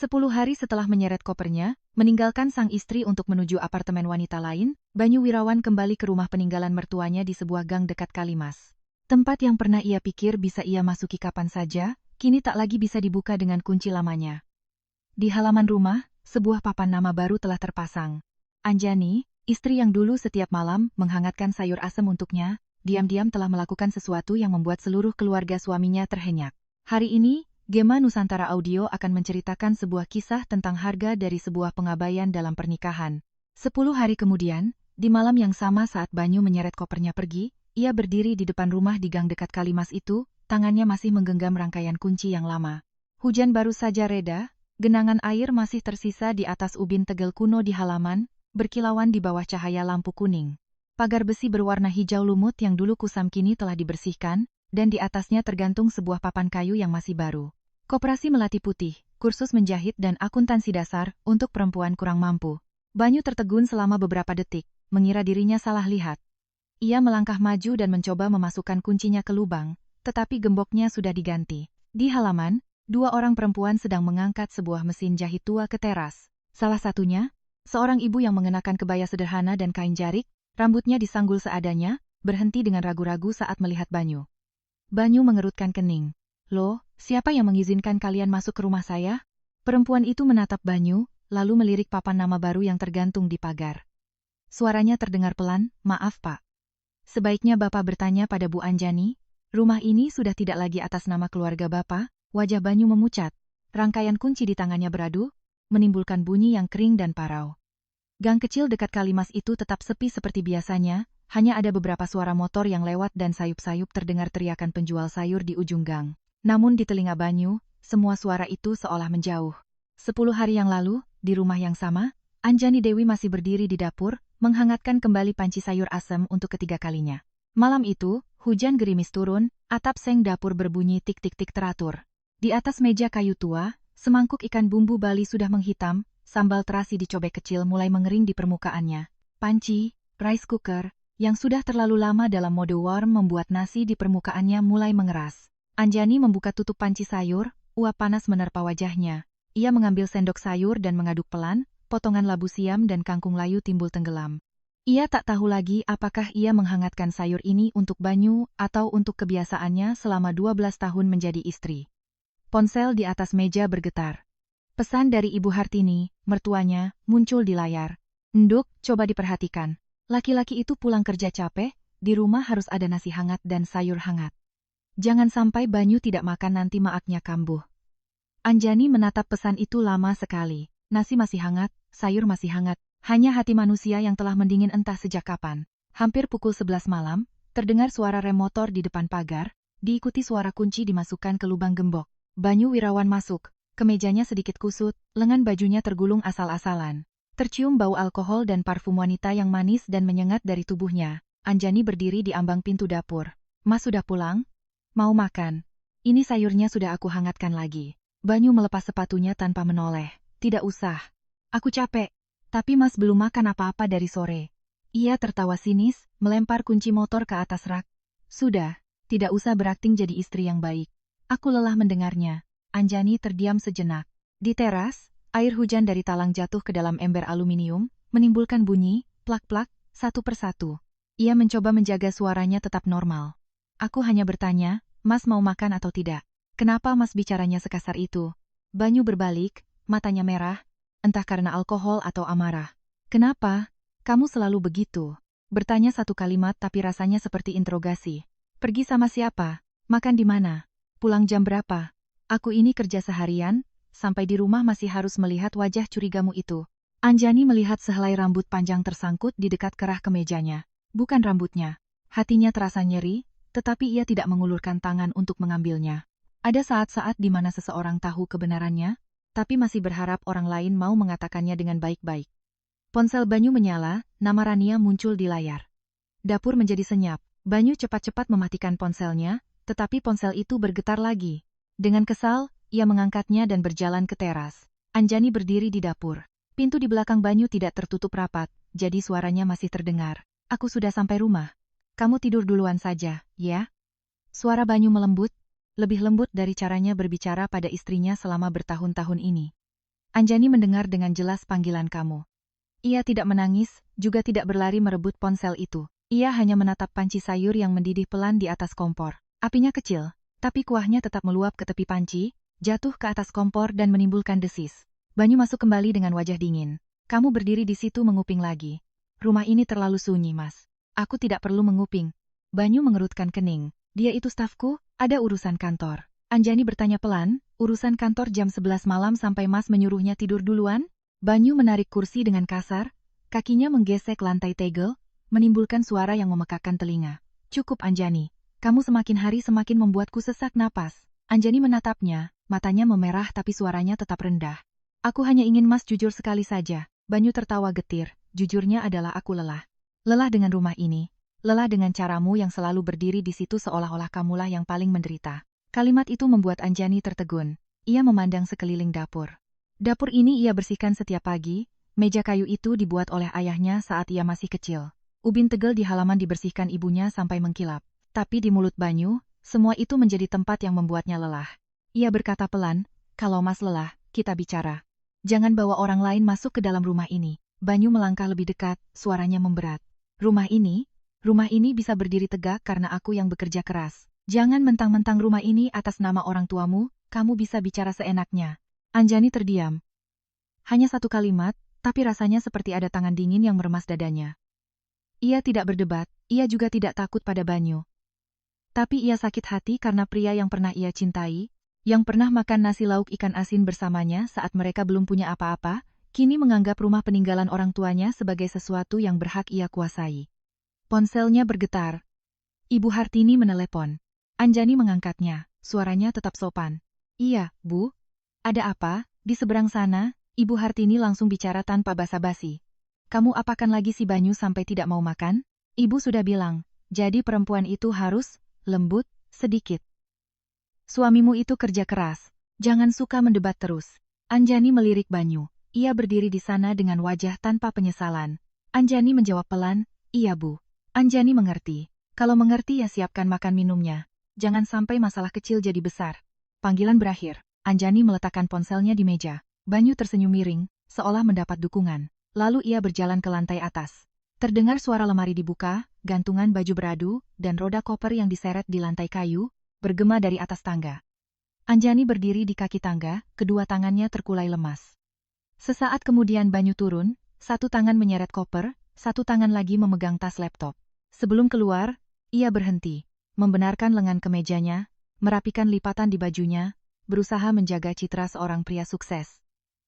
10 hari setelah menyeret kopernya, meninggalkan sang istri untuk menuju apartemen wanita lain, Banyu Wirawan kembali ke rumah peninggalan mertuanya di sebuah gang dekat Kalimas. Tempat yang pernah ia pikir bisa ia masuki kapan saja, kini tak lagi bisa dibuka dengan kunci lamanya. Di halaman rumah, sebuah papan nama baru telah terpasang. Anjani, istri yang dulu setiap malam menghangatkan sayur asem untuknya, diam-diam telah melakukan sesuatu yang membuat seluruh keluarga suaminya terhenyak. Hari ini, Gema Nusantara Audio akan menceritakan sebuah kisah tentang harga dari sebuah pengabaian dalam pernikahan. 10 hari kemudian, di malam yang sama saat Banyu menyeret kopernya pergi, ia berdiri di depan rumah di gang dekat Kalimas itu, tangannya masih menggenggam rangkaian kunci yang lama. Hujan baru saja reda, genangan air masih tersisa di atas ubin tegel kuno di halaman, berkilauan di bawah cahaya lampu kuning. Pagar besi berwarna hijau lumut yang dulu kusam kini telah dibersihkan, dan di atasnya tergantung sebuah papan kayu yang masih baru. Koperasi Melati Putih, kursus menjahit dan akuntansi dasar untuk perempuan kurang mampu. Banyu tertegun selama beberapa detik, mengira dirinya salah lihat. Ia melangkah maju dan mencoba memasukkan kuncinya ke lubang, tetapi gemboknya sudah diganti. Di halaman, 2 orang perempuan sedang mengangkat sebuah mesin jahit tua ke teras. Salah satunya, seorang ibu yang mengenakan kebaya sederhana dan kain jarik, rambutnya disanggul seadanya, berhenti dengan ragu-ragu saat melihat Banyu. Banyu mengerutkan kening. "Loh, siapa yang mengizinkan kalian masuk ke rumah saya?" Perempuan itu menatap Banyu, lalu melirik papan nama baru yang tergantung di pagar. Suaranya terdengar pelan, "Maaf Pak. Sebaiknya Bapak bertanya pada Bu Anjani, rumah ini sudah tidak lagi atas nama keluarga Bapak." Wajah Banyu memucat. Rangkaian kunci di tangannya beradu, menimbulkan bunyi yang kering dan parau. Gang kecil dekat Kalimas itu tetap sepi seperti biasanya, hanya ada beberapa suara motor yang lewat dan sayup-sayup terdengar teriakan penjual sayur di ujung gang. Namun di telinga Banyu, semua suara itu seolah menjauh. 10 hari yang lalu, di rumah yang sama, Anjani Dewi masih berdiri di dapur, menghangatkan kembali panci sayur asem untuk ketiga kalinya. Malam itu, hujan gerimis turun, atap seng dapur berbunyi tik-tik-tik teratur. Di atas meja kayu tua, semangkuk ikan bumbu Bali sudah menghitam, sambal terasi dicobek kecil mulai mengering di permukaannya. Panci, rice cooker, yang sudah terlalu lama dalam mode warm membuat nasi di permukaannya mulai mengeras. Anjani membuka tutup panci sayur, uap panas menerpa wajahnya. Ia mengambil sendok sayur dan mengaduk pelan, potongan labu siam dan kangkung layu timbul tenggelam. Ia tak tahu lagi apakah ia menghangatkan sayur ini untuk Banyu atau untuk kebiasaannya selama 12 tahun menjadi istri. Ponsel di atas meja bergetar. Pesan dari Ibu Hartini, mertuanya, muncul di layar. "Nduk, coba diperhatikan. Laki-laki itu pulang kerja capek, di rumah harus ada nasi hangat dan sayur hangat. Jangan sampai Banyu tidak makan nanti maaknya kambuh." Anjani menatap pesan itu lama sekali. Nasi masih hangat, sayur masih hangat, hanya hati manusia yang telah mendingin entah sejak kapan. Hampir pukul 11 malam, terdengar suara rem motor di depan pagar, diikuti suara kunci dimasukkan ke lubang gembok. Banyu Wirawan masuk, kemejanya sedikit kusut, lengan bajunya tergulung asal-asalan. Tercium bau alkohol dan parfum wanita yang manis dan menyengat dari tubuhnya. Anjani berdiri di ambang pintu dapur. "Mas sudah pulang? Mau makan? Ini sayurnya sudah aku hangatkan lagi." Banyu melepas sepatunya tanpa menoleh. "Tidak usah. Aku capek. Tapi Mas belum makan apa-apa dari sore." Ia tertawa sinis, melempar kunci motor ke atas rak. "Sudah, tidak usah berakting jadi istri yang baik. Aku lelah mendengarnya." Anjani terdiam sejenak. Di teras, air hujan dari talang jatuh ke dalam ember aluminium, menimbulkan bunyi, plak-plak, satu persatu. Ia mencoba menjaga suaranya tetap normal. "Aku hanya bertanya, Mas mau makan atau tidak? Kenapa Mas bicaranya sekasar itu?" Banyu berbalik, matanya merah, entah karena alkohol atau amarah. "Kenapa? Kamu selalu begitu." Bertanya satu kalimat tapi rasanya seperti interogasi. "Pergi sama siapa? Makan di mana? Pulang jam berapa? Aku ini kerja seharian, sampai di rumah masih harus melihat wajah curigamu itu." Anjani melihat sehelai rambut panjang tersangkut di dekat kerah kemejanya. Bukan rambutnya. Hatinya terasa nyeri, tetapi ia tidak mengulurkan tangan untuk mengambilnya. Ada saat-saat di mana seseorang tahu kebenarannya, tapi masih berharap orang lain mau mengatakannya dengan baik-baik. Ponsel Banyu menyala, nama Rania muncul di layar. Dapur menjadi senyap. Banyu cepat-cepat mematikan ponselnya, tetapi ponsel itu bergetar lagi. Dengan kesal, ia mengangkatnya dan berjalan ke teras. Anjani berdiri di dapur. Pintu di belakang Banyu tidak tertutup rapat, jadi suaranya masih terdengar. "Aku sudah sampai rumah. Kamu tidur duluan saja, ya?" Suara Banyu melembut, lebih lembut dari caranya berbicara pada istrinya selama bertahun-tahun ini. Anjani mendengar dengan jelas panggilan kamu. Ia tidak menangis, juga tidak berlari merebut ponsel itu. Ia hanya menatap panci sayur yang mendidih pelan di atas kompor. Apinya kecil, tapi kuahnya tetap meluap ke tepi panci, jatuh ke atas kompor dan menimbulkan desis. Banyu masuk kembali dengan wajah dingin. Kamu berdiri di situ menguping lagi. Rumah ini terlalu sunyi, Mas. Aku tidak perlu menguping. Banyu mengerutkan kening. Dia itu stafku, ada urusan kantor. Anjani bertanya pelan, urusan kantor jam 11 malam sampai Mas menyuruhnya tidur duluan? Banyu menarik kursi dengan kasar, kakinya menggesek lantai tegel, menimbulkan suara yang memekakkan telinga. Cukup Anjani, kamu semakin hari semakin membuatku sesak napas. Anjani menatapnya, matanya memerah tapi suaranya tetap rendah. Aku hanya ingin Mas jujur sekali saja. Banyu tertawa getir, jujurnya adalah aku lelah. Lelah dengan rumah ini, lelah dengan caramu yang selalu berdiri di situ seolah-olah kamulah yang paling menderita. Kalimat itu membuat Anjani tertegun. Ia memandang sekeliling dapur. Dapur ini ia bersihkan setiap pagi, meja kayu itu dibuat oleh ayahnya saat ia masih kecil. Ubin tegel di halaman dibersihkan ibunya sampai mengkilap. Tapi di mulut Banyu, semua itu menjadi tempat yang membuatnya lelah. Ia berkata pelan, kalau Mas lelah, kita bicara. Jangan bawa orang lain masuk ke dalam rumah ini. Banyu melangkah lebih dekat, suaranya memberat. Rumah ini bisa berdiri tegak karena aku yang bekerja keras. Jangan mentang-mentang rumah ini atas nama orang tuamu, kamu bisa bicara seenaknya. Anjani terdiam. Hanya satu kalimat, tapi rasanya seperti ada tangan dingin yang meremas dadanya. Ia tidak berdebat, ia juga tidak takut pada Banyu. Tapi ia sakit hati karena pria yang pernah ia cintai, yang pernah makan nasi lauk ikan asin bersamanya saat mereka belum punya apa-apa, kini menganggap rumah peninggalan orang tuanya sebagai sesuatu yang berhak ia kuasai. Ponselnya bergetar. Ibu Hartini menelepon. Anjani mengangkatnya, suaranya tetap sopan. Iya, Bu. Ada apa? Di seberang sana, Ibu Hartini langsung bicara tanpa basa-basi. Kamu apakan lagi si Banyu sampai tidak mau makan? Ibu sudah bilang, jadi perempuan itu harus lembut sedikit. Suamimu itu kerja keras, jangan suka mendebat terus. Anjani melirik Banyu. Ia berdiri di sana dengan wajah tanpa penyesalan. Anjani menjawab pelan, iya Bu. Anjani mengerti. Kalau mengerti ya siapkan makan minumnya. Jangan sampai masalah kecil jadi besar. Panggilan berakhir. Anjani meletakkan ponselnya di meja. Banyu tersenyum miring, seolah mendapat dukungan. Lalu ia berjalan ke lantai atas. Terdengar suara lemari dibuka, gantungan baju beradu, dan roda koper yang diseret di lantai kayu, bergema dari atas tangga. Anjani berdiri di kaki tangga, kedua tangannya terkulai lemas. Sesaat kemudian Banyu turun, satu tangan menyeret koper, satu tangan lagi memegang tas laptop. Sebelum keluar, ia berhenti, membenarkan lengan kemejanya, merapikan lipatan di bajunya, berusaha menjaga citra seorang pria sukses.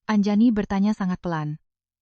Anjani bertanya sangat pelan.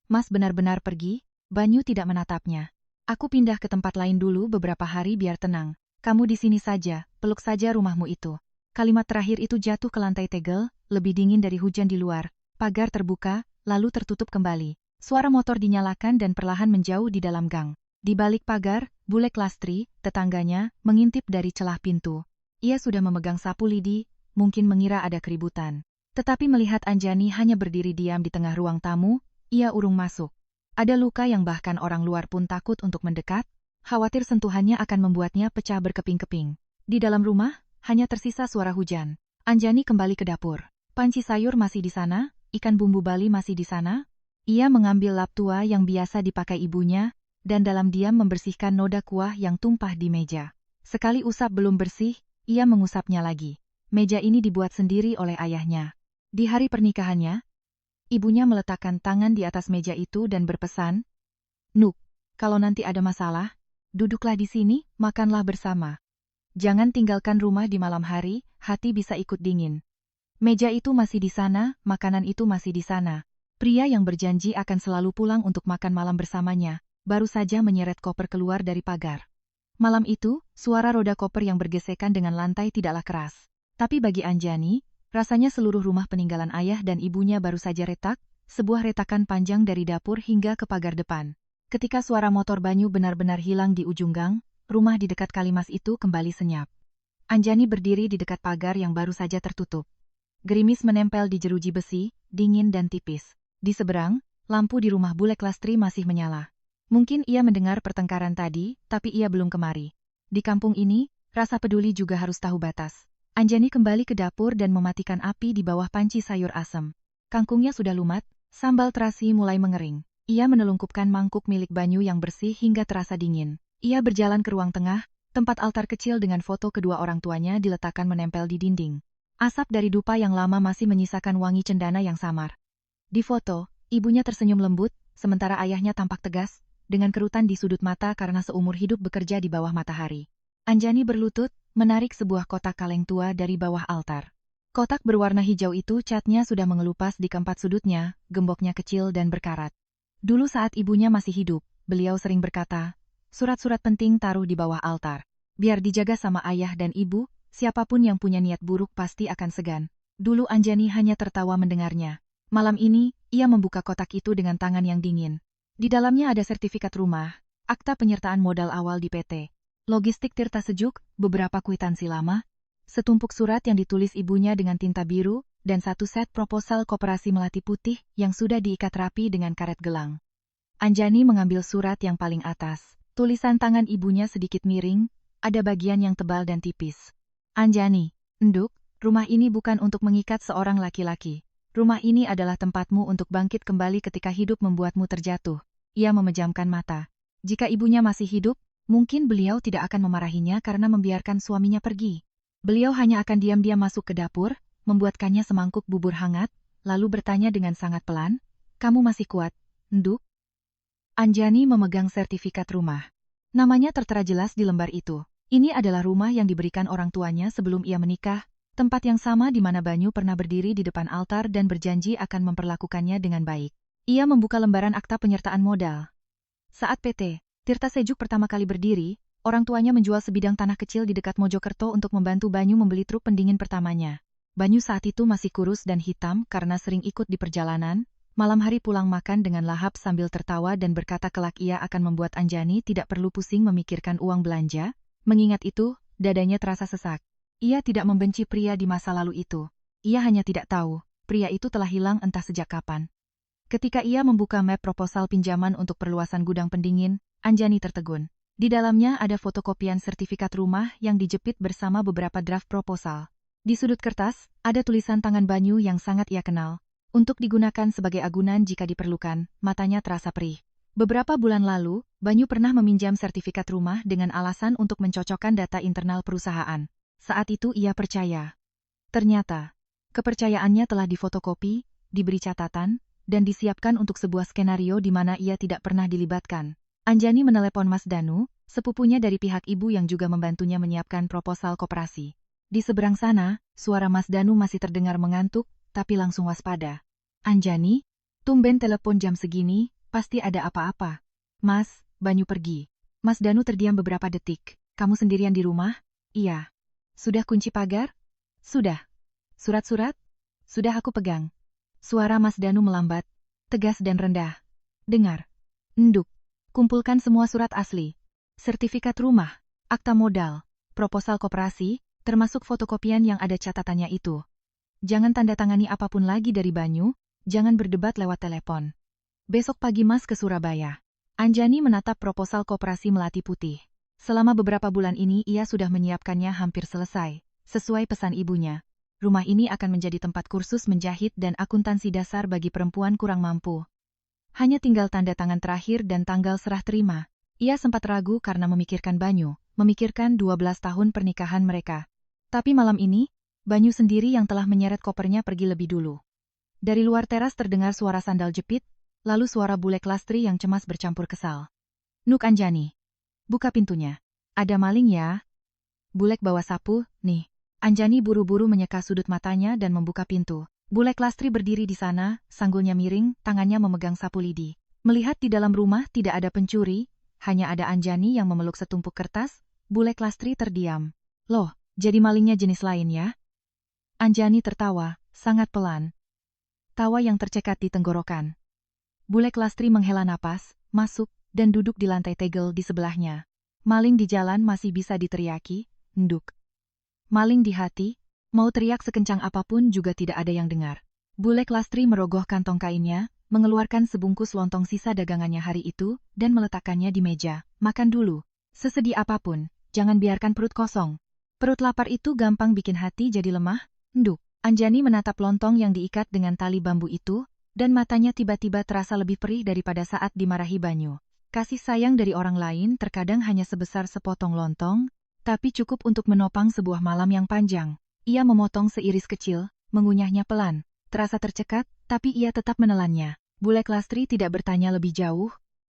Mas benar-benar pergi? Banyu tidak menatapnya. Aku pindah ke tempat lain dulu beberapa hari biar tenang. Kamu di sini saja, peluk saja rumahmu itu. Kalimat terakhir itu jatuh ke lantai tegel, lebih dingin dari hujan di luar. Pagar terbuka, lalu tertutup kembali. Suara motor dinyalakan dan perlahan menjauh di dalam gang. Di balik pagar, Bule Klastri, tetangganya, mengintip dari celah pintu. Ia sudah memegang sapu lidi, mungkin mengira ada keributan. Tetapi melihat Anjani hanya berdiri diam di tengah ruang tamu, ia urung masuk. Ada luka yang bahkan orang luar pun takut untuk mendekat, khawatir sentuhannya akan membuatnya pecah berkeping-keping. Di dalam rumah, hanya tersisa suara hujan. Anjani kembali ke dapur. Panci sayur masih di sana, ikan bumbu Bali masih di sana. Ia mengambil lap tua yang biasa dipakai ibunya, dan dalam diam membersihkan noda kuah yang tumpah di meja. Sekali usap belum bersih, ia mengusapnya lagi. Meja ini dibuat sendiri oleh ayahnya. Di hari pernikahannya, ibunya meletakkan tangan di atas meja itu dan berpesan, Nuk, kalau nanti ada masalah, duduklah di sini, makanlah bersama. Jangan tinggalkan rumah di malam hari, hati bisa ikut dingin. Meja itu masih di sana, makanan itu masih di sana. Pria yang berjanji akan selalu pulang untuk makan malam bersamanya, baru saja menyeret koper keluar dari pagar. Malam itu, suara roda koper yang bergesekan dengan lantai tidaklah keras. Tapi bagi Anjani, rasanya seluruh rumah peninggalan ayah dan ibunya baru saja retak, sebuah retakan panjang dari dapur hingga ke pagar depan. Ketika suara motor Banyu benar-benar hilang di ujung gang, rumah di dekat Kalimas itu kembali senyap. Anjani berdiri di dekat pagar yang baru saja tertutup. Gerimis menempel di jeruji besi, dingin dan tipis. Di seberang, lampu di rumah Bule Klastri masih menyala. Mungkin ia mendengar pertengkaran tadi, tapi ia belum kemari. Di kampung ini, rasa peduli juga harus tahu batas. Anjani kembali ke dapur dan mematikan api di bawah panci sayur asem. Kangkungnya sudah lumat, sambal terasi mulai mengering. Ia menelungkupkan mangkuk milik Banyu yang bersih hingga terasa dingin. Ia berjalan ke ruang tengah, tempat altar kecil dengan foto kedua orang tuanya diletakkan menempel di dinding. Asap dari dupa yang lama masih menyisakan wangi cendana yang samar. Di foto, ibunya tersenyum lembut, sementara ayahnya tampak tegas, dengan kerutan di sudut mata karena seumur hidup bekerja di bawah matahari. Anjani berlutut, menarik sebuah kotak kaleng tua dari bawah altar. Kotak berwarna hijau itu catnya sudah mengelupas di keempat sudutnya, gemboknya kecil dan berkarat. Dulu saat ibunya masih hidup, beliau sering berkata, surat-surat penting taruh di bawah altar. Biar dijaga sama ayah dan ibu, siapapun yang punya niat buruk pasti akan segan. Dulu Anjani hanya tertawa mendengarnya. Malam ini, ia membuka kotak itu dengan tangan yang dingin. Di dalamnya ada sertifikat rumah, akta penyertaan modal awal di PT, logistik Tirta Sejuk, beberapa kwitansi lama, setumpuk surat yang ditulis ibunya dengan tinta biru, dan satu set proposal koperasi melati putih yang sudah diikat rapi dengan karet gelang. Anjani mengambil surat yang paling atas. Tulisan tangan ibunya sedikit miring, ada bagian yang tebal dan tipis. Anjani, Nduk, rumah ini bukan untuk mengikat seorang laki-laki. Rumah ini adalah tempatmu untuk bangkit kembali ketika hidup membuatmu terjatuh. Ia memejamkan mata. Jika ibunya masih hidup, mungkin beliau tidak akan memarahinya karena membiarkan suaminya pergi. Beliau hanya akan diam-diam masuk ke dapur, membuatkannya semangkuk bubur hangat, lalu bertanya dengan sangat pelan, "Kamu masih kuat, Nduk?" Anjani memegang sertifikat rumah. Namanya tertera jelas di lembar itu. Ini adalah rumah yang diberikan orang tuanya sebelum ia menikah, tempat yang sama di mana Banyu pernah berdiri di depan altar dan berjanji akan memperlakukannya dengan baik. Ia membuka lembaran akta penyertaan modal. Saat PT Tirta Sejuk pertama kali berdiri, orang tuanya menjual sebidang tanah kecil di dekat Mojokerto untuk membantu Banyu membeli truk pendingin pertamanya. Banyu saat itu masih kurus dan hitam karena sering ikut di perjalanan, malam hari pulang makan dengan lahap sambil tertawa dan berkata kelak ia akan membuat Anjani tidak perlu pusing memikirkan uang belanja. Mengingat itu, dadanya terasa sesak. Ia tidak membenci pria di masa lalu itu. Ia hanya tidak tahu, pria itu telah hilang entah sejak kapan. Ketika ia membuka map proposal pinjaman untuk perluasan gudang pendingin, Anjani tertegun. Di dalamnya ada fotokopian sertifikat rumah yang dijepit bersama beberapa draft proposal. Di sudut kertas, ada tulisan tangan Banyu yang sangat ia kenal. Untuk digunakan sebagai agunan jika diperlukan, matanya terasa perih. Beberapa bulan lalu, Banyu pernah meminjam sertifikat rumah dengan alasan untuk mencocokkan data internal perusahaan. Saat itu ia percaya. Ternyata, kepercayaannya telah difotokopi, diberi catatan, dan disiapkan untuk sebuah skenario di mana ia tidak pernah dilibatkan. Anjani menelepon Mas Danu, sepupunya dari pihak ibu yang juga membantunya menyiapkan proposal koperasi. Di seberang sana, suara Mas Danu masih terdengar mengantuk, tapi langsung waspada. "Anjani, tumben telepon jam segini, pasti ada apa-apa." "Mas, Banyu pergi." Mas Danu terdiam beberapa detik. "Kamu sendirian di rumah?" "Iya." "Sudah kunci pagar?" "Sudah." "Surat-surat?" "Sudah aku pegang." Suara Mas Danu melambat, tegas dan rendah. "Dengar. Nduk, kumpulkan semua surat asli. Sertifikat rumah, akta modal, proposal koperasi, termasuk fotokopian yang ada catatannya itu. Jangan tanda tangani apapun lagi dari Banyu, jangan berdebat lewat telepon. Besok pagi Mas ke Surabaya." Anjani menatap proposal koperasi melati putih. Selama beberapa bulan ini ia sudah menyiapkannya hampir selesai, sesuai pesan ibunya. Rumah ini akan menjadi tempat kursus menjahit dan akuntansi dasar bagi perempuan kurang mampu. Hanya tinggal tanda tangan terakhir dan tanggal serah terima. Ia sempat ragu karena memikirkan Banyu, memikirkan 12 tahun pernikahan mereka. Tapi malam ini, Banyu sendiri yang telah menyeret kopernya pergi lebih dulu. Dari luar teras terdengar suara sandal jepit, lalu suara bule Lastri yang cemas bercampur kesal. "Nuk Anjani, buka pintunya. Ada maling ya?" Bulek bawa sapu, nih. Anjani buru-buru menyeka sudut matanya dan membuka pintu. Bulek Lastri berdiri di sana, sanggulnya miring, tangannya memegang sapu lidi. Melihat di dalam rumah tidak ada pencuri, hanya ada Anjani yang memeluk setumpuk kertas, Bulek Lastri terdiam. "Loh, jadi malingnya jenis lain ya?" Anjani tertawa, sangat pelan. Tawa yang tercekat di tenggorokan. Bulek Lastri menghela napas, masuk, dan duduk di lantai tegel di sebelahnya. "Maling di jalan masih bisa diteriaki, Nduk. Maling di hati, mau teriak sekencang apapun juga tidak ada yang dengar." Bulek Lastri merogoh kantong kainnya, mengeluarkan sebungkus lontong sisa dagangannya hari itu, dan meletakkannya di meja. "Makan dulu. Sesedih apapun, jangan biarkan perut kosong. Perut lapar itu gampang bikin hati jadi lemah, Nduk." Anjani menatap lontong yang diikat dengan tali bambu itu, dan matanya tiba-tiba terasa lebih perih daripada saat dimarahi Banyu. Kasih sayang dari orang lain terkadang hanya sebesar sepotong lontong, tapi cukup untuk menopang sebuah malam yang panjang. Ia memotong seiris kecil, mengunyahnya pelan. Terasa tercekat, tapi ia tetap menelannya. Bule Lastri tidak bertanya lebih jauh,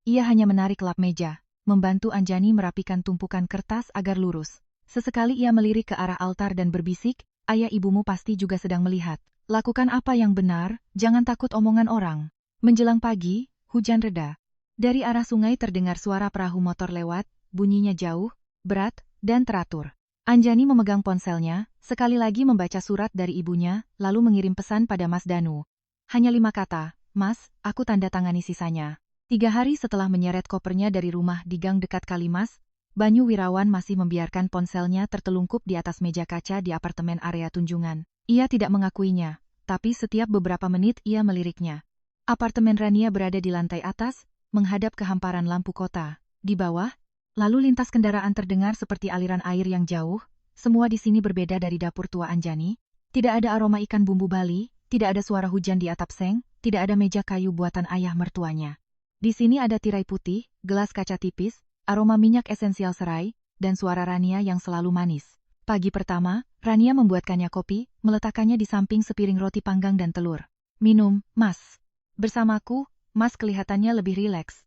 ia hanya menarik lap meja, membantu Anjani merapikan tumpukan kertas agar lurus. Sesekali ia melirik ke arah altar dan berbisik, ayah ibumu pasti juga sedang melihat. Lakukan apa yang benar, jangan takut omongan orang. Menjelang pagi, hujan reda. Dari arah sungai terdengar suara perahu motor lewat, bunyinya jauh, berat, dan teratur. Anjani memegang ponselnya, sekali lagi membaca surat dari ibunya, lalu mengirim pesan pada Mas Danu. Hanya 5 kata, Mas, aku tanda tangani sisanya. 3 hari setelah menyeret kopernya dari rumah di gang dekat Kalimas, Banyu Wirawan masih membiarkan ponselnya tertelungkup di atas meja kaca di apartemen area Tunjungan. Ia tidak mengakuinya, tapi setiap beberapa menit ia meliriknya. Apartemen Rania berada di lantai atas, menghadap ke hamparan lampu kota. Di bawah, lalu lintas kendaraan terdengar seperti aliran air yang jauh. Semua di sini berbeda dari dapur tua Anjani. Tidak ada aroma ikan bumbu Bali, tidak ada suara hujan di atap seng, tidak ada meja kayu buatan ayah mertuanya. Di sini ada tirai putih, gelas kaca tipis, aroma minyak esensial serai, dan suara Rania yang selalu manis. Pagi pertama, Rania membuatkannya kopi, meletakkannya di samping sepiring roti panggang dan telur. Minum, Mas. Bersamaku, Mas kelihatannya lebih rileks.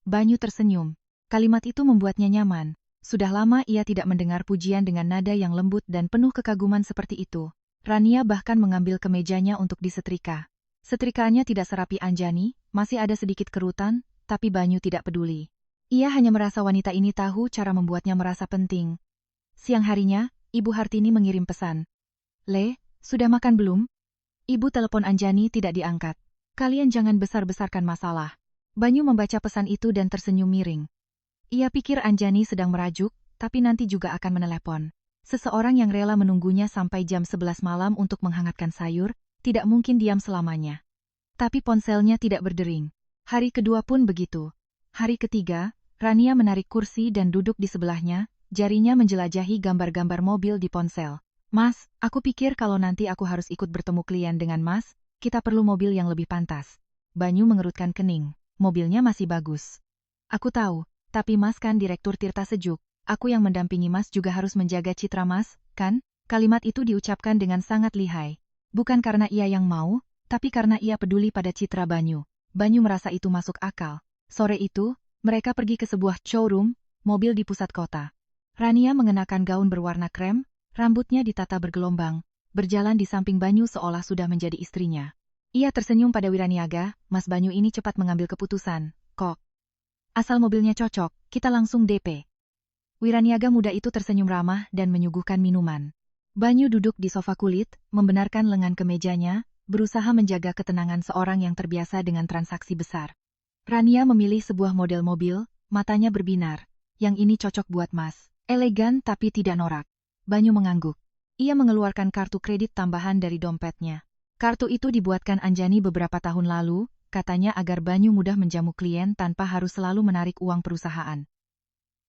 Banyu tersenyum. Kalimat itu membuatnya nyaman. Sudah lama ia tidak mendengar pujian dengan nada yang lembut dan penuh kekaguman seperti itu. Rania bahkan mengambil kemejanya untuk disetrika. Setrikaannya tidak serapi Anjani, masih ada sedikit kerutan, tapi Banyu tidak peduli. Ia hanya merasa wanita ini tahu cara membuatnya merasa penting. Siang harinya, Ibu Hartini mengirim pesan. Le, sudah makan belum? Ibu telepon Anjani tidak diangkat. Kalian jangan besar-besarkan masalah. Banyu membaca pesan itu dan tersenyum miring. Ia pikir Anjani sedang merajuk, tapi nanti juga akan menelepon. Seseorang yang rela menunggunya sampai jam 11 malam untuk menghangatkan sayur, tidak mungkin diam selamanya. Tapi ponselnya tidak berdering. Hari kedua pun begitu. Hari ketiga, Rania menarik kursi dan duduk di sebelahnya, jarinya menjelajahi gambar-gambar mobil di ponsel. Mas, aku pikir kalau nanti aku harus ikut bertemu klien dengan Mas, kita perlu mobil yang lebih pantas. Banyu mengerutkan kening. Mobilnya masih bagus. Aku tahu, tapi Mas kan Direktur Tirta Sejuk. Aku yang mendampingi Mas juga harus menjaga citra Mas, kan? Kalimat itu diucapkan dengan sangat lihai. Bukan karena ia yang mau, tapi karena ia peduli pada citra Banyu. Banyu merasa itu masuk akal. Sore itu, mereka pergi ke sebuah showroom, mobil di pusat kota. Rania mengenakan gaun berwarna krem, rambutnya ditata bergelombang, berjalan di samping Banyu seolah sudah menjadi istrinya. Ia tersenyum pada Wiraniaga, Mas Banyu ini cepat mengambil keputusan. Kok? Asal mobilnya cocok, kita langsung DP. Wiraniaga muda itu tersenyum ramah dan menyuguhkan minuman. Banyu duduk di sofa kulit, membenarkan lengan kemejanya, berusaha menjaga ketenangan seorang yang terbiasa dengan transaksi besar. Rania memilih sebuah model mobil, matanya berbinar. Yang ini cocok buat Mas. Elegan tapi tidak norak. Banyu mengangguk. Ia mengeluarkan kartu kredit tambahan dari dompetnya. Kartu itu dibuatkan Anjani beberapa tahun lalu, katanya agar Banyu mudah menjamu klien tanpa harus selalu menarik uang perusahaan.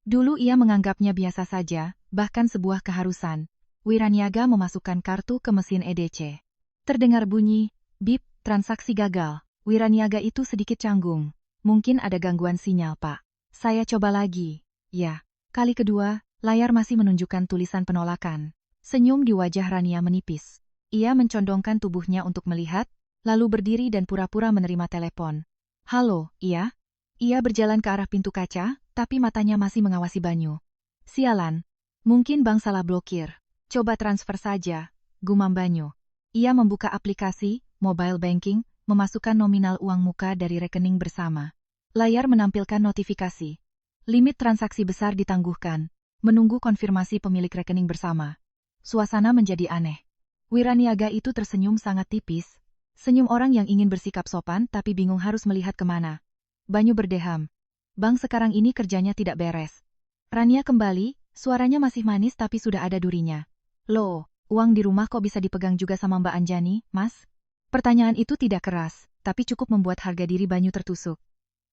Dulu ia menganggapnya biasa saja, bahkan sebuah keharusan. Wiraniaga memasukkan kartu ke mesin EDC. Terdengar bunyi, bip, transaksi gagal. Wiraniaga itu sedikit canggung. Mungkin ada gangguan sinyal, Pak. Saya coba lagi. Ya. Kali kedua, layar masih menunjukkan tulisan penolakan. Senyum di wajah Rania menipis. Ia mencondongkan tubuhnya untuk melihat, lalu berdiri dan pura-pura menerima telepon. Halo, iya? Ia berjalan ke arah pintu kaca, tapi matanya masih mengawasi Banyu. Sialan. Mungkin Bang salah blokir. Coba transfer saja, gumam Banyu. Ia membuka aplikasi, mobile banking, memasukkan nominal uang muka dari rekening bersama. Layar menampilkan notifikasi. Limit transaksi besar ditangguhkan. Menunggu konfirmasi pemilik rekening bersama. Suasana menjadi aneh. Wiraniaga itu tersenyum sangat tipis. Senyum orang yang ingin bersikap sopan tapi bingung harus melihat kemana. Banyu berdeham. Bang sekarang ini kerjanya tidak beres. Rania kembali, suaranya masih manis tapi sudah ada durinya. Loh, uang di rumah kok bisa dipegang juga sama Mbak Anjani, Mas? Pertanyaan itu tidak keras, tapi cukup membuat harga diri Banyu tertusuk.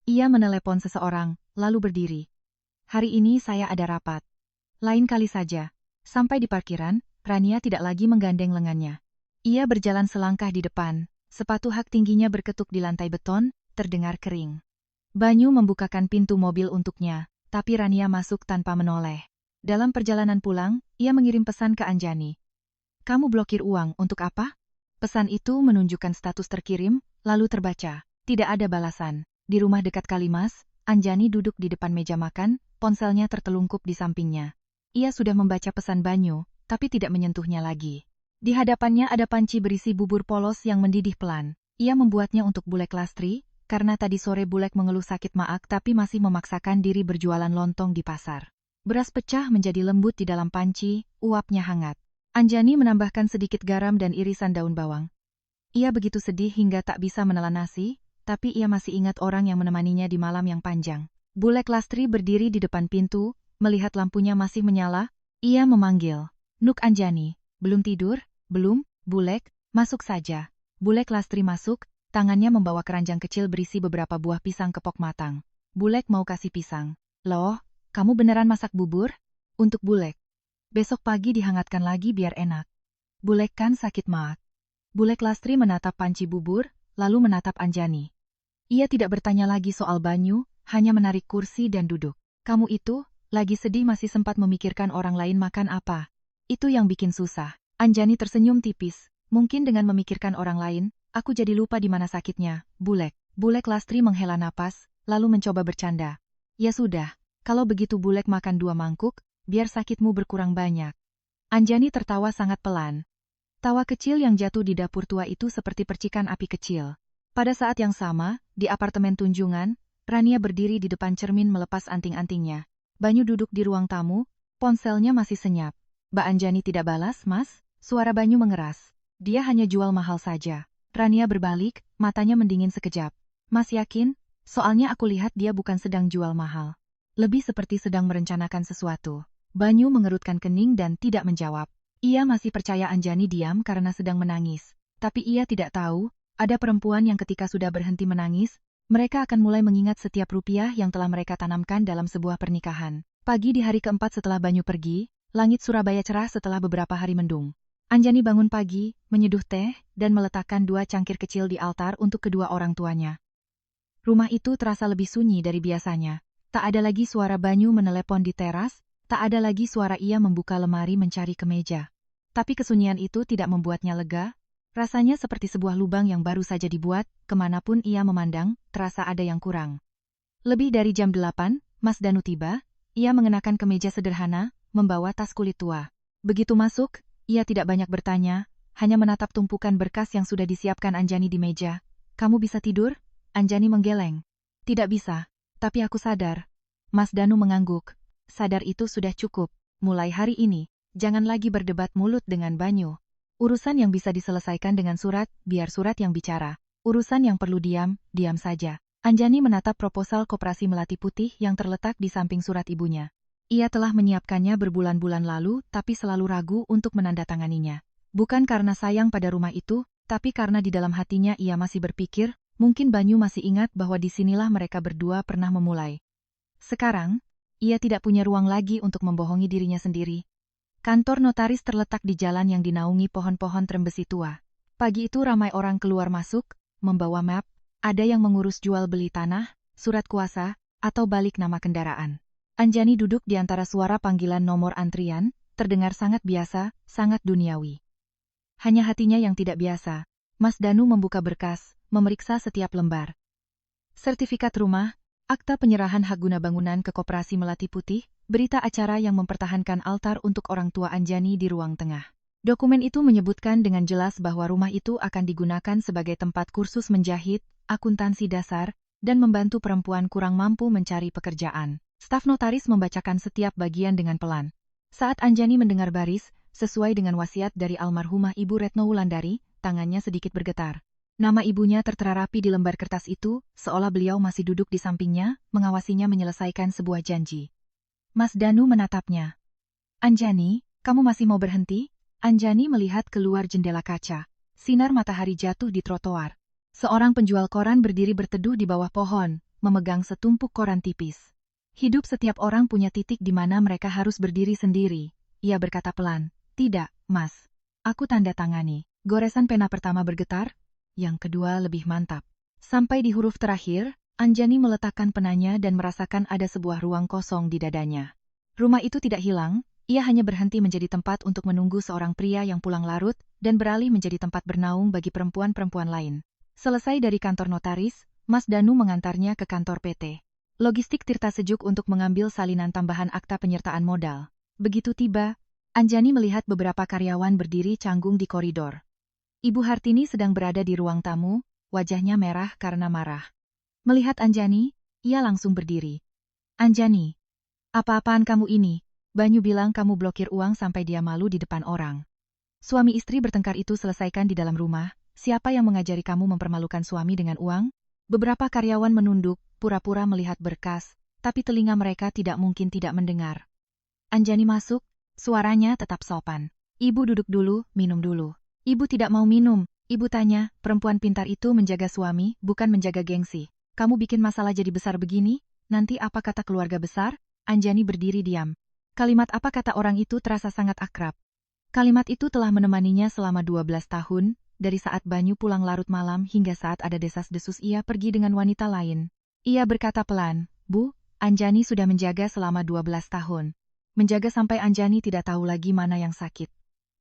Ia menelepon seseorang, lalu berdiri. Hari ini saya ada rapat. Lain kali saja. Sampai di parkiran, Rania tidak lagi menggandeng lengannya. Ia berjalan selangkah di depan, sepatu hak tingginya berketuk di lantai beton, terdengar kering. Banyu membukakan pintu mobil untuknya, tapi Rania masuk tanpa menoleh. Dalam perjalanan pulang, ia mengirim pesan ke Anjani. "Kamu blokir uang, untuk apa?" Pesan itu menunjukkan status terkirim, lalu terbaca. Tidak ada balasan. Di rumah dekat Kalimas, Anjani duduk di depan meja makan, ponselnya tertelungkup di sampingnya. Ia sudah membaca pesan Banyu, tapi tidak menyentuhnya lagi. Di hadapannya ada panci berisi bubur polos yang mendidih pelan. Ia membuatnya untuk Bulek Lastri, karena tadi sore Bulek mengeluh sakit maag tapi masih memaksakan diri berjualan lontong di pasar. Beras pecah menjadi lembut di dalam panci, uapnya hangat. Anjani menambahkan sedikit garam dan irisan daun bawang. Ia begitu sedih hingga tak bisa menelan nasi, tapi ia masih ingat orang yang menemaninya di malam yang panjang. Bulek Lastri berdiri di depan pintu, melihat lampunya masih menyala, ia memanggil, "Nuk Anjani, belum tidur?" "Belum, Bulek, masuk saja." Bulek Lastri masuk, tangannya membawa keranjang kecil berisi beberapa buah pisang kepok matang. Bulek mau kasih pisang. "Loh, kamu beneran masak bubur?" "Untuk Bulek. Besok pagi dihangatkan lagi biar enak." "Bulek kan sakit maag." Bulek Lastri menatap panci bubur, lalu menatap Anjani. Ia tidak bertanya lagi soal Banyu, hanya menarik kursi dan duduk. "Kamu itu, lagi sedih masih sempat memikirkan orang lain makan apa. Itu yang bikin susah." Anjani tersenyum tipis. "Mungkin dengan memikirkan orang lain, aku jadi lupa di mana sakitnya, Bulek." Bulek Lastri menghela napas, lalu mencoba bercanda. "Ya sudah, kalau begitu Bulek makan 2 mangkuk, biar sakitmu berkurang banyak." Anjani tertawa sangat pelan. Tawa kecil yang jatuh di dapur tua itu seperti percikan api kecil. Pada saat yang sama, di apartemen Tunjungan, Rania berdiri di depan cermin melepas anting-antingnya. Banyu duduk di ruang tamu, ponselnya masih senyap. "Mbak Anjani tidak balas, Mas?" Suara Banyu mengeras. "Dia hanya jual mahal saja." Rania berbalik, matanya mendingin sekejap. "Mas yakin? Soalnya aku lihat dia bukan sedang jual mahal. Lebih seperti sedang merencanakan sesuatu." Banyu mengerutkan kening dan tidak menjawab. Ia masih percaya Anjani diam karena sedang menangis. Tapi ia tidak tahu, ada perempuan yang ketika sudah berhenti menangis, mereka akan mulai mengingat setiap rupiah yang telah mereka tanamkan dalam sebuah pernikahan. Pagi di hari keempat setelah Banyu pergi, langit Surabaya cerah setelah beberapa hari mendung. Anjani bangun pagi, menyeduh teh, dan meletakkan 2 cangkir kecil di altar untuk kedua orang tuanya. Rumah itu terasa lebih sunyi dari biasanya. Tak ada lagi suara Banyu menelepon di teras, tak ada lagi suara ia membuka lemari mencari kemeja. Tapi kesunyian itu tidak membuatnya lega, rasanya seperti sebuah lubang yang baru saja dibuat, kemanapun ia memandang, terasa ada yang kurang. Lebih dari jam 8, Mas Danu tiba, ia mengenakan kemeja sederhana, membawa tas kulit tua. Begitu masuk, ia tidak banyak bertanya, hanya menatap tumpukan berkas yang sudah disiapkan Anjani di meja. "Kamu bisa tidur?" Anjani menggeleng. "Tidak bisa, tapi aku sadar." Mas Danu mengangguk. "Sadar itu sudah cukup. Mulai hari ini, jangan lagi berdebat mulut dengan Banyu. Urusan yang bisa diselesaikan dengan surat, biar surat yang bicara. Urusan yang perlu diam, diam saja." Anjani menatap proposal koperasi Melati Putih yang terletak di samping surat ibunya. Ia telah menyiapkannya berbulan-bulan lalu, tapi selalu ragu untuk menandatanganinya. Bukan karena sayang pada rumah itu, tapi karena di dalam hatinya ia masih berpikir, mungkin Banyu masih ingat bahwa disinilah mereka berdua pernah memulai. Sekarang, ia tidak punya ruang lagi untuk membohongi dirinya sendiri. Kantor notaris terletak di jalan yang dinaungi pohon-pohon trembesi tua. Pagi itu ramai orang keluar masuk, membawa map, ada yang mengurus jual beli tanah, surat kuasa, atau balik nama kendaraan. Anjani duduk di antara suara panggilan nomor antrian, terdengar sangat biasa, sangat duniawi. Hanya hatinya yang tidak biasa. Mas Danu membuka berkas, memeriksa setiap lembar. Sertifikat rumah, akta penyerahan hak guna bangunan ke Koperasi Melati Putih, berita acara yang mempertahankan altar untuk orang tua Anjani di ruang tengah. Dokumen itu menyebutkan dengan jelas bahwa rumah itu akan digunakan sebagai tempat kursus menjahit, akuntansi dasar, dan membantu perempuan kurang mampu mencari pekerjaan. Staf notaris membacakan setiap bagian dengan pelan. Saat Anjani mendengar baris, sesuai dengan wasiat dari almarhumah Ibu Retno Wulandari, tangannya sedikit bergetar. Nama ibunya tertera rapi di lembar kertas itu, seolah beliau masih duduk di sampingnya, mengawasinya menyelesaikan sebuah janji. Mas Danu menatapnya. "Anjani, kamu masih mau berhenti?" Anjani melihat keluar jendela kaca. Sinar matahari jatuh di trotoar. Seorang penjual koran berdiri berteduh di bawah pohon, memegang setumpuk koran tipis. "Hidup setiap orang punya titik di mana mereka harus berdiri sendiri," ia berkata pelan. "Tidak, Mas. Aku tanda tangani. Goresan pena pertama bergetar, yang kedua lebih mantap. Sampai di huruf terakhir, Anjani meletakkan penanya dan merasakan ada sebuah ruang kosong di dadanya. Rumah itu tidak hilang, ia hanya berhenti menjadi tempat untuk menunggu seorang pria yang pulang larut dan beralih menjadi tempat bernaung bagi perempuan-perempuan lain. Selesai dari kantor notaris, Mas Danu mengantarnya ke kantor PT Logistik Tirta Sejuk untuk mengambil salinan tambahan akta penyertaan modal. Begitu tiba, Anjani melihat beberapa karyawan berdiri canggung di koridor. Ibu Hartini sedang berada di ruang tamu, wajahnya merah karena marah. Melihat Anjani, ia langsung berdiri. Anjani, apa-apaan kamu ini? Banyu bilang kamu blokir uang sampai dia malu di depan orang. Suami istri bertengkar itu selesaikan di dalam rumah. Siapa yang mengajari kamu mempermalukan suami dengan uang? Beberapa karyawan menunduk, pura-pura melihat berkas, tapi telinga mereka tidak mungkin tidak mendengar. Anjani masuk, suaranya tetap sopan. Ibu duduk dulu, minum dulu. Ibu tidak mau minum. Ibu tanya, perempuan pintar itu menjaga suami, bukan menjaga gengsi. Kamu bikin masalah jadi besar begini, nanti apa kata keluarga besar? Anjani berdiri diam. Kalimat apa kata orang itu terasa sangat akrab. Kalimat itu telah menemaninya selama 12 tahun, dari saat Banyu pulang larut malam hingga saat ada desas-desus ia pergi dengan wanita lain. Ia berkata pelan, Bu, Anjani sudah menjaga selama 12 tahun. Menjaga sampai Anjani tidak tahu lagi mana yang sakit.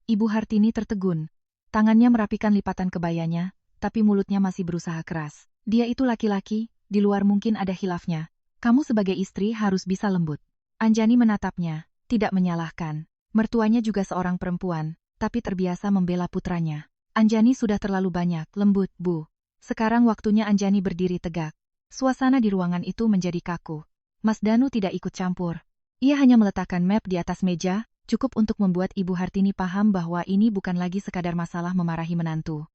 Ibu Hartini tertegun. Tangannya merapikan lipatan kebayanya, tapi mulutnya masih berusaha keras. Dia itu laki-laki, di luar mungkin ada khilafnya. Kamu sebagai istri harus bisa lembut. Anjani menatapnya, tidak menyalahkan. Mertuanya juga seorang perempuan, tapi terbiasa membela putranya. Anjani sudah terlalu banyak, lembut, Bu. Sekarang waktunya Anjani berdiri tegak. Suasana di ruangan itu menjadi kaku. Mas Danu tidak ikut campur. Ia hanya meletakkan map di atas meja, cukup untuk membuat Ibu Hartini paham bahwa ini bukan lagi sekadar masalah memarahi menantu.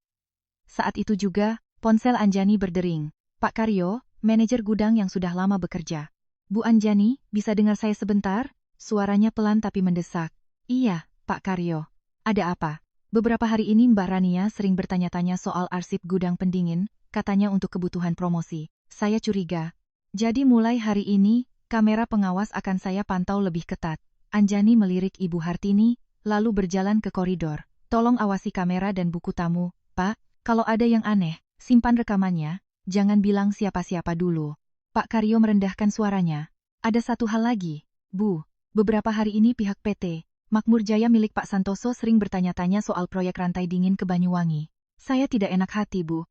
Saat itu juga, ponsel Anjani berdering. Pak Karyo, manajer gudang yang sudah lama bekerja. Bu Anjani, bisa dengar saya sebentar? Suaranya pelan tapi mendesak. Iya, Pak Karyo. Ada apa? Beberapa hari ini Mbak Rania sering bertanya-tanya soal arsip gudang pendingin, katanya untuk kebutuhan promosi. Saya curiga. Jadi mulai hari ini, kamera pengawas akan saya pantau lebih ketat. Anjani melirik Ibu Hartini, lalu berjalan ke koridor. Tolong awasi kamera dan buku tamu, Pak. Kalau ada yang aneh, simpan rekamannya. Jangan bilang siapa-siapa dulu. Pak Karyo merendahkan suaranya. Ada satu hal lagi, Bu. Beberapa hari ini pihak PT Makmur Jaya milik Pak Santoso sering bertanya-tanya soal proyek rantai dingin ke Banyuwangi. Saya tidak enak hati, Bu.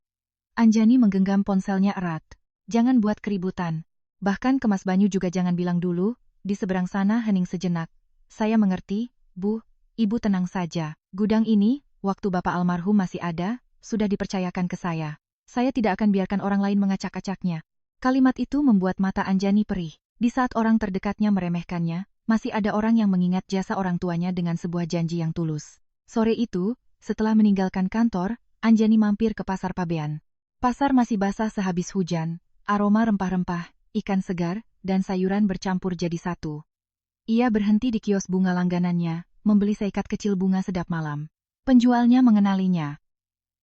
Anjani menggenggam ponselnya erat. Jangan buat keributan. Bahkan ke Mas Banyu juga jangan bilang dulu. Di seberang sana hening sejenak. Saya mengerti, Bu. Ibu tenang saja. Gudang ini, waktu Bapak almarhum masih ada, sudah dipercayakan ke saya. Saya tidak akan biarkan orang lain mengacak-acaknya. Kalimat itu membuat mata Anjani perih. Di saat orang terdekatnya meremehkannya, masih ada orang yang mengingat jasa orang tuanya dengan sebuah janji yang tulus. Sore itu, setelah meninggalkan kantor, Anjani mampir ke Pasar Pabean. Pasar masih basah sehabis hujan, aroma rempah-rempah, ikan segar, dan sayuran bercampur jadi satu. Ia berhenti di kios bunga langganannya, membeli seikat kecil bunga sedap malam. Penjualnya mengenalinya.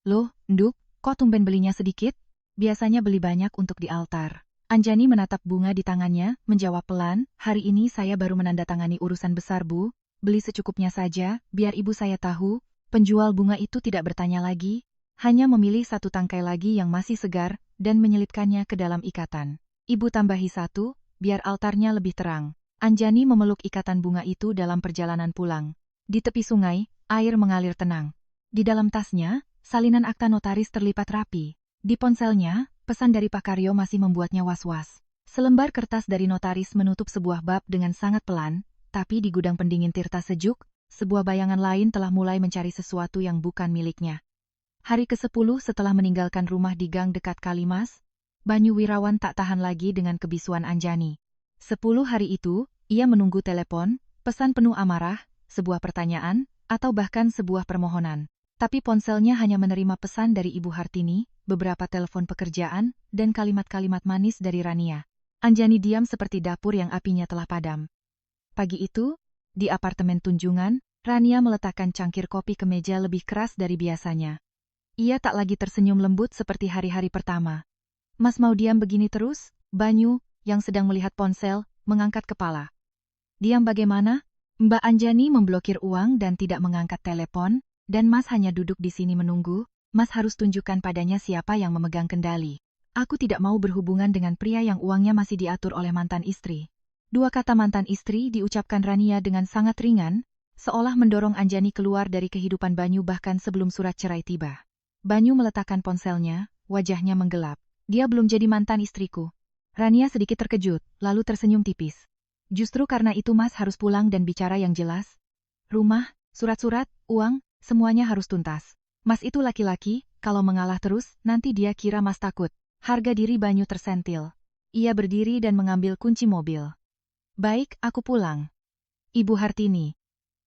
Loh, Nduk, kok tumben belinya sedikit? Biasanya beli banyak untuk di altar. Anjani menatap bunga di tangannya, menjawab pelan, hari ini saya baru menandatangani urusan besar, Bu. Beli secukupnya saja, biar ibu saya tahu. Penjual bunga itu tidak bertanya lagi, hanya memilih satu tangkai lagi yang masih segar, dan menyelipkannya ke dalam ikatan. Ibu tambahi satu, biar altarnya lebih terang. Anjani memeluk ikatan bunga itu dalam perjalanan pulang. Di tepi sungai, air mengalir tenang. Di dalam tasnya, salinan akta notaris terlipat rapi. Di ponselnya, pesan dari Pak Karyo masih membuatnya was-was. Selembar kertas dari notaris menutup sebuah bab dengan sangat pelan, tapi di gudang pendingin Tirta Sejuk, sebuah bayangan lain telah mulai mencari sesuatu yang bukan miliknya. Hari ke-10 setelah meninggalkan rumah di gang dekat Kalimas, Banyu Wirawan tak tahan lagi dengan kebisuan Anjani. 10 hari itu, ia menunggu telepon, pesan penuh amarah, sebuah pertanyaan, atau bahkan sebuah permohonan. Tapi ponselnya hanya menerima pesan dari Ibu Hartini, beberapa telepon pekerjaan, dan kalimat-kalimat manis dari Rania. Anjani diam seperti dapur yang apinya telah padam. Pagi itu, di apartemen Tunjungan, Rania meletakkan cangkir kopi ke meja lebih keras dari biasanya. Ia tak lagi tersenyum lembut seperti hari-hari pertama. Mas mau diam begini terus? Banyu, yang sedang melihat ponsel, mengangkat kepala. Diam bagaimana? Mbak Anjani memblokir uang dan tidak mengangkat telepon, dan Mas hanya duduk di sini menunggu. Mas harus tunjukkan padanya siapa yang memegang kendali. Aku tidak mau berhubungan dengan pria yang uangnya masih diatur oleh mantan istri. Dua kata mantan istri diucapkan Rania dengan sangat ringan, seolah mendorong Anjani keluar dari kehidupan Banyu bahkan sebelum surat cerai tiba. Banyu meletakkan ponselnya, wajahnya menggelap. Dia belum jadi mantan istriku. Rania sedikit terkejut, lalu tersenyum tipis. Justru karena itu Mas harus pulang dan bicara yang jelas. Rumah, surat-surat, uang, semuanya harus tuntas. Mas itu laki-laki, kalau mengalah terus, nanti dia kira Mas takut. Harga diri Banyu tersentil. Ia berdiri dan mengambil kunci mobil. Baik, aku pulang. Ibu Hartini.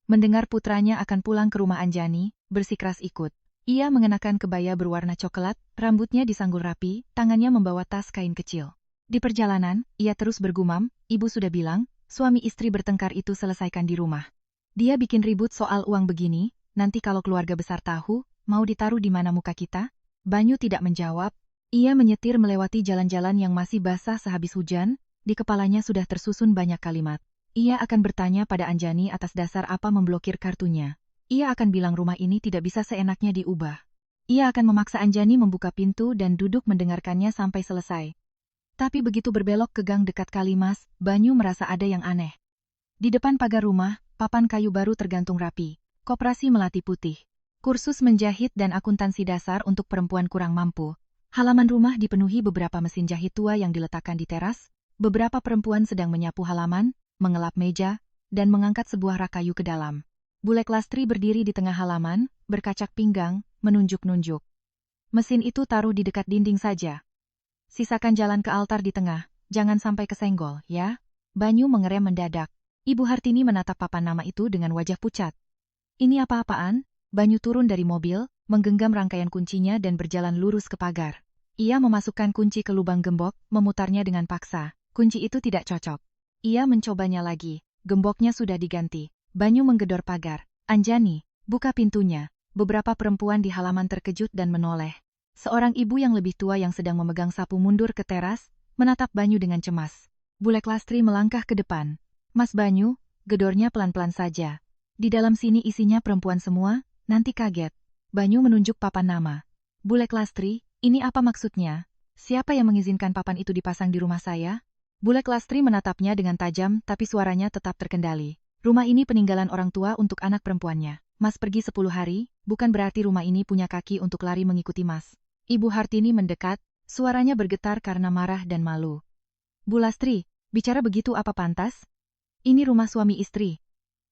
Mendengar putranya akan pulang ke rumah Anjani, bersikeras ikut. Ia mengenakan kebaya berwarna coklat, rambutnya disanggul rapi, tangannya membawa tas kain kecil. Di perjalanan, ia terus bergumam, ibu sudah bilang, suami istri bertengkar itu selesaikan di rumah. Dia bikin ribut soal uang begini, nanti kalau keluarga besar tahu, mau ditaruh di mana muka kita? Banyu tidak menjawab. Ia menyetir melewati jalan-jalan yang masih basah sehabis hujan, di kepalanya sudah tersusun banyak kalimat. Ia akan bertanya pada Anjani atas dasar apa memblokir kartunya. Ia akan bilang rumah ini tidak bisa seenaknya diubah. Ia akan memaksa Anjani membuka pintu dan duduk mendengarkannya sampai selesai. Tapi begitu berbelok ke gang dekat Kalimas, Banyu merasa ada yang aneh. Di depan pagar rumah, papan kayu baru tergantung rapi. Koperasi Melati Putih. Kursus menjahit dan akuntansi dasar untuk perempuan kurang mampu. Halaman rumah dipenuhi beberapa mesin jahit tua yang diletakkan di teras. Beberapa perempuan sedang menyapu halaman, mengelap meja, dan mengangkat sebuah rak kayu ke dalam. Bule Lastri berdiri di tengah halaman, berkacak pinggang, menunjuk-nunjuk. Mesin itu taruh di dekat dinding saja. Sisakan jalan ke altar di tengah, jangan sampai kesenggol, ya? Banyu mengerem mendadak. Ibu Hartini menatap papan nama itu dengan wajah pucat. Ini apa-apaan? Banyu turun dari mobil, menggenggam rangkaian kuncinya dan berjalan lurus ke pagar. Ia memasukkan kunci ke lubang gembok, memutarnya dengan paksa. Kunci itu tidak cocok. Ia mencobanya lagi. Gemboknya sudah diganti. Banyu menggedor pagar. Anjani, buka pintunya. Beberapa perempuan di halaman terkejut dan menoleh. Seorang ibu yang lebih tua yang sedang memegang sapu mundur ke teras, menatap Banyu dengan cemas. Bule Lastri melangkah ke depan. Mas Banyu, gedornya pelan-pelan saja. Di dalam sini isinya perempuan semua, nanti kaget. Banyu menunjuk papan nama. Bule Lastri, ini apa maksudnya? Siapa yang mengizinkan papan itu dipasang di rumah saya? Bule Lastri menatapnya dengan tajam tapi suaranya tetap terkendali. Rumah ini peninggalan orang tua untuk anak perempuannya. Mas pergi 10 hari, bukan berarti rumah ini punya kaki untuk lari mengikuti Mas. Ibu Hartini mendekat, suaranya bergetar karena marah dan malu. Bu Lastri, bicara begitu apa pantas? Ini rumah suami istri.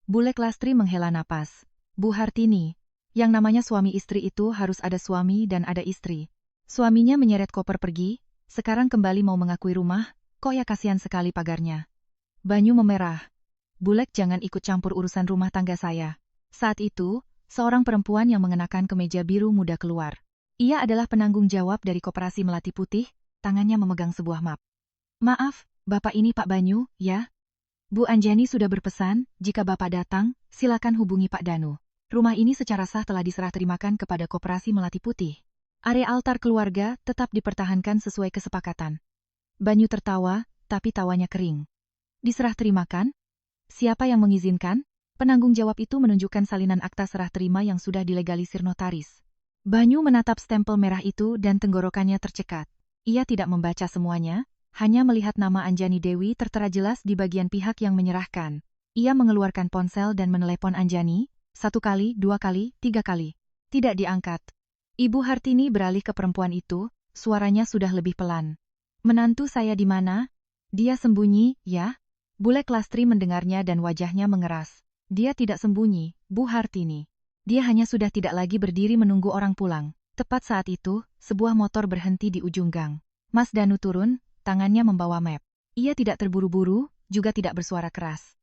Bule Lastri menghela napas. Bu Hartini, yang namanya suami istri itu harus ada suami dan ada istri. Suaminya menyeret koper pergi, sekarang kembali mau mengakui rumah, kok ya kasihan sekali pagarnya. Banyu memerah. Bulek jangan ikut campur urusan rumah tangga saya. Saat itu, seorang perempuan yang mengenakan kemeja biru muda keluar. Ia adalah penanggung jawab dari Koperasi Melati Putih, tangannya memegang sebuah map. Maaf, Bapak ini Pak Banyu, ya? Bu Anjani sudah berpesan, jika Bapak datang, silakan hubungi Pak Danu. Rumah ini secara sah telah diserah terimakan kepada Koperasi Melati Putih. Area altar keluarga tetap dipertahankan sesuai kesepakatan. Banyu tertawa, tapi tawanya kering. Diserah terimakan? Siapa yang mengizinkan? Penanggung jawab itu menunjukkan salinan akta serah terima yang sudah dilegalisir notaris. Banyu menatap stempel merah itu dan tenggorokannya tercekat. Ia tidak membaca semuanya, hanya melihat nama Anjani Dewi tertera jelas di bagian pihak yang menyerahkan. Ia mengeluarkan ponsel dan menelepon Anjani, 1 kali, 2 kali, 3 kali. Tidak diangkat. Ibu Hartini beralih ke perempuan itu, suaranya sudah lebih pelan. Menantu saya di mana? Dia sembunyi, ya? Bule Lastri mendengarnya dan wajahnya mengeras. Dia tidak sembunyi, Bu Hartini. Dia hanya sudah tidak lagi berdiri menunggu orang pulang. Tepat saat itu, sebuah motor berhenti di ujung gang. Mas Danu turun, tangannya membawa map. Ia tidak terburu-buru, juga tidak bersuara keras.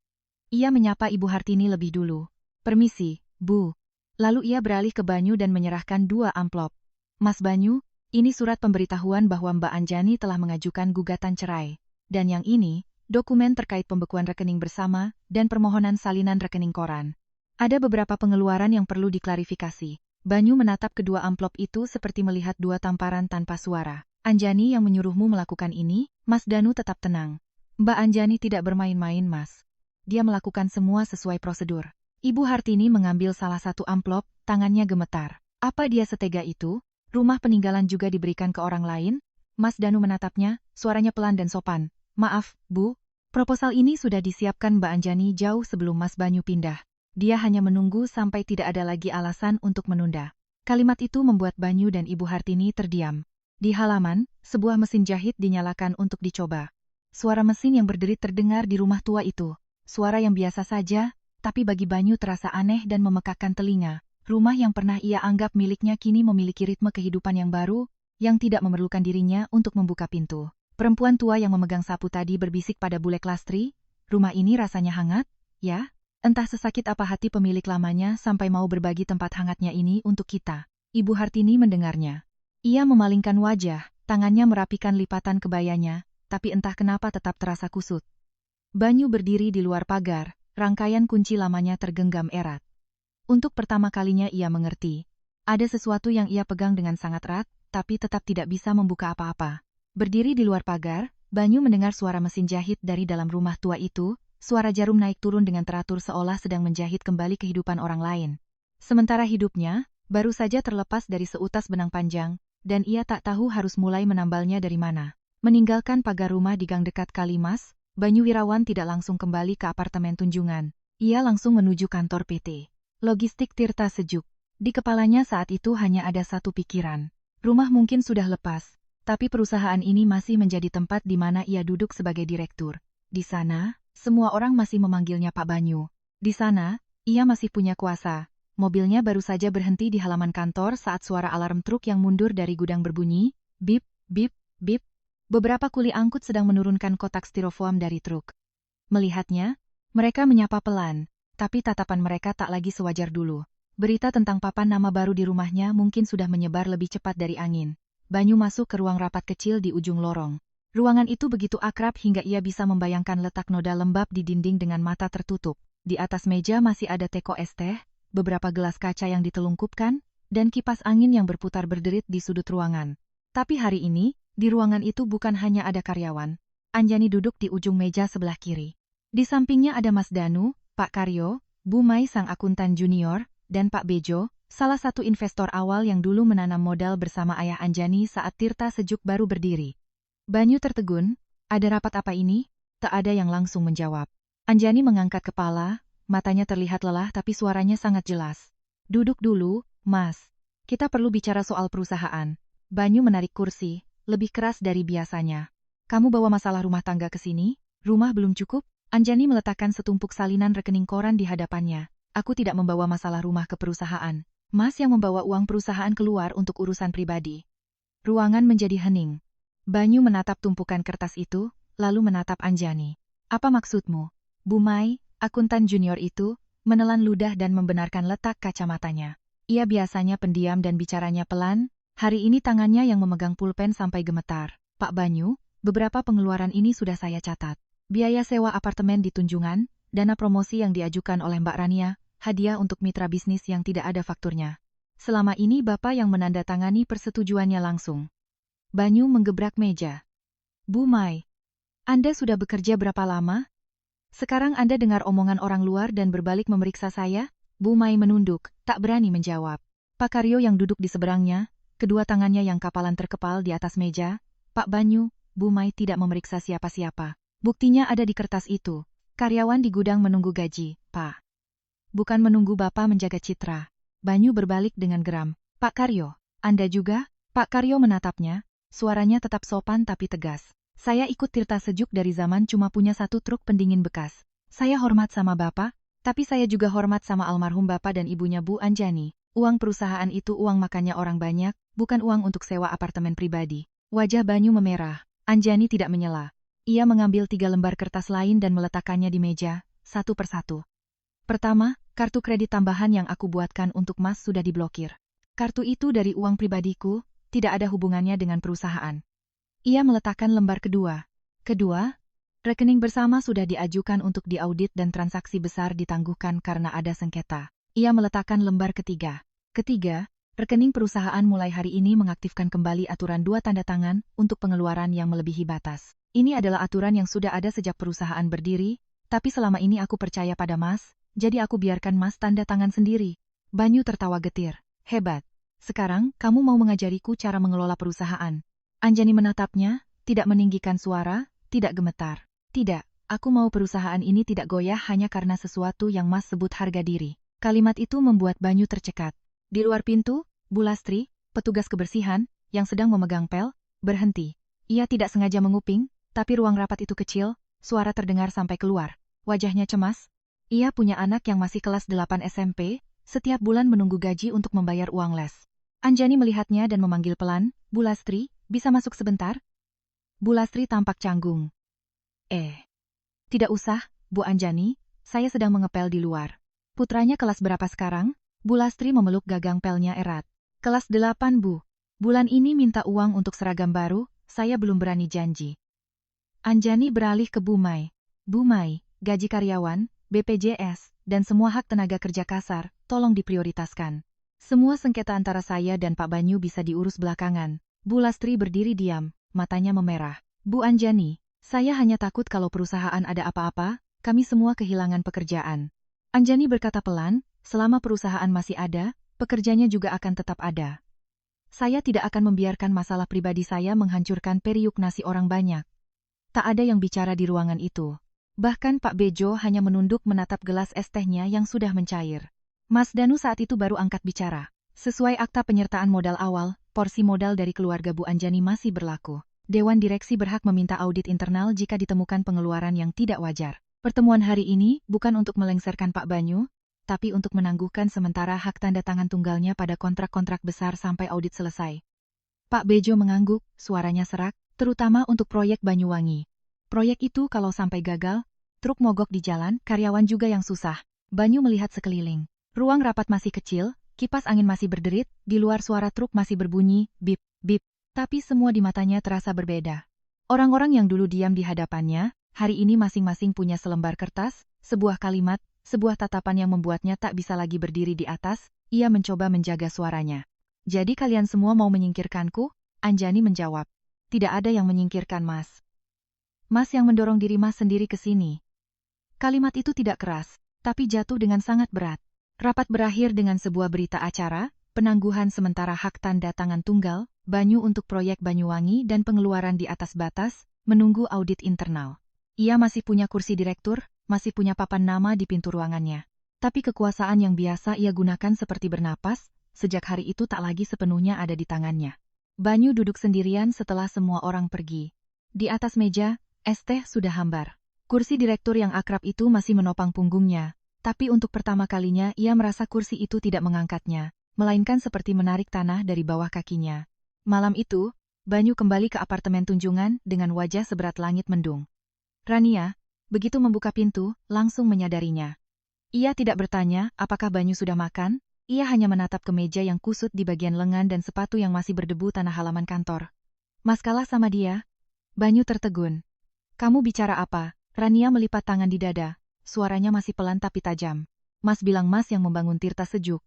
Ia menyapa Ibu Hartini lebih dulu. Permisi, Bu. Lalu ia beralih ke Banyu dan menyerahkan 2 amplop. Mas Banyu, ini surat pemberitahuan bahwa Mbak Anjani telah mengajukan gugatan cerai. Dan yang ini, dokumen terkait pembekuan rekening bersama, dan permohonan salinan rekening koran. Ada beberapa pengeluaran yang perlu diklarifikasi. Banyu menatap kedua amplop itu seperti melihat 2 tamparan tanpa suara. Anjani yang menyuruhmu melakukan ini, Mas Danu tetap tenang. Mbak Anjani tidak bermain-main, Mas. Dia melakukan semua sesuai prosedur. Ibu Hartini mengambil salah satu amplop, tangannya gemetar. Apa dia setega itu? Rumah peninggalan juga diberikan ke orang lain? Mas Danu menatapnya, suaranya pelan dan sopan. Maaf, Bu. Proposal ini sudah disiapkan Mbak Anjani jauh sebelum Mas Banyu pindah. Dia hanya menunggu sampai tidak ada lagi alasan untuk menunda. Kalimat itu membuat Banyu dan Ibu Hartini terdiam. Di halaman, sebuah mesin jahit dinyalakan untuk dicoba. Suara mesin yang berderit terdengar di rumah tua itu. Suara yang biasa saja, tapi bagi Banyu terasa aneh dan memekakkan telinga. Rumah yang pernah ia anggap miliknya kini memiliki ritme kehidupan yang baru, yang tidak memerlukan dirinya untuk membuka pintu. Perempuan tua yang memegang sapu tadi berbisik pada bule Lastri, rumah ini rasanya hangat, ya? Entah sesakit apa hati pemilik lamanya sampai mau berbagi tempat hangatnya ini untuk kita. Ibu Hartini mendengarnya. Ia memalingkan wajah, tangannya merapikan lipatan kebayanya, tapi entah kenapa tetap terasa kusut. Banyu berdiri di luar pagar. Rangkaian kunci lamanya tergenggam erat. Untuk pertama kalinya ia mengerti. Ada sesuatu yang ia pegang dengan sangat erat, tapi tetap tidak bisa membuka apa-apa. Berdiri di luar pagar, Banyu mendengar suara mesin jahit dari dalam rumah tua itu, suara jarum naik turun dengan teratur seolah sedang menjahit kembali kehidupan orang lain. Sementara hidupnya, baru saja terlepas dari seutas benang panjang, dan ia tak tahu harus mulai menambalnya dari mana. Meninggalkan pagar rumah di gang dekat Kalimas, Banyu Wirawan tidak langsung kembali ke apartemen Tunjungan. Ia langsung menuju kantor PT Logistik Tirta Sejuk. Di kepalanya saat itu hanya ada satu pikiran. Rumah mungkin sudah lepas, tapi perusahaan ini masih menjadi tempat di mana ia duduk sebagai direktur. Di sana, semua orang masih memanggilnya Pak Banyu. Di sana, ia masih punya kuasa. Mobilnya baru saja berhenti di halaman kantor saat suara alarm truk yang mundur dari gudang berbunyi, bip, bip, bip. Beberapa kuli angkut sedang menurunkan kotak styrofoam dari truk. Melihatnya, mereka menyapa pelan, tapi tatapan mereka tak lagi sewajar dulu. Berita tentang papan nama baru di rumahnya mungkin sudah menyebar lebih cepat dari angin. Banyu masuk ke ruang rapat kecil di ujung lorong. Ruangan itu begitu akrab hingga ia bisa membayangkan letak noda lembab di dinding dengan mata tertutup. Di atas meja masih ada teko es teh, beberapa gelas kaca yang ditelungkupkan, dan kipas angin yang berputar berderit di sudut ruangan. Tapi hari ini, di ruangan itu bukan hanya ada karyawan. Anjani duduk di ujung meja sebelah kiri. Di sampingnya ada Mas Danu, Pak Karyo, Bu Mai sang akuntan junior, dan Pak Bejo, salah satu investor awal yang dulu menanam modal bersama ayah Anjani saat Tirta Sejuk baru berdiri. Banyu tertegun, ada rapat apa ini? Tak ada yang langsung menjawab. Anjani mengangkat kepala, matanya terlihat lelah tapi suaranya sangat jelas. Duduk dulu, Mas. Kita perlu bicara soal perusahaan. Banyu menarik kursi. Lebih keras dari biasanya. Kamu bawa masalah rumah tangga ke sini? Rumah belum cukup? Anjani meletakkan setumpuk salinan rekening koran di hadapannya. Aku tidak membawa masalah rumah ke perusahaan. Mas yang membawa uang perusahaan keluar untuk urusan pribadi. Ruangan menjadi hening. Banyu menatap tumpukan kertas itu, lalu menatap Anjani. Apa maksudmu? Bu Mai, akuntan junior itu, menelan ludah dan membenarkan letak kacamatanya. Ia biasanya pendiam dan bicaranya pelan. Hari ini tangannya yang memegang pulpen sampai gemetar. Pak Banyu, beberapa pengeluaran ini sudah saya catat. Biaya sewa apartemen di Tunjungan, dana promosi yang diajukan oleh Mbak Rania, hadiah untuk mitra bisnis yang tidak ada fakturnya. Selama ini Bapak yang menandatangani persetujuannya langsung. Banyu menggebrak meja. Bu Mai, Anda sudah bekerja berapa lama? Sekarang Anda dengar omongan orang luar dan berbalik memeriksa saya? Bu Mai menunduk, tak berani menjawab. Pak Karyo yang duduk di seberangnya, kedua tangannya yang kapalan terkepal di atas meja. Pak Banyu, Bu Mai tidak memeriksa siapa-siapa. Buktinya ada di kertas itu. Karyawan di gudang menunggu gaji, Pak. Bukan menunggu Bapak menjaga citra. Banyu berbalik dengan geram. Pak Karyo, Anda juga? Pak Karyo menatapnya, suaranya tetap sopan tapi tegas. Saya ikut Tirta Sejuk dari zaman cuma punya satu truk pendingin bekas. Saya hormat sama Bapak, tapi saya juga hormat sama almarhum Bapak dan ibunya Bu Anjani. Uang perusahaan itu uang makannya orang banyak, bukan uang untuk sewa apartemen pribadi. Wajah Banyu memerah. Anjani tidak menyela. Ia mengambil 3 lembar kertas lain dan meletakkannya di meja, satu persatu. Pertama, kartu kredit tambahan yang aku buatkan untuk Mas sudah diblokir. Kartu itu dari uang pribadiku, tidak ada hubungannya dengan perusahaan. Ia meletakkan lembar kedua. Kedua, rekening bersama sudah diajukan untuk diaudit dan transaksi besar ditangguhkan karena ada sengketa. Ia meletakkan lembar ketiga. Ketiga, rekening perusahaan mulai hari ini mengaktifkan kembali aturan 2 tanda tangan untuk pengeluaran yang melebihi batas. Ini adalah aturan yang sudah ada sejak perusahaan berdiri, tapi selama ini aku percaya pada Mas, jadi aku biarkan Mas tanda tangan sendiri. Banyu tertawa getir. Hebat. Sekarang, kamu mau mengajariku cara mengelola perusahaan. Anjani menatapnya, tidak meninggikan suara, tidak gemetar. Tidak, aku mau perusahaan ini tidak goyah hanya karena sesuatu yang Mas sebut harga diri. Kalimat itu membuat Banyu tercekat. Di luar pintu, Bu Lastri, petugas kebersihan, yang sedang memegang pel, berhenti. Ia tidak sengaja menguping, tapi ruang rapat itu kecil, suara terdengar sampai keluar. Wajahnya cemas. Ia punya anak yang masih kelas 8 SMP, setiap bulan menunggu gaji untuk membayar uang les. Anjani melihatnya dan memanggil pelan, Bu Lastri, bisa masuk sebentar? Bu Lastri tampak canggung. Tidak usah, Bu Anjani, saya sedang mengepel di luar. Putranya kelas berapa sekarang? Bu Lastri memeluk gagang pelnya erat. Kelas 8, Bu. Bulan ini minta uang untuk seragam baru, saya belum berani janji. Anjani beralih ke Bu Mai. Bu Mai, gaji karyawan, BPJS, dan semua hak tenaga kerja kasar, tolong diprioritaskan. Semua sengketa antara saya dan Pak Banyu bisa diurus belakangan. Bu Lastri berdiri diam, matanya memerah. Bu Anjani, saya hanya takut kalau perusahaan ada apa-apa, kami semua kehilangan pekerjaan. Anjani berkata pelan, selama perusahaan masih ada, pekerjanya juga akan tetap ada. Saya tidak akan membiarkan masalah pribadi saya menghancurkan periuk nasi orang banyak. Tak ada yang bicara di ruangan itu. Bahkan Pak Bejo hanya menunduk menatap gelas es tehnya yang sudah mencair. Mas Danu saat itu baru angkat bicara. Sesuai akta penyertaan modal awal, porsi modal dari keluarga Bu Anjani masih berlaku. Dewan Direksi berhak meminta audit internal jika ditemukan pengeluaran yang tidak wajar. Pertemuan hari ini bukan untuk melengsarkan Pak Banyu, tapi untuk menangguhkan sementara hak tanda tangan tunggalnya pada kontrak-kontrak besar sampai audit selesai. Pak Bejo mengangguk, suaranya serak, terutama untuk proyek Banyuwangi. Proyek itu kalau sampai gagal, truk mogok di jalan, karyawan juga yang susah. Banyu melihat sekeliling. Ruang rapat masih kecil, kipas angin masih berderit, di luar suara truk masih berbunyi, bip, bip. Tapi semua di matanya terasa berbeda. Orang-orang yang dulu diam di hadapannya, hari ini masing-masing punya selembar kertas, sebuah kalimat, sebuah tatapan yang membuatnya tak bisa lagi berdiri di atas. Ia mencoba menjaga suaranya. Jadi kalian semua mau menyingkirkanku? Anjani menjawab. Tidak ada yang menyingkirkan Mas. Mas yang mendorong diri Mas sendiri ke sini. Kalimat itu tidak keras, tapi jatuh dengan sangat berat. Rapat berakhir dengan sebuah berita acara, penangguhan sementara hak tanda tangan tunggal, Banyu untuk proyek Banyuwangi dan pengeluaran di atas batas, menunggu audit internal. Ia masih punya kursi direktur, masih punya papan nama di pintu ruangannya. Tapi kekuasaan yang biasa ia gunakan seperti bernapas, sejak hari itu tak lagi sepenuhnya ada di tangannya. Banyu duduk sendirian setelah semua orang pergi. Di atas meja, es teh sudah hambar. Kursi direktur yang akrab itu masih menopang punggungnya, tapi untuk pertama kalinya ia merasa kursi itu tidak mengangkatnya, melainkan seperti menarik tanah dari bawah kakinya. Malam itu, Banyu kembali ke apartemen Tunjungan dengan wajah seberat langit mendung. Rania, begitu membuka pintu, langsung menyadarinya. Ia tidak bertanya apakah Banyu sudah makan, ia hanya menatap ke meja yang kusut di bagian lengan dan sepatu yang masih berdebu tanah halaman kantor. Mas kalah sama dia? Banyu tertegun. Kamu bicara apa? Rania melipat tangan di dada, suaranya masih pelan tapi tajam. Mas bilang Mas yang membangun Tirta Sejuk.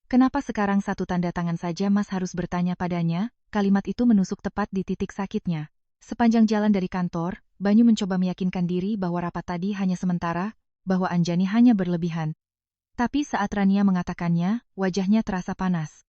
Kenapa sekarang satu tanda tangan saja Mas harus bertanya padanya? Kalimat itu menusuk tepat di titik sakitnya. Sepanjang jalan dari kantor, Banyu mencoba meyakinkan diri bahwa rapat tadi hanya sementara, bahwa Anjani hanya berlebihan. Tapi saat Rania mengatakannya, wajahnya terasa panas.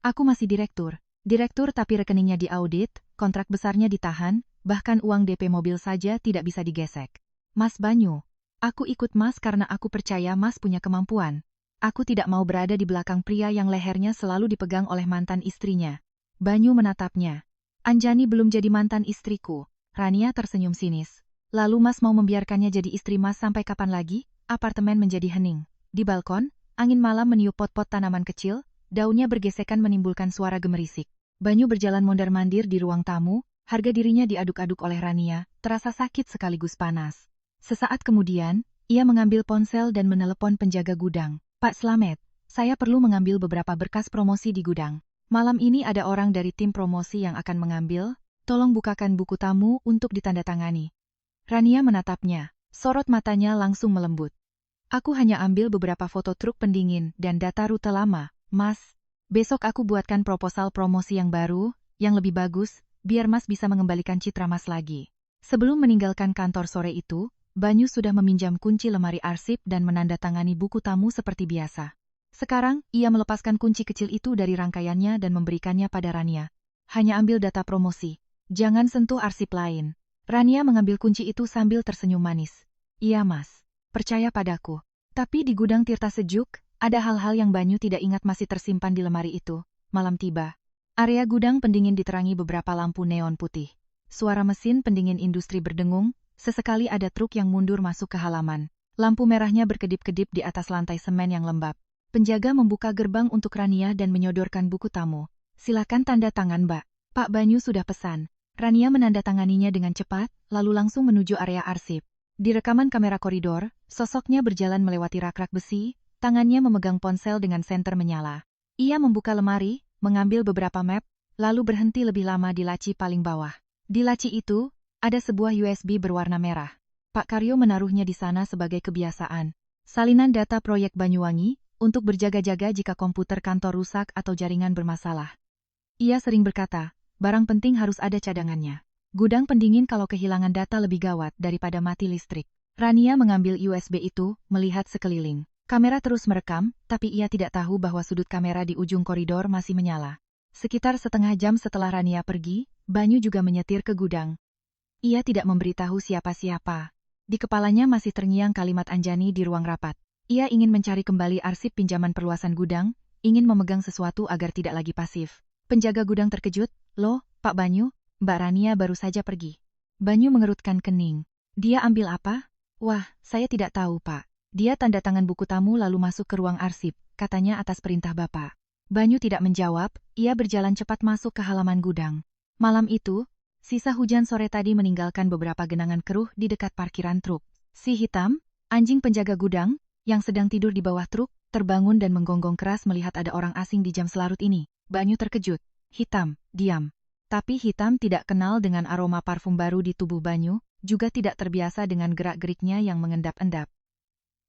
Aku masih direktur. Direktur tapi rekeningnya diaudit, kontrak besarnya ditahan, bahkan uang DP mobil saja tidak bisa digesek. Mas Banyu, aku ikut Mas karena aku percaya Mas punya kemampuan. Aku tidak mau berada di belakang pria yang lehernya selalu dipegang oleh mantan istrinya. Banyu menatapnya. Anjani belum jadi mantan istriku. Rania tersenyum sinis. Lalu Mas mau membiarkannya jadi istri Mas sampai kapan lagi? Apartemen menjadi hening. Di balkon, angin malam meniup pot-pot tanaman kecil, daunnya bergesekan menimbulkan suara gemerisik. Banyu berjalan mondar-mandir di ruang tamu, harga dirinya diaduk-aduk oleh Rania, terasa sakit sekaligus panas. Sesaat kemudian, ia mengambil ponsel dan menelepon penjaga gudang. Pak Slamet, saya perlu mengambil beberapa berkas promosi di gudang. Malam ini ada orang dari tim promosi yang akan mengambil, tolong bukakan buku tamu untuk ditandatangani. Rania menatapnya, sorot matanya langsung melembut. Aku hanya ambil beberapa foto truk pendingin dan data rute lama, Mas. Besok aku buatkan proposal promosi yang baru, yang lebih bagus, biar Mas bisa mengembalikan citra Mas lagi. Sebelum meninggalkan kantor sore itu, Banyu sudah meminjam kunci lemari arsip dan menandatangani buku tamu seperti biasa. Sekarang, ia melepaskan kunci kecil itu dari rangkaiannya dan memberikannya pada Rania. Hanya ambil data promosi. Jangan sentuh arsip lain. Rania mengambil kunci itu sambil tersenyum manis. Iya mas, percaya padaku. Tapi di gudang Tirta Sejuk, ada hal-hal yang Banyu tidak ingat masih tersimpan di lemari itu. Malam tiba. Area gudang pendingin diterangi beberapa lampu neon putih. Suara mesin pendingin industri berdengung, sesekali ada truk yang mundur masuk ke halaman. Lampu merahnya berkedip-kedip di atas lantai semen yang lembab. Penjaga membuka gerbang untuk Rania dan menyodorkan buku tamu. Silakan tanda tangan, Mbak. Pak Banyu sudah pesan. Rania menandatanganinya dengan cepat, lalu langsung menuju area arsip. Di rekaman kamera koridor, sosoknya berjalan melewati rak-rak besi, tangannya memegang ponsel dengan senter menyala. Ia membuka lemari, mengambil beberapa map, lalu berhenti lebih lama di laci paling bawah. Di laci itu, ada sebuah USB berwarna merah. Pak Karyo menaruhnya di sana sebagai kebiasaan. Salinan data proyek Banyuwangi, untuk berjaga-jaga jika komputer kantor rusak atau jaringan bermasalah. Ia sering berkata, barang penting harus ada cadangannya. Gudang pendingin kalau kehilangan data lebih gawat daripada mati listrik. Rania mengambil USB itu, melihat sekeliling. Kamera terus merekam, tapi ia tidak tahu bahwa sudut kamera di ujung koridor masih menyala. Sekitar setengah jam setelah Rania pergi, Banyu juga menyetir ke gudang. Ia tidak memberitahu siapa-siapa. Di kepalanya masih terngiang kalimat Anjani di ruang rapat. Ia ingin mencari kembali arsip pinjaman perluasan gudang, ingin memegang sesuatu agar tidak lagi pasif. Penjaga gudang terkejut, "Loh, Pak Banyu, Mbak Rania baru saja pergi." Banyu mengerutkan kening. Dia ambil apa? Wah, saya tidak tahu, Pak. Dia tanda tangan buku tamu lalu masuk ke ruang arsip, katanya atas perintah Bapak. Banyu tidak menjawab, ia berjalan cepat masuk ke halaman gudang. Malam itu, sisa hujan sore tadi meninggalkan beberapa genangan keruh di dekat parkiran truk. Si Hitam, anjing penjaga gudang, yang sedang tidur di bawah truk, terbangun dan menggonggong keras melihat ada orang asing di jam selarut ini. Banyu terkejut. Hitam, diam. Tapi Hitam tidak kenal dengan aroma parfum baru di tubuh Banyu, juga tidak terbiasa dengan gerak-geriknya yang mengendap-endap.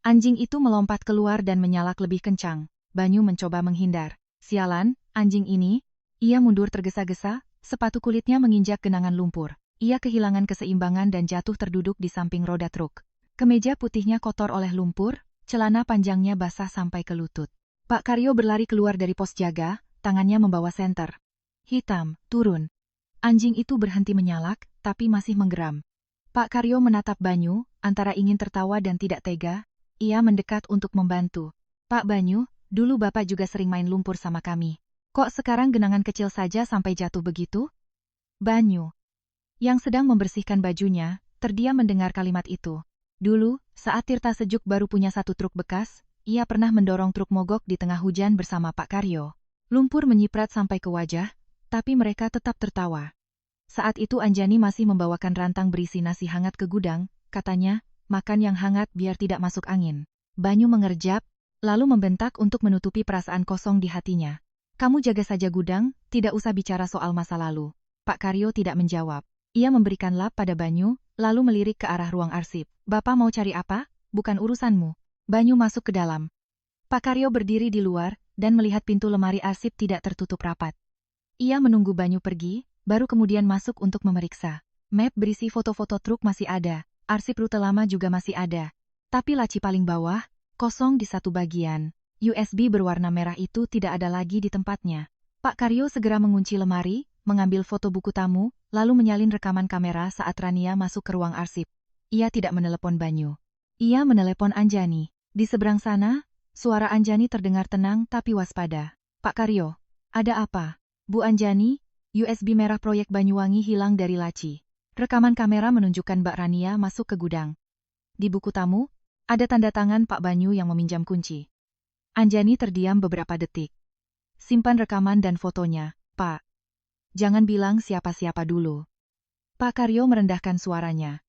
Anjing itu melompat keluar dan menyalak lebih kencang. Banyu mencoba menghindar. Sialan, anjing ini. Ia mundur tergesa-gesa, sepatu kulitnya menginjak genangan lumpur. Ia kehilangan keseimbangan dan jatuh terduduk di samping roda truk. Kemeja putihnya kotor oleh lumpur, celana panjangnya basah sampai ke lutut. Pak Karyo berlari keluar dari pos jaga, tangannya membawa senter. Hitam, turun. Anjing itu berhenti menyalak, tapi masih menggeram. Pak Karyo menatap Banyu, antara ingin tertawa dan tidak tega. Ia mendekat untuk membantu. Pak Banyu, dulu Bapak juga sering main lumpur sama kami. Kok sekarang genangan kecil saja sampai jatuh begitu? Banyu, yang sedang membersihkan bajunya, terdiam mendengar kalimat itu. Dulu, saat Tirta Sejuk baru punya satu truk bekas, ia pernah mendorong truk mogok di tengah hujan bersama Pak Karyo. Lumpur menyiprat sampai ke wajah, tapi mereka tetap tertawa. Saat itu Anjani masih membawakan rantang berisi nasi hangat ke gudang, katanya, makan yang hangat biar tidak masuk angin. Banyu mengerjap, lalu membentak untuk menutupi perasaan kosong di hatinya. Kamu jaga saja gudang, tidak usah bicara soal masa lalu. Pak Karyo tidak menjawab. Ia memberikan lap pada Banyu, lalu melirik ke arah ruang arsip. Bapak mau cari apa? Bukan urusanmu. Banyu masuk ke dalam. Pak Karyo berdiri di luar, dan melihat pintu lemari arsip tidak tertutup rapat. Ia menunggu Banyu pergi, baru kemudian masuk untuk memeriksa. Map berisi foto-foto truk masih ada, arsip rute lama juga masih ada. Tapi laci paling bawah, kosong di satu bagian. USB berwarna merah itu tidak ada lagi di tempatnya. Pak Karyo segera mengunci lemari, mengambil foto buku tamu, lalu menyalin rekaman kamera saat Rania masuk ke ruang arsip. Ia tidak menelepon Banyu. Ia menelepon Anjani. Di seberang sana, suara Anjani terdengar tenang tapi waspada. Pak Karyo, ada apa? Bu Anjani, USB merah proyek Banyuwangi hilang dari laci. Rekaman kamera menunjukkan Mbak Rania masuk ke gudang. Di buku tamu, ada tanda tangan Pak Banyu yang meminjam kunci. Anjani terdiam beberapa detik. Simpan rekaman dan fotonya, Pak. Jangan bilang siapa-siapa dulu. Pak Karyo merendahkan suaranya.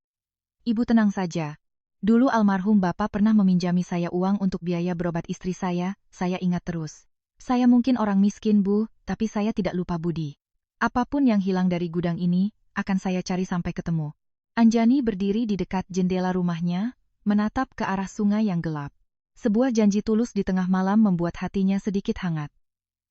Ibu tenang saja. Dulu almarhum Bapak pernah meminjami saya uang untuk biaya berobat istri saya ingat terus. Saya mungkin orang miskin, Bu, tapi saya tidak lupa budi. Apapun yang hilang dari gudang ini, akan saya cari sampai ketemu. Anjani berdiri di dekat jendela rumahnya, menatap ke arah sungai yang gelap. Sebuah janji tulus di tengah malam membuat hatinya sedikit hangat.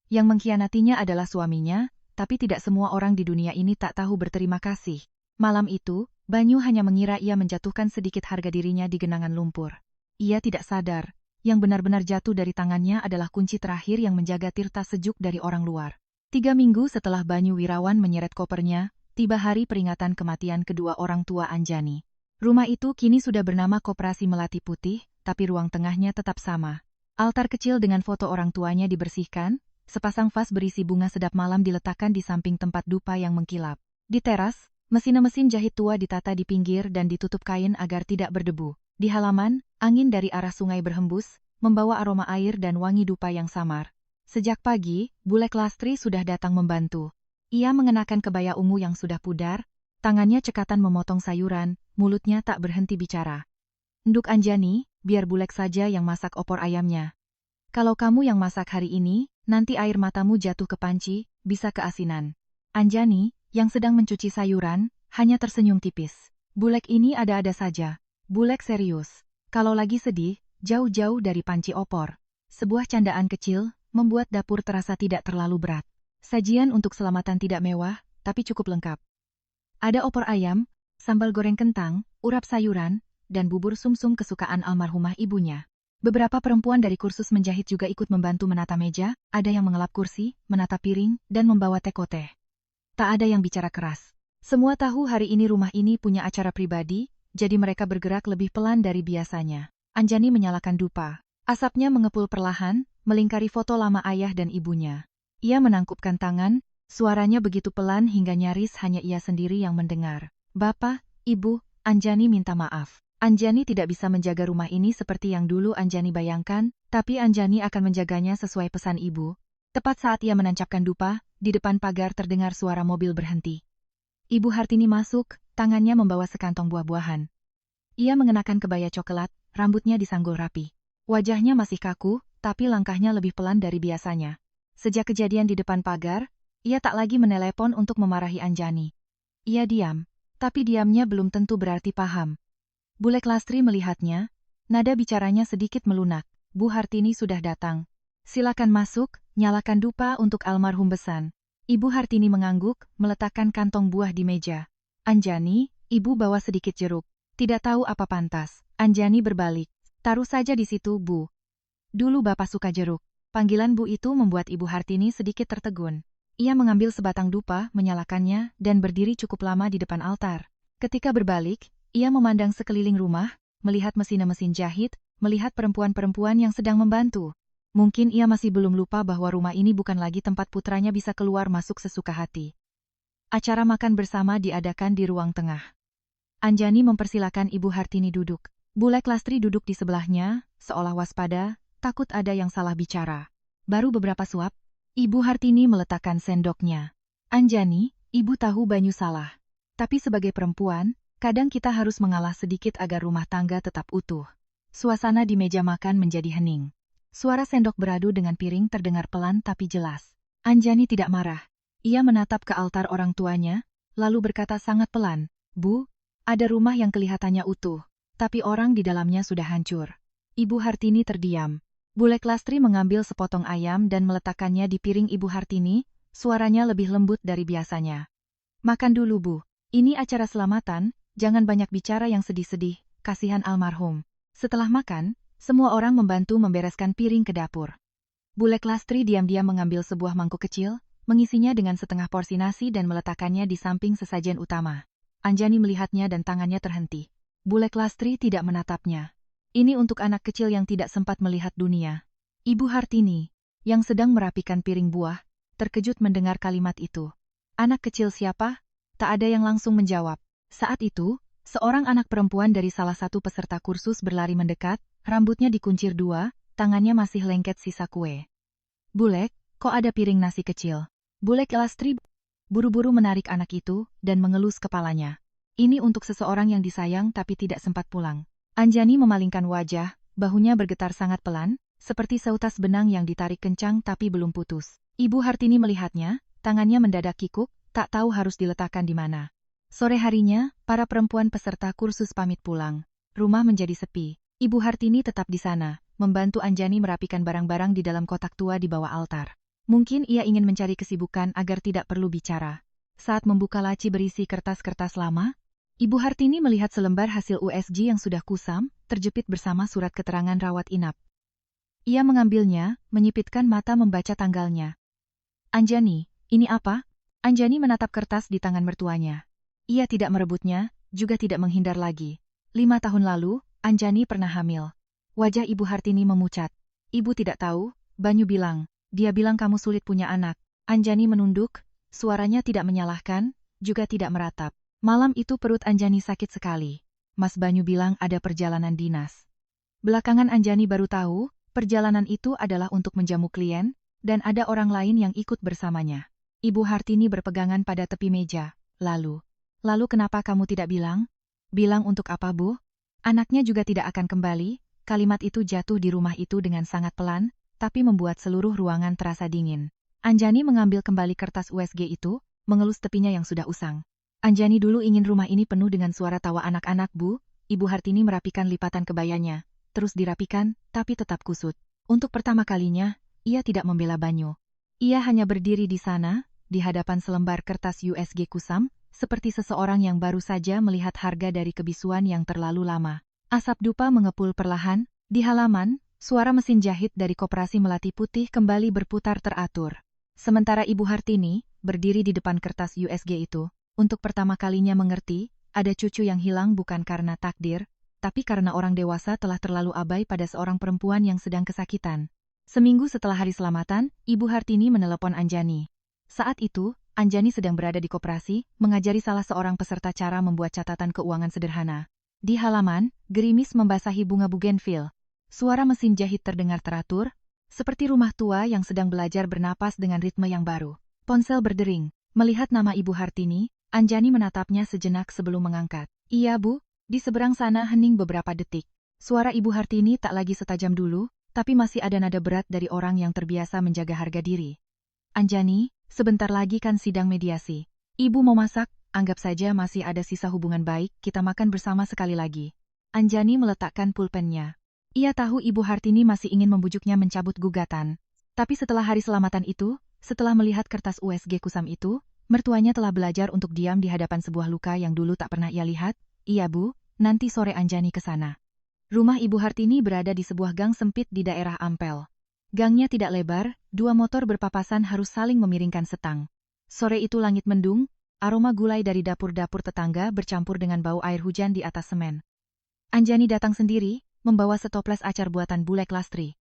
Yang mengkhianatinya adalah suaminya, tapi tidak semua orang di dunia ini tak tahu berterima kasih. Malam itu, Banyu hanya mengira ia menjatuhkan sedikit harga dirinya di genangan lumpur. Ia tidak sadar, yang benar-benar jatuh dari tangannya adalah kunci terakhir yang menjaga Tirta sejuk dari orang luar. 3 minggu setelah Banyu Wirawan menyeret kopernya, tiba hari peringatan kematian kedua orang tua Anjani. Rumah itu kini sudah bernama Koperasi Melati Putih, tapi ruang tengahnya tetap sama. Altar kecil dengan foto orang tuanya dibersihkan, sepasang vas berisi bunga sedap malam diletakkan di samping tempat dupa yang mengkilap. Di teras, mesin-mesin jahit tua ditata di pinggir dan ditutup kain agar tidak berdebu. Di halaman, angin dari arah sungai berhembus, membawa aroma air dan wangi dupa yang samar. Sejak pagi, Bulek Lastri sudah datang membantu. Ia mengenakan kebaya ungu yang sudah pudar, tangannya cekatan memotong sayuran, mulutnya tak berhenti bicara. "Nduk Anjani, biar Bulek saja yang masak opor ayamnya. Kalau kamu yang masak hari ini, nanti air matamu jatuh ke panci, bisa keasinan." Anjani, yang sedang mencuci sayuran, hanya tersenyum tipis. Bulek ini ada-ada saja. Bulek serius. Kalau lagi sedih, jauh-jauh dari panci opor. Sebuah candaan kecil, membuat dapur terasa tidak terlalu berat. Sajian untuk selamatan tidak mewah, tapi cukup lengkap. Ada opor ayam, sambal goreng kentang, urap sayuran, dan bubur sumsum kesukaan almarhumah ibunya. Beberapa perempuan dari kursus menjahit juga ikut membantu menata meja, ada yang mengelap kursi, menata piring, dan membawa teko-teh. Tak ada yang bicara keras. Semua tahu hari ini rumah ini punya acara pribadi, jadi mereka bergerak lebih pelan dari biasanya. Anjani menyalakan dupa. Asapnya mengepul perlahan, melingkari foto lama ayah dan ibunya. Ia menangkupkan tangan, suaranya begitu pelan hingga nyaris hanya ia sendiri yang mendengar. "Bapak, Ibu, Anjani minta maaf. Anjani tidak bisa menjaga rumah ini seperti yang dulu Anjani bayangkan, tapi Anjani akan menjaganya sesuai pesan Ibu." Tepat saat ia menancapkan dupa, di depan pagar terdengar suara mobil berhenti. Ibu Hartini masuk, tangannya membawa sekantong buah-buahan. Ia mengenakan kebaya coklat, rambutnya disanggul rapi. Wajahnya masih kaku, tapi langkahnya lebih pelan dari biasanya. Sejak kejadian di depan pagar, ia tak lagi menelepon untuk memarahi Anjani. Ia diam, tapi diamnya belum tentu berarti paham. Bulek Lastri melihatnya, nada bicaranya sedikit melunak. "Bu Hartini sudah datang. Silakan masuk, nyalakan dupa untuk almarhum besan." Ibu Hartini mengangguk, meletakkan kantong buah di meja. "Anjani, Ibu bawa sedikit jeruk." "Tidak tahu apa pantas." Anjani berbalik. "Taruh saja di situ, Bu. Dulu Bapak suka jeruk." Panggilan Bu itu membuat Ibu Hartini sedikit tertegun. Ia mengambil sebatang dupa, menyalakannya, dan berdiri cukup lama di depan altar. Ketika berbalik, ia memandang sekeliling rumah, melihat mesin-mesin jahit, melihat perempuan-perempuan yang sedang membantu. Mungkin ia masih belum lupa bahwa rumah ini bukan lagi tempat putranya bisa keluar masuk sesuka hati. Acara makan bersama diadakan di ruang tengah. Anjani mempersilakan Ibu Hartini duduk. Bulek Lastri duduk di sebelahnya, seolah waspada, takut ada yang salah bicara. Baru beberapa suap, Ibu Hartini meletakkan sendoknya. "Anjani, Ibu tahu Banyu salah. Tapi sebagai perempuan, kadang kita harus mengalah sedikit agar rumah tangga tetap utuh." Suasana di meja makan menjadi hening. Suara sendok beradu dengan piring terdengar pelan tapi jelas. Anjani tidak marah. Ia menatap ke altar orang tuanya, lalu berkata sangat pelan, "Bu, ada rumah yang kelihatannya utuh, tapi orang di dalamnya sudah hancur." Ibu Hartini terdiam. Bulek Lastri mengambil sepotong ayam dan meletakkannya di piring Ibu Hartini, suaranya lebih lembut dari biasanya. "Makan dulu, Bu. Ini acara selamatan, jangan banyak bicara yang sedih-sedih, kasihan almarhum." Setelah makan, semua orang membantu membereskan piring ke dapur. Bulek Lastri diam-diam mengambil sebuah mangkuk kecil, mengisinya dengan setengah porsi nasi dan meletakkannya di samping sesajen utama. Anjani melihatnya dan tangannya terhenti. Bulek Lastri tidak menatapnya. Ini untuk anak kecil yang tidak sempat melihat dunia. Ibu Hartini, yang sedang merapikan piring buah, terkejut mendengar kalimat itu. "Anak kecil siapa?" Tak ada yang langsung menjawab. Saat itu, seorang anak perempuan dari salah satu peserta kursus berlari mendekat, rambutnya dikuncir dua, tangannya masih lengket sisa kue. "Bulek, kok ada piring nasi kecil?" Bulek Lastri buru-buru menarik anak itu dan mengelus kepalanya. "Ini untuk seseorang yang disayang tapi tidak sempat pulang." Anjani memalingkan wajah, bahunya bergetar sangat pelan, seperti seutas benang yang ditarik kencang tapi belum putus. Ibu Hartini melihatnya, tangannya mendadak kikuk, tak tahu harus diletakkan di mana. Sore harinya, para perempuan peserta kursus pamit pulang. Rumah menjadi sepi. Ibu Hartini tetap di sana, membantu Anjani merapikan barang-barang di dalam kotak tua di bawah altar. Mungkin ia ingin mencari kesibukan agar tidak perlu bicara. Saat membuka laci berisi kertas-kertas lama, Ibu Hartini melihat selembar hasil USG yang sudah kusam, terjepit bersama surat keterangan rawat inap. Ia mengambilnya, menyipitkan mata membaca tanggalnya. Anjani, ini apa? Anjani menatap kertas di tangan mertuanya. Ia tidak merebutnya, juga tidak menghindar lagi. 5 tahun lalu, Anjani pernah hamil. Wajah Ibu Hartini memucat. Ibu tidak tahu, Banyu bilang. Dia bilang kamu sulit punya anak. Anjani menunduk, suaranya tidak menyalahkan, juga tidak meratap. Malam itu perut Anjani sakit sekali. Mas Banyu bilang ada perjalanan dinas. Belakangan Anjani baru tahu, perjalanan itu adalah untuk menjamu klien, dan ada orang lain yang ikut bersamanya. Ibu Hartini berpegangan pada tepi meja. Lalu kenapa kamu tidak bilang? Bilang untuk apa, Bu? Anaknya juga tidak akan kembali. Kalimat itu jatuh di rumah itu dengan sangat pelan, tapi membuat seluruh ruangan terasa dingin. Anjani mengambil kembali kertas USG itu, mengelus tepinya yang sudah usang. Anjani dulu ingin rumah ini penuh dengan suara tawa anak-anak, Bu. Ibu Hartini merapikan lipatan kebayanya. Terus dirapikan, tapi tetap kusut. Untuk pertama kalinya, ia tidak membela Banyu. Ia hanya berdiri di sana, di hadapan selembar kertas USG kusam, seperti seseorang yang baru saja melihat harga dari kebisuan yang terlalu lama. Asap dupa mengepul perlahan, di halaman, suara mesin jahit dari Koperasi Melati Putih kembali berputar teratur. Sementara Ibu Hartini, berdiri di depan kertas USG itu, untuk pertama kalinya mengerti, ada cucu yang hilang bukan karena takdir, tapi karena orang dewasa telah terlalu abai pada seorang perempuan yang sedang kesakitan. Seminggu setelah hari selamatan, Ibu Hartini menelepon Anjani. Saat itu, Anjani sedang berada di koperasi, mengajari salah seorang peserta cara membuat catatan keuangan sederhana. Di halaman, gerimis membasahi bunga bugenvil. Suara mesin jahit terdengar teratur, seperti rumah tua yang sedang belajar bernapas dengan ritme yang baru. Ponsel berdering. Melihat nama Ibu Hartini, Anjani menatapnya sejenak sebelum mengangkat. Iya, Bu. Di seberang sana hening beberapa detik. Suara Ibu Hartini tak lagi setajam dulu, tapi masih ada nada berat dari orang yang terbiasa menjaga harga diri. Anjani, sebentar lagi kan sidang mediasi. Ibu mau masak, anggap saja masih ada sisa hubungan baik, kita makan bersama sekali lagi. Anjani meletakkan pulpennya. Ia tahu Ibu Hartini masih ingin membujuknya mencabut gugatan. Tapi setelah hari selamatan itu, setelah melihat kertas USG kusam itu, mertuanya telah belajar untuk diam di hadapan sebuah luka yang dulu tak pernah ia lihat. Iya, Bu, nanti sore Anjani ke sana. Rumah Ibu Hartini berada di sebuah gang sempit di daerah Ampel. Gangnya tidak lebar, 2 motor berpapasan harus saling memiringkan setang. Sore itu langit mendung, aroma gulai dari dapur-dapur tetangga bercampur dengan bau air hujan di atas semen. Anjani datang sendiri, membawa setoples acar buatan Bule Klastri.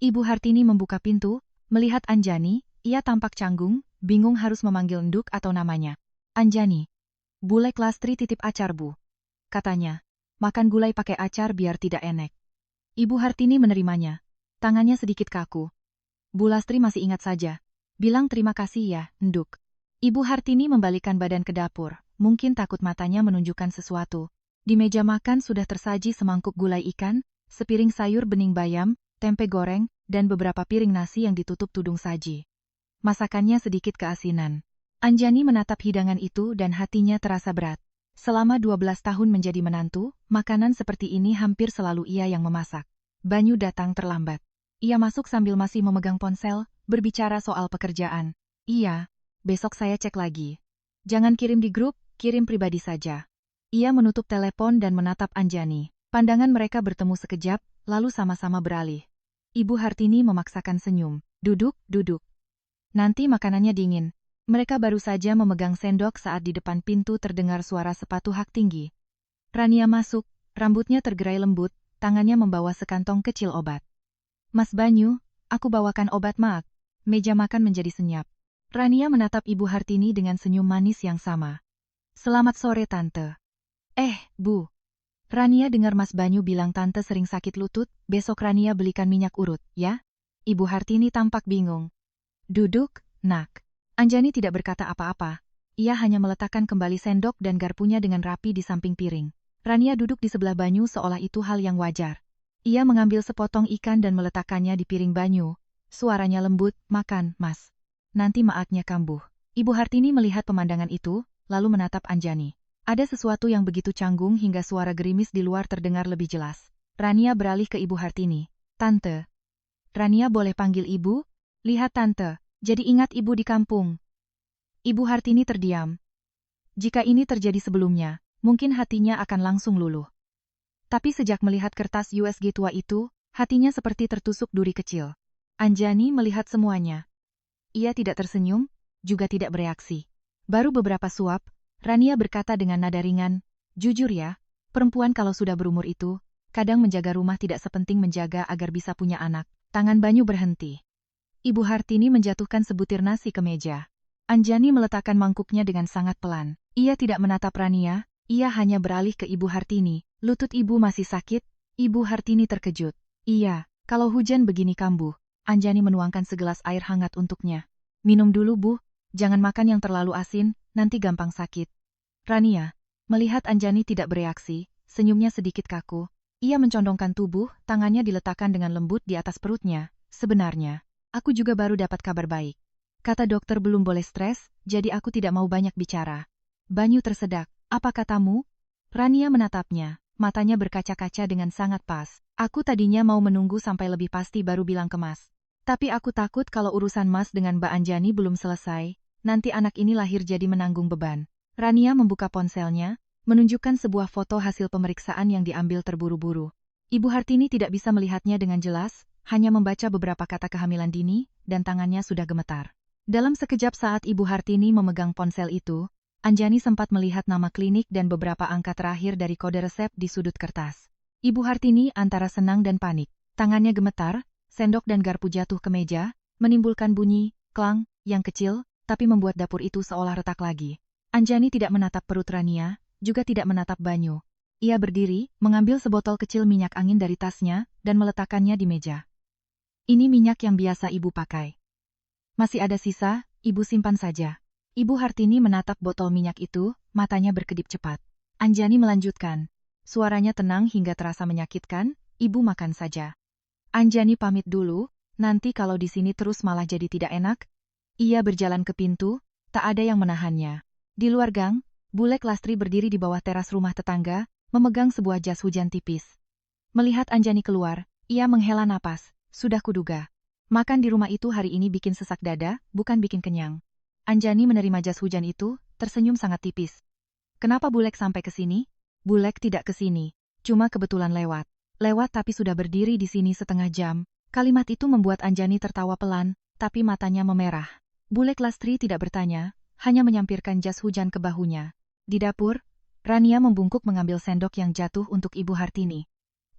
Ibu Hartini membuka pintu, melihat Anjani, ia tampak canggung, bingung harus memanggil nduk atau namanya. Anjani. Bule Klastri titip acar, Bu. Katanya. Makan gulai pakai acar biar tidak enek. Ibu Hartini menerimanya. Tangannya sedikit kaku. Bu Lastri masih ingat saja. Bilang terima kasih ya, nduk. Ibu Hartini membalikkan badan ke dapur. Mungkin takut matanya menunjukkan sesuatu. Di meja makan sudah tersaji semangkuk gulai ikan, sepiring sayur bening bayam, tempe goreng, dan beberapa piring nasi yang ditutup tudung saji. Masakannya sedikit keasinan. Anjani menatap hidangan itu dan hatinya terasa berat. Selama 12 tahun menjadi menantu, makanan seperti ini hampir selalu ia yang memasak. Banyu datang terlambat. Ia masuk sambil masih memegang ponsel, berbicara soal pekerjaan. Iya, besok saya cek lagi. Jangan kirim di grup, kirim pribadi saja. Ia menutup telepon dan menatap Anjani. Pandangan mereka bertemu sekejap, lalu sama-sama beralih. Ibu Hartini memaksakan senyum. Duduk, duduk. Nanti makanannya dingin. Mereka baru saja memegang sendok saat di depan pintu terdengar suara sepatu hak tinggi. Rania masuk, rambutnya tergerai lembut, tangannya membawa sekantong kecil obat. Mas Banyu, aku bawakan obat mak. Meja makan menjadi senyap. Rania menatap Ibu Hartini dengan senyum manis yang sama. Selamat sore Tante. Bu. Rania dengar Mas Banyu bilang Tante sering sakit lutut, besok Rania belikan minyak urut, ya? Ibu Hartini tampak bingung. Duduk, nak. Anjani tidak berkata apa-apa. Ia hanya meletakkan kembali sendok dan garpunya dengan rapi di samping piring. Rania duduk di sebelah Banyu seolah itu hal yang wajar. Ia mengambil sepotong ikan dan meletakkannya di piring Banyu. Suaranya lembut, makan, mas. Nanti maaknya kambuh. Ibu Hartini melihat pemandangan itu, lalu menatap Anjani. Ada sesuatu yang begitu canggung hingga suara gerimis di luar terdengar lebih jelas. Rania beralih ke Ibu Hartini. Tante. Rania boleh panggil Ibu? Lihat Tante, jadi ingat Ibu di kampung. Ibu Hartini terdiam. Jika ini terjadi sebelumnya, mungkin hatinya akan langsung luluh. Tapi sejak melihat kertas USG tua itu, hatinya seperti tertusuk duri kecil. Anjani melihat semuanya. Ia tidak tersenyum, juga tidak bereaksi. Baru beberapa suap, Rania berkata dengan nada ringan, "Jujur ya, perempuan kalau sudah berumur itu, kadang menjaga rumah tidak sepenting menjaga agar bisa punya anak." Tangan Banyu berhenti. Ibu Hartini menjatuhkan sebutir nasi ke meja. Anjani meletakkan mangkuknya dengan sangat pelan. Ia tidak menatap Rania, ia hanya beralih ke Ibu Hartini. "Lutut ibu masih sakit?" Ibu Hartini terkejut. "Iya, kalau hujan begini kambuh." Anjani menuangkan segelas air hangat untuknya. "Minum dulu Bu, jangan makan yang terlalu asin, nanti gampang sakit." Rania, melihat Anjani tidak bereaksi, senyumnya sedikit kaku. Ia mencondongkan tubuh, tangannya diletakkan dengan lembut di atas perutnya. "Sebenarnya, aku juga baru dapat kabar baik. Kata dokter belum boleh stres, jadi aku tidak mau banyak bicara." Banyu tersedak. "Apa katamu?" Rania menatapnya, matanya berkaca-kaca dengan sangat pas. "Aku tadinya mau menunggu sampai lebih pasti baru bilang ke Mas. Tapi aku takut kalau urusan Mas dengan Mbak Anjani belum selesai, nanti anak ini lahir jadi menanggung beban." Rania membuka ponselnya, menunjukkan sebuah foto hasil pemeriksaan yang diambil terburu-buru. Ibu Hartini tidak bisa melihatnya dengan jelas, hanya membaca beberapa kata kehamilan dini, dan tangannya sudah gemetar. Dalam sekejap saat Ibu Hartini memegang ponsel itu, Anjani sempat melihat nama klinik dan beberapa angka terakhir dari kode resep di sudut kertas. Ibu Hartini antara senang dan panik. Tangannya gemetar, sendok dan garpu jatuh ke meja, menimbulkan bunyi, klang, yang kecil, tapi membuat dapur itu seolah retak lagi. Anjani tidak menatap perut Rania, juga tidak menatap Banyu. Ia berdiri, mengambil sebotol kecil minyak angin dari tasnya, dan meletakkannya di meja. "Ini minyak yang biasa ibu pakai. Masih ada sisa, ibu simpan saja." Ibu Hartini menatap botol minyak itu, matanya berkedip cepat. Anjani melanjutkan. Suaranya tenang hingga terasa menyakitkan, "Ibu makan saja." Anjani pamit dulu, nanti kalau di sini terus malah jadi tidak enak. Ia berjalan ke pintu, tak ada yang menahannya. Di luar gang, Bule Lastri berdiri di bawah teras rumah tetangga, memegang sebuah jas hujan tipis. Melihat Anjani keluar, ia menghela napas. Sudah kuduga. Makan di rumah itu hari ini bikin sesak dada, bukan bikin kenyang. Anjani menerima jas hujan itu, tersenyum sangat tipis. "Kenapa Bulek sampai ke sini?" "Bulek tidak ke sini, cuma kebetulan lewat." "Lewat tapi sudah berdiri di sini setengah jam." Kalimat itu membuat Anjani tertawa pelan, tapi matanya memerah. Bulek Lastri tidak bertanya, hanya menyampirkan jas hujan ke bahunya. Di dapur, Rania membungkuk mengambil sendok yang jatuh untuk Ibu Hartini.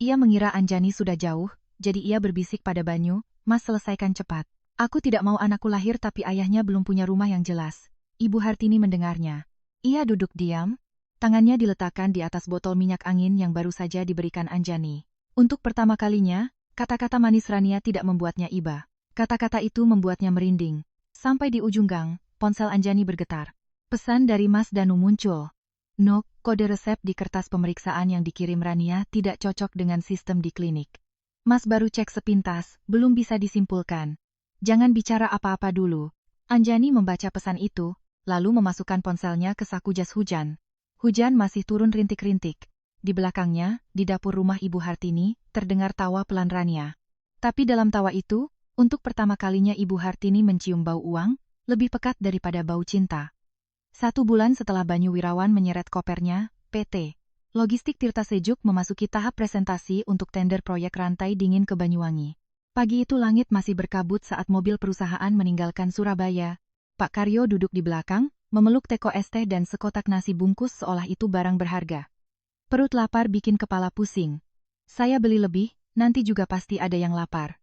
Ia mengira Anjani sudah jauh, jadi ia berbisik pada Banyu, "Mas selesaikan cepat. Aku tidak mau anakku lahir tapi ayahnya belum punya rumah yang jelas." Ibu Hartini mendengarnya. Ia duduk diam, tangannya diletakkan di atas botol minyak angin yang baru saja diberikan Anjani. Untuk pertama kalinya, kata-kata manis Rania tidak membuatnya iba. Kata-kata itu membuatnya merinding. Sampai di ujung gang, ponsel Anjani bergetar. Pesan dari Mas Danu muncul. "No, kode resep di kertas pemeriksaan yang dikirim Rania tidak cocok dengan sistem di klinik. Mas baru cek sepintas, belum bisa disimpulkan. Jangan bicara apa-apa dulu." Anjani membaca pesan itu, lalu memasukkan ponselnya ke saku jas hujan. Hujan masih turun rintik-rintik. Di belakangnya, di dapur rumah Ibu Hartini, terdengar tawa pelan Rania. Tapi dalam tawa itu, untuk pertama kalinya Ibu Hartini mencium bau uang, lebih pekat daripada bau cinta. 1 bulan setelah Banyu Wirawan menyeret kopernya, PT Logistik Tirta Sejuk memasuki tahap presentasi untuk tender proyek rantai dingin ke Banyuwangi. Pagi itu langit masih berkabut saat mobil perusahaan meninggalkan Surabaya. Pak Karyo duduk di belakang, memeluk teko es teh dan sekotak nasi bungkus seolah itu barang berharga. Perut lapar bikin kepala pusing. "Saya beli lebih, nanti juga pasti ada yang lapar."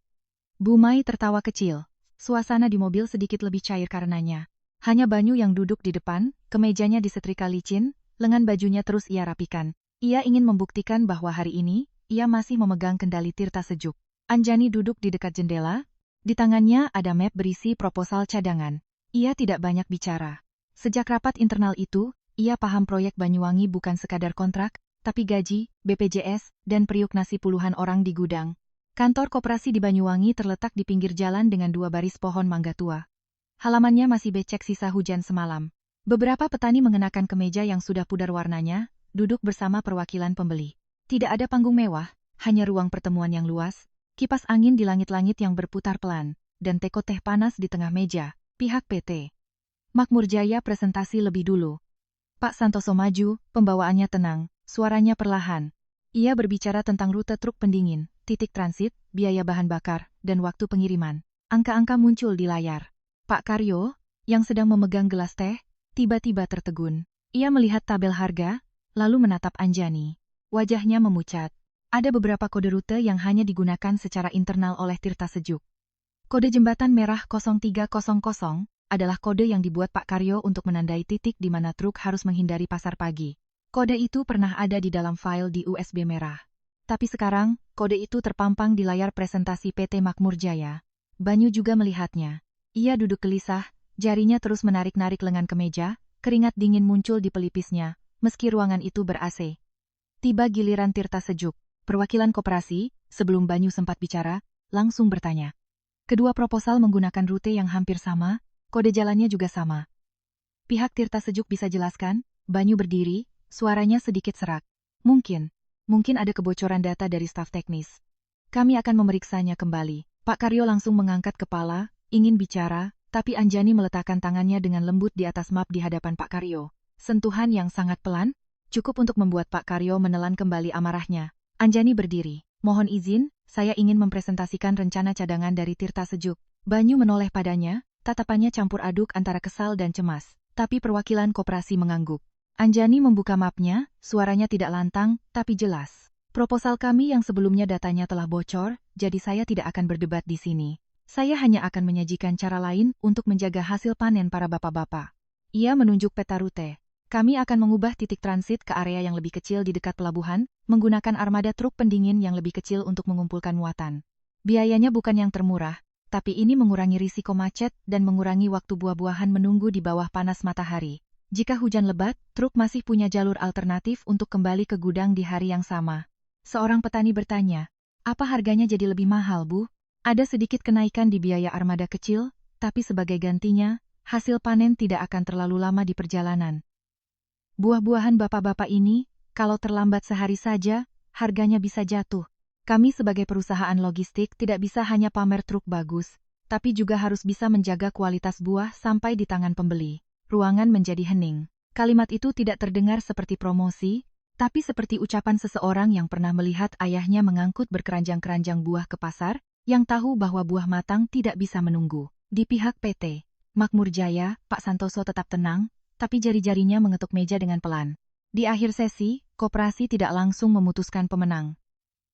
Bu Mai tertawa kecil. Suasana di mobil sedikit lebih cair karenanya. Hanya Banyu yang duduk di depan, kemejanya disetrika licin, lengan bajunya terus ia rapikan. Ia ingin membuktikan bahwa hari ini, ia masih memegang kendali Tirta Sejuk. Anjani duduk di dekat jendela, di tangannya ada map berisi proposal cadangan. Ia tidak banyak bicara. Sejak rapat internal itu, ia paham proyek Banyuwangi bukan sekadar kontrak, tapi gaji, BPJS, dan periuk nasi puluhan orang di gudang. Kantor koperasi di Banyuwangi terletak di pinggir jalan dengan 2 baris pohon mangga tua. Halamannya masih becek sisa hujan semalam. Beberapa petani mengenakan kemeja yang sudah pudar warnanya, duduk bersama perwakilan pembeli. Tidak ada panggung mewah, hanya ruang pertemuan yang luas, kipas angin di langit-langit yang berputar pelan, dan teko teh panas di tengah meja. Pihak PT Makmur Jaya presentasi lebih dulu. Pak Santoso maju, pembawaannya tenang, suaranya perlahan. Ia berbicara tentang rute truk pendingin, titik transit, biaya bahan bakar, dan waktu pengiriman. Angka-angka muncul di layar. Pak Karyo, yang sedang memegang gelas teh, tiba-tiba tertegun. Ia melihat tabel harga, lalu menatap Anjani. Wajahnya memucat. Ada beberapa kode rute yang hanya digunakan secara internal oleh Tirta Sejuk. Kode jembatan merah 0300 adalah kode yang dibuat Pak Karyo untuk menandai titik di mana truk harus menghindari pasar pagi. Kode itu pernah ada di dalam file di USB merah. Tapi sekarang, kode itu terpampang di layar presentasi PT Makmur Jaya. Banyu juga melihatnya. Ia duduk gelisah, jarinya terus menarik-narik lengan kemeja, keringat dingin muncul di pelipisnya, meski ruangan itu ber-AC. Tiba giliran Tirta Sejuk. Perwakilan koperasi, sebelum Banyu sempat bicara, langsung bertanya. Kedua proposal menggunakan rute yang hampir sama, kode jalannya juga sama. Pihak Tirta Sejuk bisa jelaskan? Banyu berdiri, suaranya sedikit serak. Mungkin ada kebocoran data dari staf teknis. Kami akan memeriksanya kembali. Pak Karyo langsung mengangkat kepala, ingin bicara, tapi Anjani meletakkan tangannya dengan lembut di atas map di hadapan Pak Karyo. Sentuhan yang sangat pelan, cukup untuk membuat Pak Karyo menelan kembali amarahnya. Anjani berdiri. Mohon izin, saya ingin mempresentasikan rencana cadangan dari Tirta Sejuk. Banyu menoleh padanya, tatapannya campur aduk antara kesal dan cemas. Tapi perwakilan koperasi mengangguk. Anjani membuka mapnya, suaranya tidak lantang, tapi jelas. Proposal kami yang sebelumnya datanya telah bocor, jadi saya tidak akan berdebat di sini. Saya hanya akan menyajikan cara lain untuk menjaga hasil panen para bapak-bapak. Ia menunjuk peta rute. Kami akan mengubah titik transit ke area yang lebih kecil di dekat pelabuhan, menggunakan armada truk pendingin yang lebih kecil untuk mengumpulkan muatan. Biayanya bukan yang termurah, tapi ini mengurangi risiko macet dan mengurangi waktu buah-buahan menunggu di bawah panas matahari. Jika hujan lebat, truk masih punya jalur alternatif untuk kembali ke gudang di hari yang sama. Seorang petani bertanya, apa harganya jadi lebih mahal, Bu? Ada sedikit kenaikan di biaya armada kecil, tapi sebagai gantinya, hasil panen tidak akan terlalu lama di perjalanan. Buah-buahan bapak-bapak ini, kalau terlambat sehari saja, harganya bisa jatuh. Kami sebagai perusahaan logistik tidak bisa hanya pamer truk bagus, tapi juga harus bisa menjaga kualitas buah sampai di tangan pembeli. Ruangan menjadi hening. Kalimat itu tidak terdengar seperti promosi, tapi seperti ucapan seseorang yang pernah melihat ayahnya mengangkut berkeranjang-keranjang buah ke pasar, yang tahu bahwa buah matang tidak bisa menunggu. Di pihak PT Makmur Jaya, Pak Santoso tetap tenang, tapi jari-jarinya mengetuk meja dengan pelan. Di akhir sesi, koperasi tidak langsung memutuskan pemenang.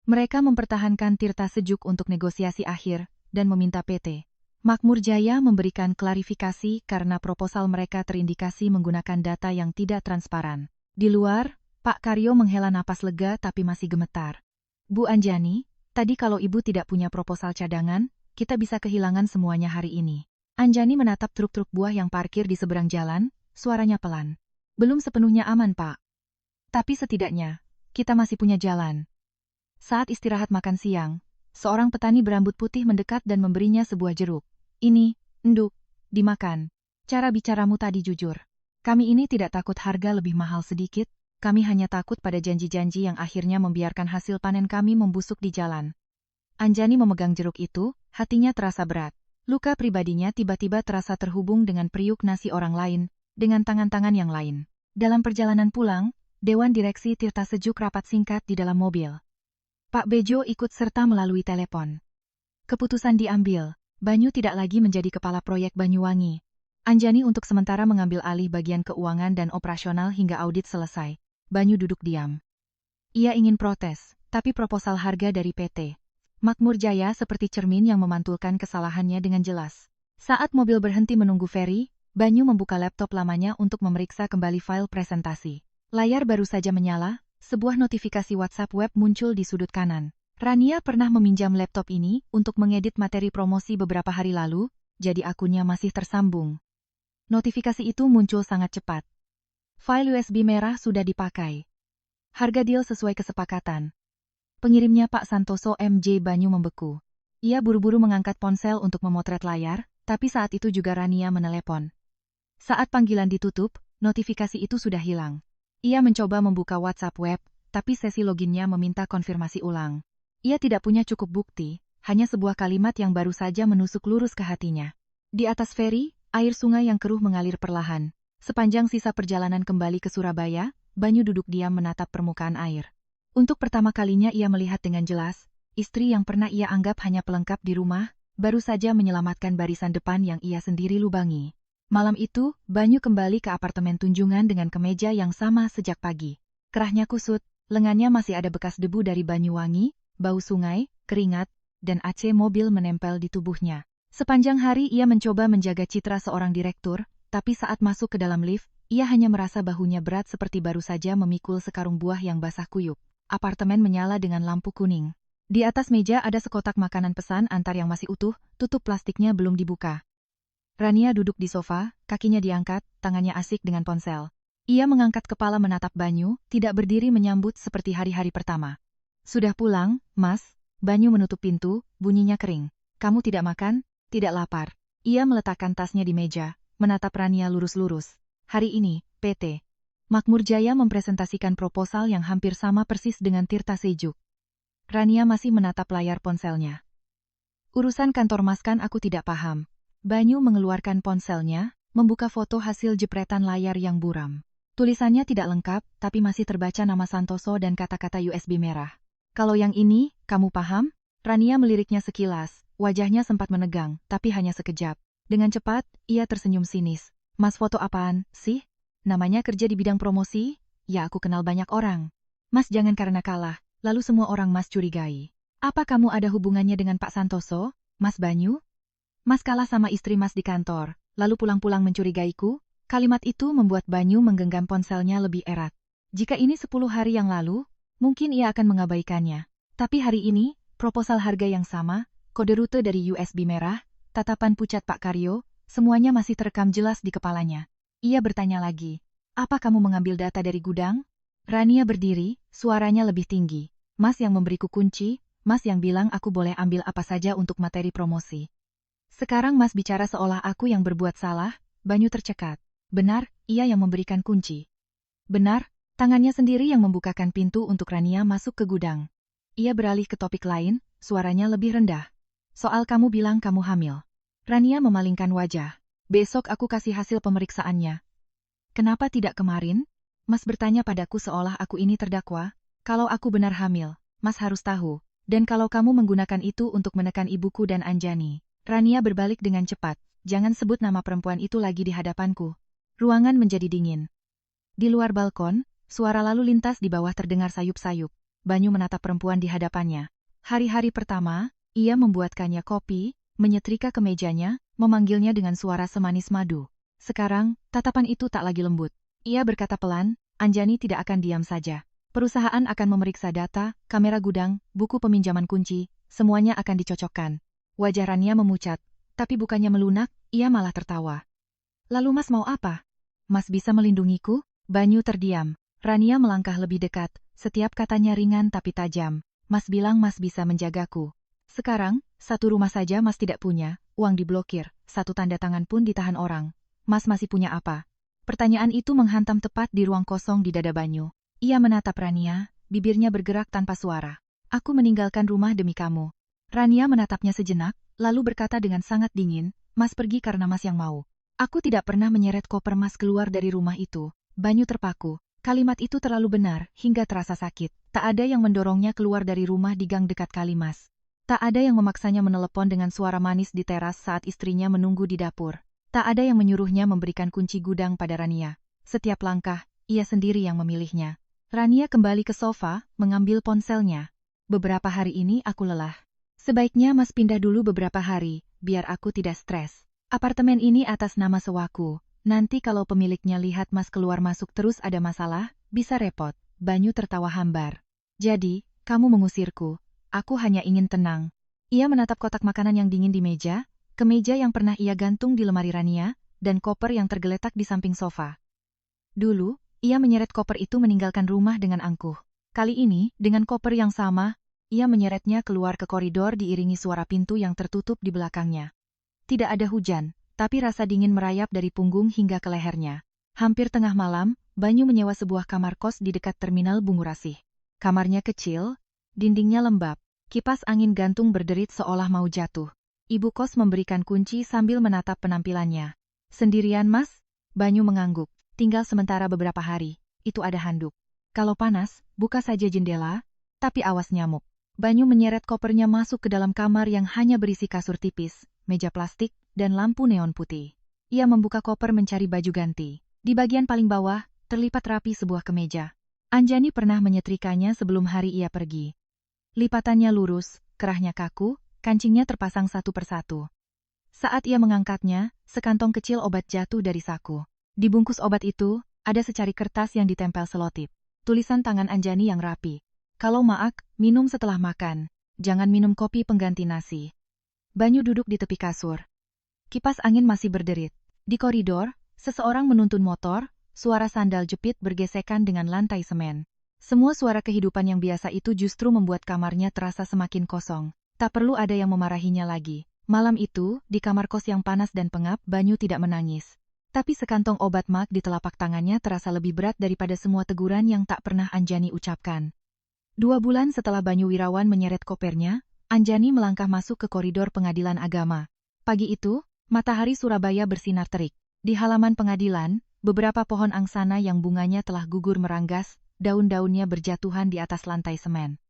Mereka mempertahankan Tirta Sejuk untuk negosiasi akhir, dan meminta PT Makmur Jaya memberikan klarifikasi karena proposal mereka terindikasi menggunakan data yang tidak transparan. Di luar, Pak Karyo menghela napas lega tapi masih gemetar. Bu Anjani, tadi kalau Ibu tidak punya proposal cadangan, kita bisa kehilangan semuanya hari ini. Anjani menatap truk-truk buah yang parkir di seberang jalan, suaranya pelan. Belum sepenuhnya aman, Pak. Tapi setidaknya, kita masih punya jalan. Saat istirahat makan siang, seorang petani berambut putih mendekat dan memberinya sebuah jeruk. Ini, enduk, dimakan. Cara bicaramu tadi jujur. Kami ini tidak takut harga lebih mahal sedikit, kami hanya takut pada janji-janji yang akhirnya membiarkan hasil panen kami membusuk di jalan. Anjani memegang jeruk itu, hatinya terasa berat. Luka pribadinya tiba-tiba terasa terhubung dengan periuk nasi orang lain, dengan tangan-tangan yang lain. Dalam perjalanan pulang, Dewan Direksi Tirta Sejuk rapat singkat di dalam mobil. Pak Bejo ikut serta melalui telepon. Keputusan diambil, Banyu tidak lagi menjadi kepala proyek Banyuwangi. Anjani untuk sementara mengambil alih bagian keuangan dan operasional hingga audit selesai. Banyu duduk diam. Ia ingin protes, tapi proposal harga dari PT Makmur Jaya seperti cermin yang memantulkan kesalahannya dengan jelas. Saat mobil berhenti menunggu Ferry, Banyu membuka laptop lamanya untuk memeriksa kembali file presentasi. Layar baru saja menyala, sebuah notifikasi WhatsApp web muncul di sudut kanan. Rania pernah meminjam laptop ini untuk mengedit materi promosi beberapa hari lalu, jadi akunnya masih tersambung. Notifikasi itu muncul sangat cepat. File USB merah sudah dipakai. Harga deal sesuai kesepakatan. Pengirimnya Pak Santoso MJ Banyu membeku. Ia buru-buru mengangkat ponsel untuk memotret layar, tapi saat itu juga Rania menelepon. Saat panggilan ditutup, notifikasi itu sudah hilang. Ia mencoba membuka WhatsApp web, tapi sesi loginnya meminta konfirmasi ulang. Ia tidak punya cukup bukti, hanya sebuah kalimat yang baru saja menusuk lurus ke hatinya. Di atas feri, air sungai yang keruh mengalir perlahan. Sepanjang sisa perjalanan kembali ke Surabaya, Banyu duduk diam menatap permukaan air. Untuk pertama kalinya ia melihat dengan jelas, istri yang pernah ia anggap hanya pelengkap di rumah, baru saja menyelamatkan barisan depan yang ia sendiri lubangi. Malam itu, Banyu kembali ke apartemen Tunjungan dengan kemeja yang sama sejak pagi. Kerahnya kusut, lengannya masih ada bekas debu dari Banyuwangi, bau sungai, keringat, dan AC mobil menempel di tubuhnya. Sepanjang hari ia mencoba menjaga citra seorang direktur, tapi saat masuk ke dalam lift, ia hanya merasa bahunya berat seperti baru saja memikul sekarung buah yang basah kuyup. Apartemen menyala dengan lampu kuning. Di atas meja ada sekotak makanan pesan antar yang masih utuh, tutup plastiknya belum dibuka. Rania duduk di sofa, kakinya diangkat, tangannya asik dengan ponsel. Ia mengangkat kepala menatap Banyu, tidak berdiri menyambut seperti hari-hari pertama. Sudah pulang, Mas? Banyu menutup pintu, bunyinya kering. Kamu tidak makan? Tidak lapar. Ia meletakkan tasnya di meja, menatap Rania lurus-lurus. Hari ini, PT Makmur Jaya mempresentasikan proposal yang hampir sama persis dengan Tirta Sejuk. Rania masih menatap layar ponselnya. Urusan kantor Mas kan aku tidak paham. Banyu mengeluarkan ponselnya, membuka foto hasil jepretan layar yang buram. Tulisannya tidak lengkap, tapi masih terbaca nama Santoso dan kata-kata USB merah. Kalau yang ini, kamu paham? Rania meliriknya sekilas, wajahnya sempat menegang, tapi hanya sekejap. Dengan cepat, ia tersenyum sinis. Mas foto apaan, sih? Namanya kerja di bidang promosi? Ya aku kenal banyak orang. Mas jangan karena kalah, lalu semua orang Mas curigai. Apa kamu ada hubungannya dengan Pak Santoso, Mas Banyu? Mas kalah sama istri Mas di kantor, lalu pulang-pulang mencurigaiku? Kalimat itu membuat Banyu menggenggam ponselnya lebih erat. Jika ini 10 hari yang lalu, mungkin ia akan mengabaikannya. Tapi hari ini, proposal harga yang sama, kode rute dari USB merah, tatapan pucat Pak Karyo, semuanya masih terekam jelas di kepalanya. Ia bertanya lagi, apa kamu mengambil data dari gudang? Rania berdiri, suaranya lebih tinggi. Mas yang memberiku kunci, Mas yang bilang aku boleh ambil apa saja untuk materi promosi. Sekarang Mas bicara seolah aku yang berbuat salah. Banyu tercekat. Benar, ia yang memberikan kunci. Benar, tangannya sendiri yang membukakan pintu untuk Rania masuk ke gudang. Ia beralih ke topik lain, suaranya lebih rendah. Soal kamu bilang kamu hamil. Rania memalingkan wajah. Besok aku kasih hasil pemeriksaannya. Kenapa tidak kemarin? Mas bertanya padaku seolah aku ini terdakwa. Kalau aku benar hamil, Mas harus tahu. Dan kalau kamu menggunakan itu untuk menekan ibuku dan Anjani. Rania berbalik dengan cepat. Jangan sebut nama perempuan itu lagi di hadapanku. Ruangan menjadi dingin. Di luar balkon, suara lalu lintas di bawah terdengar sayup-sayup. Banyu menatap perempuan di hadapannya. Hari-hari pertama, ia membuatkannya kopi, menyetrika kemejanya, memanggilnya dengan suara semanis madu. Sekarang, tatapan itu tak lagi lembut. Ia berkata pelan, Anjani tidak akan diam saja. Perusahaan akan memeriksa data, kamera gudang, buku peminjaman kunci, semuanya akan dicocokkan. Wajah Rania memucat, tapi bukannya melunak, ia malah tertawa. Lalu Mas mau apa? Mas bisa melindungiku? Banyu terdiam. Rania melangkah lebih dekat, setiap katanya ringan tapi tajam. Mas bilang Mas bisa menjagaku. Sekarang, satu rumah saja Mas tidak punya, uang diblokir, satu tanda tangan pun ditahan orang. Mas masih punya apa? Pertanyaan itu menghantam tepat di ruang kosong di dada Banyu. Ia menatap Rania, bibirnya bergerak tanpa suara. Aku meninggalkan rumah demi kamu. Rania menatapnya sejenak, lalu berkata dengan sangat dingin, Mas pergi karena Mas yang mau. Aku tidak pernah menyeret koper Mas keluar dari rumah itu. Banyu terpaku. Kalimat itu terlalu benar, hingga terasa sakit. Tak ada yang mendorongnya keluar dari rumah di gang dekat Kalimas. Tak ada yang memaksanya menelepon dengan suara manis di teras saat istrinya menunggu di dapur. Tak ada yang menyuruhnya memberikan kunci gudang pada Rania. Setiap langkah, ia sendiri yang memilihnya. Rania kembali ke sofa, mengambil ponselnya. Beberapa hari ini aku lelah. Sebaiknya Mas pindah dulu beberapa hari, biar aku tidak stres. Apartemen ini atas nama sewaku. Nanti kalau pemiliknya lihat Mas keluar masuk terus ada masalah, bisa repot. Banyu tertawa hambar. Jadi, kamu mengusirku. Aku hanya ingin tenang. Ia menatap kotak makanan yang dingin di meja, kemeja yang pernah ia gantung di lemari Rania, dan koper yang tergeletak di samping sofa. Dulu, ia menyeret koper itu meninggalkan rumah dengan angkuh. Kali ini, dengan koper yang sama, ia menyeretnya keluar ke koridor diiringi suara pintu yang tertutup di belakangnya. Tidak ada hujan, tapi rasa dingin merayap dari punggung hingga ke lehernya. Hampir tengah malam, Banyu menyewa sebuah kamar kos di dekat terminal Bungurasih. Kamarnya kecil, dindingnya lembab, kipas angin gantung berderit seolah mau jatuh. Ibu kos memberikan kunci sambil menatap penampilannya. Sendirian Mas? Banyu mengangguk. Tinggal sementara beberapa hari. Itu ada handuk. Kalau panas, buka saja jendela, tapi awas nyamuk. Banyu menyeret kopernya masuk ke dalam kamar yang hanya berisi kasur tipis, meja plastik, dan lampu neon putih. Ia membuka koper mencari baju ganti. Di bagian paling bawah, terlipat rapi sebuah kemeja. Anjani pernah menyetrikanya sebelum hari ia pergi. Lipatannya lurus, kerahnya kaku, kancingnya terpasang satu persatu. Saat ia mengangkatnya, sekantong kecil obat jatuh dari saku. Di bungkus obat itu, ada secari kertas yang ditempel selotip. Tulisan tangan Anjani yang rapi. Kalau maak, minum setelah makan. Jangan minum kopi pengganti nasi. Banyu duduk di tepi kasur. Kipas angin masih berderit. Di koridor, seseorang menuntun motor, suara sandal jepit bergesekan dengan lantai semen. Semua suara kehidupan yang biasa itu justru membuat kamarnya terasa semakin kosong. Tak perlu ada yang memarahinya lagi. Malam itu, di kamar kos yang panas dan pengap, Banyu tidak menangis. Tapi sekantong obat mak di telapak tangannya terasa lebih berat daripada semua teguran yang tak pernah Anjani ucapkan. 2 bulan setelah Banyu Wirawan menyeret kopernya, Anjani melangkah masuk ke koridor pengadilan agama. Pagi itu, matahari Surabaya bersinar terik. Di halaman pengadilan, beberapa pohon angsana yang bunganya telah gugur meranggas, daun-daunnya berjatuhan di atas lantai semen.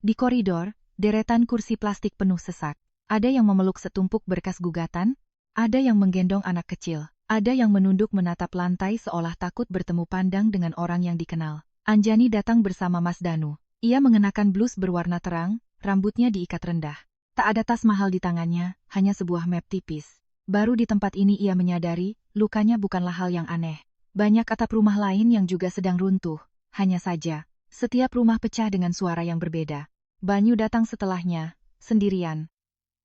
Di koridor, deretan kursi plastik penuh sesak. Ada yang memeluk setumpuk berkas gugatan, ada yang menggendong anak kecil, ada yang menunduk menatap lantai seolah takut bertemu pandang dengan orang yang dikenal. Anjani datang bersama Mas Danu. Ia mengenakan blus berwarna terang, rambutnya diikat rendah. Tak ada tas mahal di tangannya, hanya sebuah map tipis. Baru di tempat ini ia menyadari, lukanya bukanlah hal yang aneh. Banyak atap rumah lain yang juga sedang runtuh. Hanya saja, setiap rumah pecah dengan suara yang berbeda. Banyu datang setelahnya, sendirian.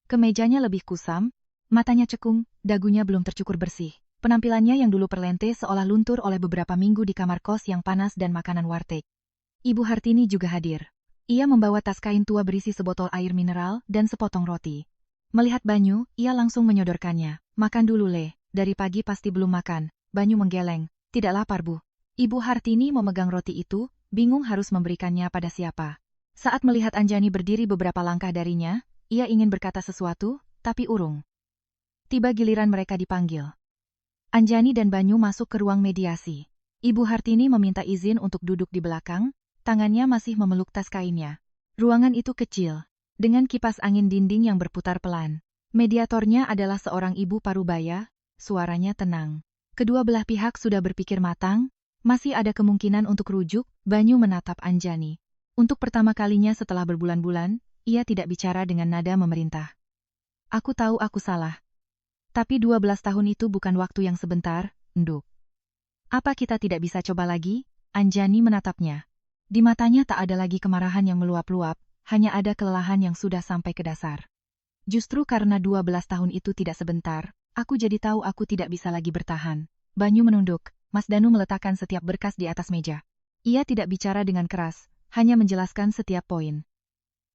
Kemejanya lebih kusam, matanya cekung, dagunya belum tercukur bersih. Penampilannya yang dulu perlente seolah luntur oleh beberapa minggu di kamar kos yang panas dan makanan warteg. Ibu Hartini juga hadir. Ia membawa tas kain tua berisi sebotol air mineral dan sepotong roti. Melihat Banyu, ia langsung menyodorkannya. Makan dulu Le, dari pagi pasti belum makan. Banyu menggeleng. Tidak lapar Bu. Ibu Hartini memegang roti itu, bingung harus memberikannya pada siapa. Saat melihat Anjani berdiri beberapa langkah darinya, ia ingin berkata sesuatu, tapi urung. Tiba giliran mereka dipanggil. Anjani dan Banyu masuk ke ruang mediasi. Ibu Hartini meminta izin untuk duduk di belakang, tangannya masih memeluk tas kainnya. Ruangan itu kecil, dengan kipas angin dinding yang berputar pelan. Mediatornya adalah seorang ibu parubaya, suaranya tenang. Kedua belah pihak sudah berpikir matang, masih ada kemungkinan untuk rujuk. Banyu menatap Anjani. Untuk pertama kalinya setelah berbulan-bulan, ia tidak bicara dengan nada memerintah. Aku tahu aku salah. Tapi 12 tahun itu bukan waktu yang sebentar, Nduk. Apa kita tidak bisa coba lagi? Anjani menatapnya. Di matanya tak ada lagi kemarahan yang meluap-luap, hanya ada kelelahan yang sudah sampai ke dasar. Justru karena 12 tahun itu tidak sebentar, aku jadi tahu aku tidak bisa lagi bertahan. Banyu menunduk, Mas Danu meletakkan setiap berkas di atas meja. Ia tidak bicara dengan keras, hanya menjelaskan setiap poin.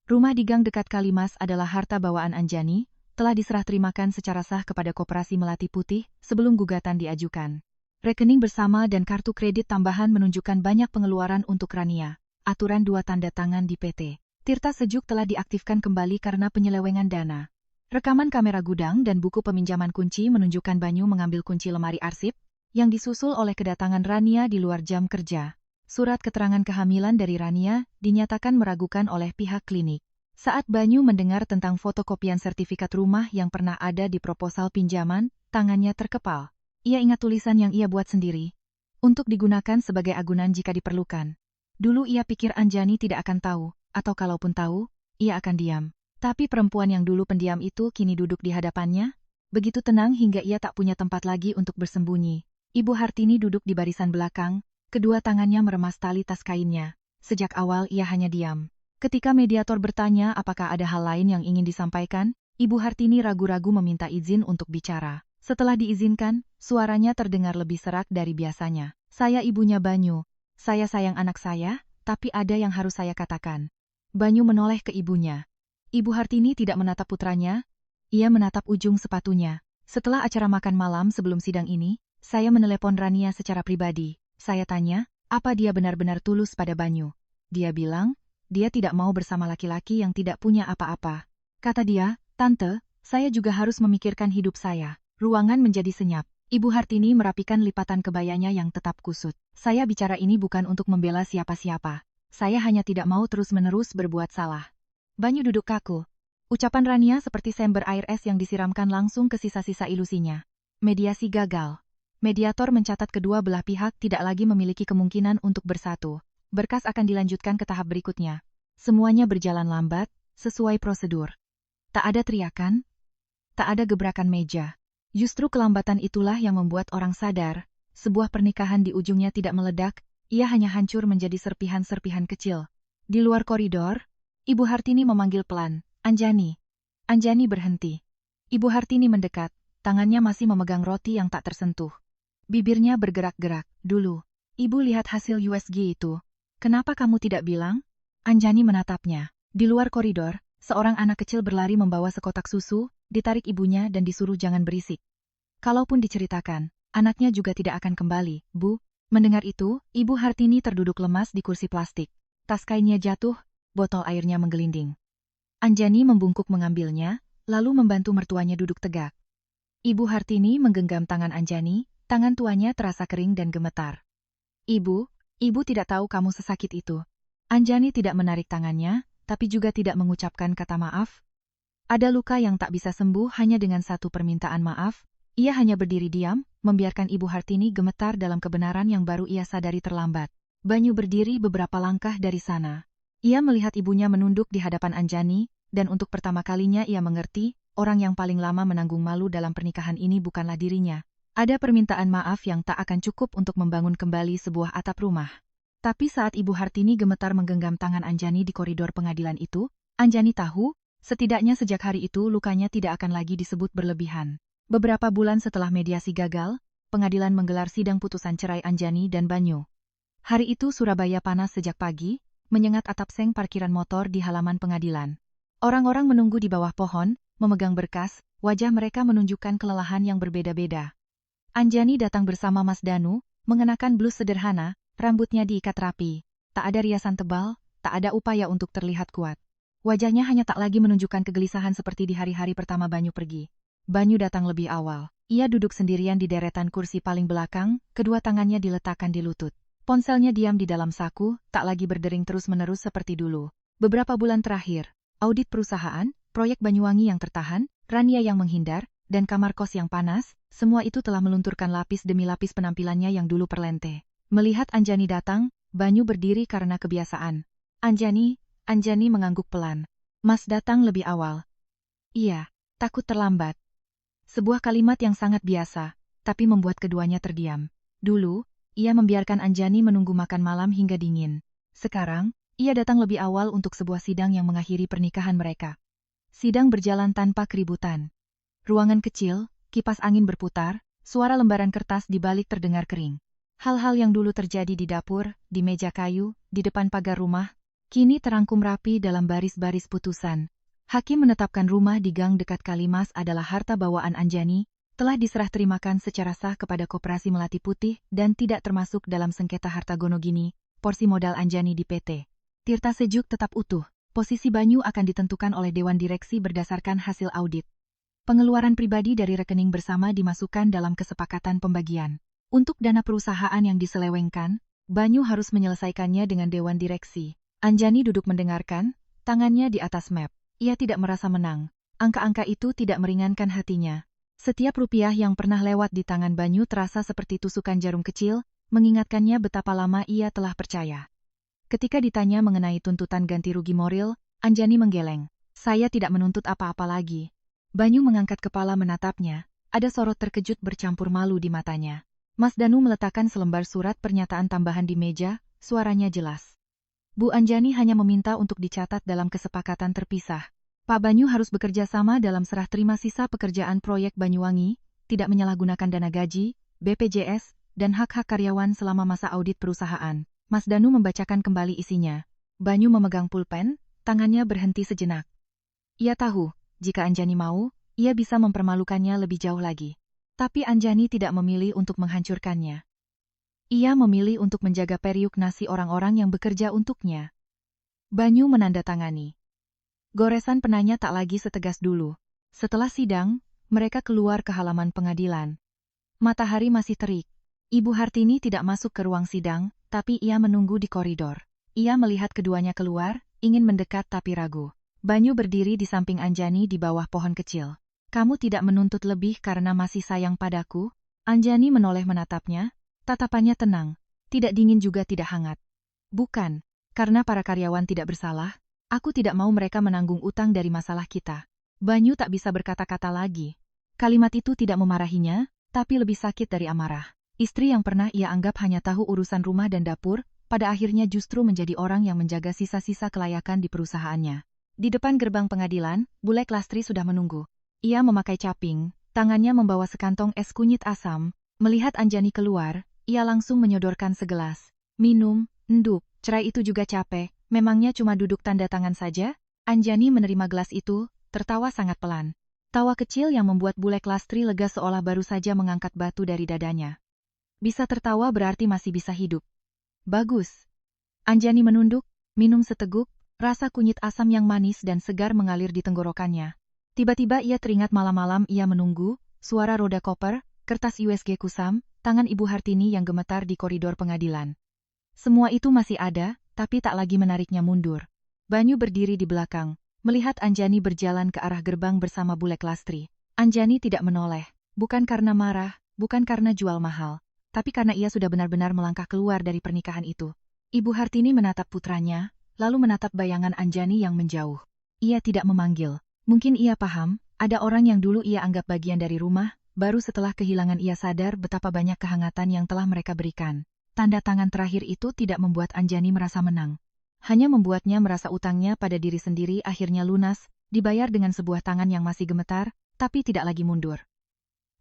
Rumah di gang dekat Kalimas adalah harta bawaan Anjani, telah diserah terimakan secara sah kepada Koperasi Melati Putih sebelum gugatan diajukan. Rekening bersama dan kartu kredit tambahan menunjukkan banyak pengeluaran untuk Rania. Aturan 2 tanda tangan di PT Tirta Sejuk telah diaktifkan kembali karena penyelewengan dana. Rekaman kamera gudang dan buku peminjaman kunci menunjukkan Banyu mengambil kunci lemari arsip, yang disusul oleh kedatangan Rania di luar jam kerja. Surat keterangan kehamilan dari Rania dinyatakan meragukan oleh pihak klinik. Saat Banyu mendengar tentang fotokopian sertifikat rumah yang pernah ada di proposal pinjaman, tangannya terkepal. Ia ingat tulisan yang ia buat sendiri, untuk digunakan sebagai agunan jika diperlukan. Dulu ia pikir Anjani tidak akan tahu, atau kalaupun tahu, ia akan diam. Tapi perempuan yang dulu pendiam itu kini duduk di hadapannya, begitu tenang hingga ia tak punya tempat lagi untuk bersembunyi. Ibu Hartini duduk di barisan belakang, kedua tangannya meremas tali tas kainnya. Sejak awal ia hanya diam. Ketika mediator bertanya apakah ada hal lain yang ingin disampaikan, Ibu Hartini ragu-ragu meminta izin untuk bicara. Setelah diizinkan, suaranya terdengar lebih serak dari biasanya. Saya ibunya Banyu. Saya sayang anak saya, tapi ada yang harus saya katakan. Banyu menoleh ke ibunya. Ibu Hartini tidak menatap putranya, ia menatap ujung sepatunya. Setelah acara makan malam sebelum sidang ini, saya menelepon Rania secara pribadi. Saya tanya, apa dia benar-benar tulus pada Banyu. Dia bilang, dia tidak mau bersama laki-laki yang tidak punya apa-apa. Kata dia, Tante, saya juga harus memikirkan hidup saya. Ruangan menjadi senyap. Ibu Hartini merapikan lipatan kebayanya yang tetap kusut. Saya bicara ini bukan untuk membela siapa-siapa. Saya hanya tidak mau terus-menerus berbuat salah. Banyu duduk kaku. Ucapan Rania seperti sember air es yang disiramkan langsung ke sisa-sisa ilusinya. Mediasi gagal. Mediator mencatat kedua belah pihak tidak lagi memiliki kemungkinan untuk bersatu. Berkas akan dilanjutkan ke tahap berikutnya. Semuanya berjalan lambat, sesuai prosedur. Tak ada teriakan, tak ada gebrakan meja. Justru kelambatan itulah yang membuat orang sadar, sebuah pernikahan di ujungnya tidak meledak, ia hanya hancur menjadi serpihan-serpihan kecil. Di luar koridor, Ibu Hartini memanggil pelan, "Anjani." Anjani berhenti. Ibu Hartini mendekat, tangannya masih memegang roti yang tak tersentuh. Bibirnya bergerak-gerak. "Dulu, Ibu lihat hasil USG itu. Kenapa kamu tidak bilang?" Anjani menatapnya. Di luar koridor, seorang anak kecil berlari membawa sekotak susu, ditarik ibunya dan disuruh jangan berisik. Kalaupun diceritakan, anaknya juga tidak akan kembali, Bu. Mendengar itu, Ibu Hartini terduduk lemas di kursi plastik. Tas kainnya jatuh, botol airnya menggelinding. Anjani membungkuk mengambilnya, lalu membantu mertuanya duduk tegak. Ibu Hartini menggenggam tangan Anjani, tangan tuanya terasa kering dan gemetar. Ibu tidak tahu kamu sesakit itu." Anjani tidak menarik tangannya, tapi juga tidak mengucapkan kata maaf. Ada luka yang tak bisa sembuh hanya dengan satu permintaan maaf. Ia hanya berdiri diam, membiarkan Ibu Hartini gemetar dalam kebenaran yang baru ia sadari terlambat. Banyu berdiri beberapa langkah dari sana. Ia melihat ibunya menunduk di hadapan Anjani, dan untuk pertama kalinya ia mengerti, orang yang paling lama menanggung malu dalam pernikahan ini bukanlah dirinya. Ada permintaan maaf yang tak akan cukup untuk membangun kembali sebuah atap rumah. Tapi saat Ibu Hartini gemetar menggenggam tangan Anjani di koridor pengadilan itu, Anjani tahu, setidaknya sejak hari itu lukanya tidak akan lagi disebut berlebihan. Beberapa bulan setelah mediasi gagal, pengadilan menggelar sidang putusan cerai Anjani dan Banyu. Hari itu Surabaya panas sejak pagi, menyengat atap seng parkiran motor di halaman pengadilan. Orang-orang menunggu di bawah pohon, memegang berkas, wajah mereka menunjukkan kelelahan yang berbeda-beda. Anjani datang bersama Mas Danu, mengenakan blus sederhana, rambutnya diikat rapi. Tak ada riasan tebal, tak ada upaya untuk terlihat kuat. Wajahnya hanya tak lagi menunjukkan kegelisahan seperti di hari-hari pertama Banyu pergi. Banyu datang lebih awal. Ia duduk sendirian di deretan kursi paling belakang, kedua tangannya diletakkan di lutut. Ponselnya diam di dalam saku, tak lagi berdering terus-menerus seperti dulu. Beberapa bulan terakhir, audit perusahaan, proyek Banyuwangi yang tertahan, Rania yang menghindar, dan kamar kos yang panas, semua itu telah melunturkan lapis demi lapis penampilannya yang dulu perlente. Melihat Anjani datang, Banyu berdiri karena kebiasaan. Anjani mengangguk pelan. "Mas datang lebih awal." "Iya, takut terlambat." Sebuah kalimat yang sangat biasa, tapi membuat keduanya terdiam. Dulu, ia membiarkan Anjani menunggu makan malam hingga dingin. Sekarang, ia datang lebih awal untuk sebuah sidang yang mengakhiri pernikahan mereka. Sidang berjalan tanpa keributan. Ruangan kecil, kipas angin berputar, suara lembaran kertas di balik terdengar kering. Hal-hal yang dulu terjadi di dapur, di meja kayu, di depan pagar rumah, kini terangkum rapi dalam baris-baris putusan. Hakim menetapkan rumah di gang dekat Kalimas adalah harta bawaan Anjani, telah diserah terimakan secara sah kepada Koperasi Melati Putih dan tidak termasuk dalam sengketa harta Gonogini, porsi modal Anjani di PT Tirta Sejuk tetap utuh. Posisi Banyu akan ditentukan oleh Dewan Direksi berdasarkan hasil audit. Pengeluaran pribadi dari rekening bersama dimasukkan dalam kesepakatan pembagian. Untuk dana perusahaan yang diselewengkan, Banyu harus menyelesaikannya dengan Dewan Direksi. Anjani duduk mendengarkan, tangannya di atas map. Ia tidak merasa menang. Angka-angka itu tidak meringankan hatinya. Setiap rupiah yang pernah lewat di tangan Banyu terasa seperti tusukan jarum kecil, mengingatkannya betapa lama ia telah percaya. Ketika ditanya mengenai tuntutan ganti rugi moral, Anjani menggeleng. "Saya tidak menuntut apa-apa lagi." Banyu mengangkat kepala menatapnya, ada sorot terkejut bercampur malu di matanya. Mas Danu meletakkan selembar surat pernyataan tambahan di meja, suaranya jelas. "Bu Anjani hanya meminta untuk dicatat dalam kesepakatan terpisah. Pak Banyu harus bekerja sama dalam serah terima sisa pekerjaan proyek Banyuwangi, tidak menyalahgunakan dana gaji, BPJS, dan hak-hak karyawan selama masa audit perusahaan." Mas Danu membacakan kembali isinya. Banyu memegang pulpen, tangannya berhenti sejenak. Ia tahu, jika Anjani mau, ia bisa mempermalukannya lebih jauh lagi. Tapi Anjani tidak memilih untuk menghancurkannya. Ia memilih untuk menjaga periuk nasi orang-orang yang bekerja untuknya. Banyu menandatangani. Goresan penanya tak lagi setegas dulu. Setelah sidang, mereka keluar ke halaman pengadilan. Matahari masih terik. Ibu Hartini tidak masuk ke ruang sidang, tapi ia menunggu di koridor. Ia melihat keduanya keluar, ingin mendekat tapi ragu. Banyu berdiri di samping Anjani di bawah pohon kecil. Kamu tidak menuntut lebih karena masih sayang padaku? Anjani menoleh menatapnya, tatapannya tenang, tidak dingin juga tidak hangat. Bukan, karena para karyawan tidak bersalah, aku tidak mau mereka menanggung utang dari masalah kita. Banyu tak bisa berkata-kata lagi. Kalimat itu tidak memarahinya, tapi lebih sakit dari amarah. Istri yang pernah ia anggap hanya tahu urusan rumah dan dapur, pada akhirnya justru menjadi orang yang menjaga sisa-sisa kelayakan di perusahaannya. Di depan gerbang pengadilan, Bule Lastri sudah menunggu. Ia memakai caping, tangannya membawa sekantong es kunyit asam. Melihat Anjani keluar, ia langsung menyodorkan segelas. Minum, enduk, cerai itu juga capek, memangnya cuma duduk tanda tangan saja? Anjani menerima gelas itu, tertawa sangat pelan. Tawa kecil yang membuat Bule Lastri lega seolah baru saja mengangkat batu dari dadanya. Bisa tertawa berarti masih bisa hidup. Bagus. Anjani menunduk, minum seteguk, rasa kunyit asam yang manis dan segar mengalir di tenggorokannya. Tiba-tiba ia teringat malam-malam ia menunggu, suara roda koper, kertas USG kusam, tangan Ibu Hartini yang gemetar di koridor pengadilan. Semua itu masih ada, tapi tak lagi menariknya mundur. Banyu berdiri di belakang, melihat Anjani berjalan ke arah gerbang bersama Bule Lastri. Anjani tidak menoleh, bukan karena marah, bukan karena jual mahal, tapi karena ia sudah benar-benar melangkah keluar dari pernikahan itu. Ibu Hartini menatap putranya, lalu menatap bayangan Anjani yang menjauh. Ia tidak memanggil. Mungkin ia paham, ada orang yang dulu ia anggap bagian dari rumah, baru setelah kehilangan ia sadar betapa banyak kehangatan yang telah mereka berikan. Tanda tangan terakhir itu tidak membuat Anjani merasa menang. Hanya membuatnya merasa utangnya pada diri sendiri akhirnya lunas, dibayar dengan sebuah tangan yang masih gemetar, tapi tidak lagi mundur.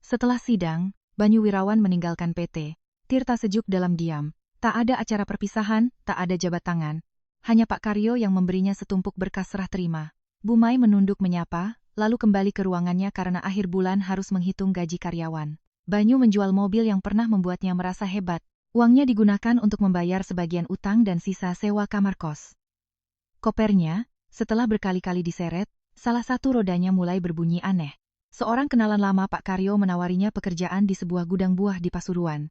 Setelah sidang, Banyu Wirawan meninggalkan PT. Tirta sejuk dalam diam. Tak ada acara perpisahan, tak ada jabat tangan. Hanya Pak Karyo yang memberinya setumpuk berkas serah terima. Bumai menunduk menyapa, lalu kembali ke ruangannya karena akhir bulan harus menghitung gaji karyawan. Banyu menjual mobil yang pernah membuatnya merasa hebat. Uangnya digunakan untuk membayar sebagian utang dan sisa sewa kamar kos. Kopernya, setelah berkali-kali diseret, salah satu rodanya mulai berbunyi aneh. Seorang kenalan lama Pak Karyo menawarinya pekerjaan di sebuah gudang buah di Pasuruan.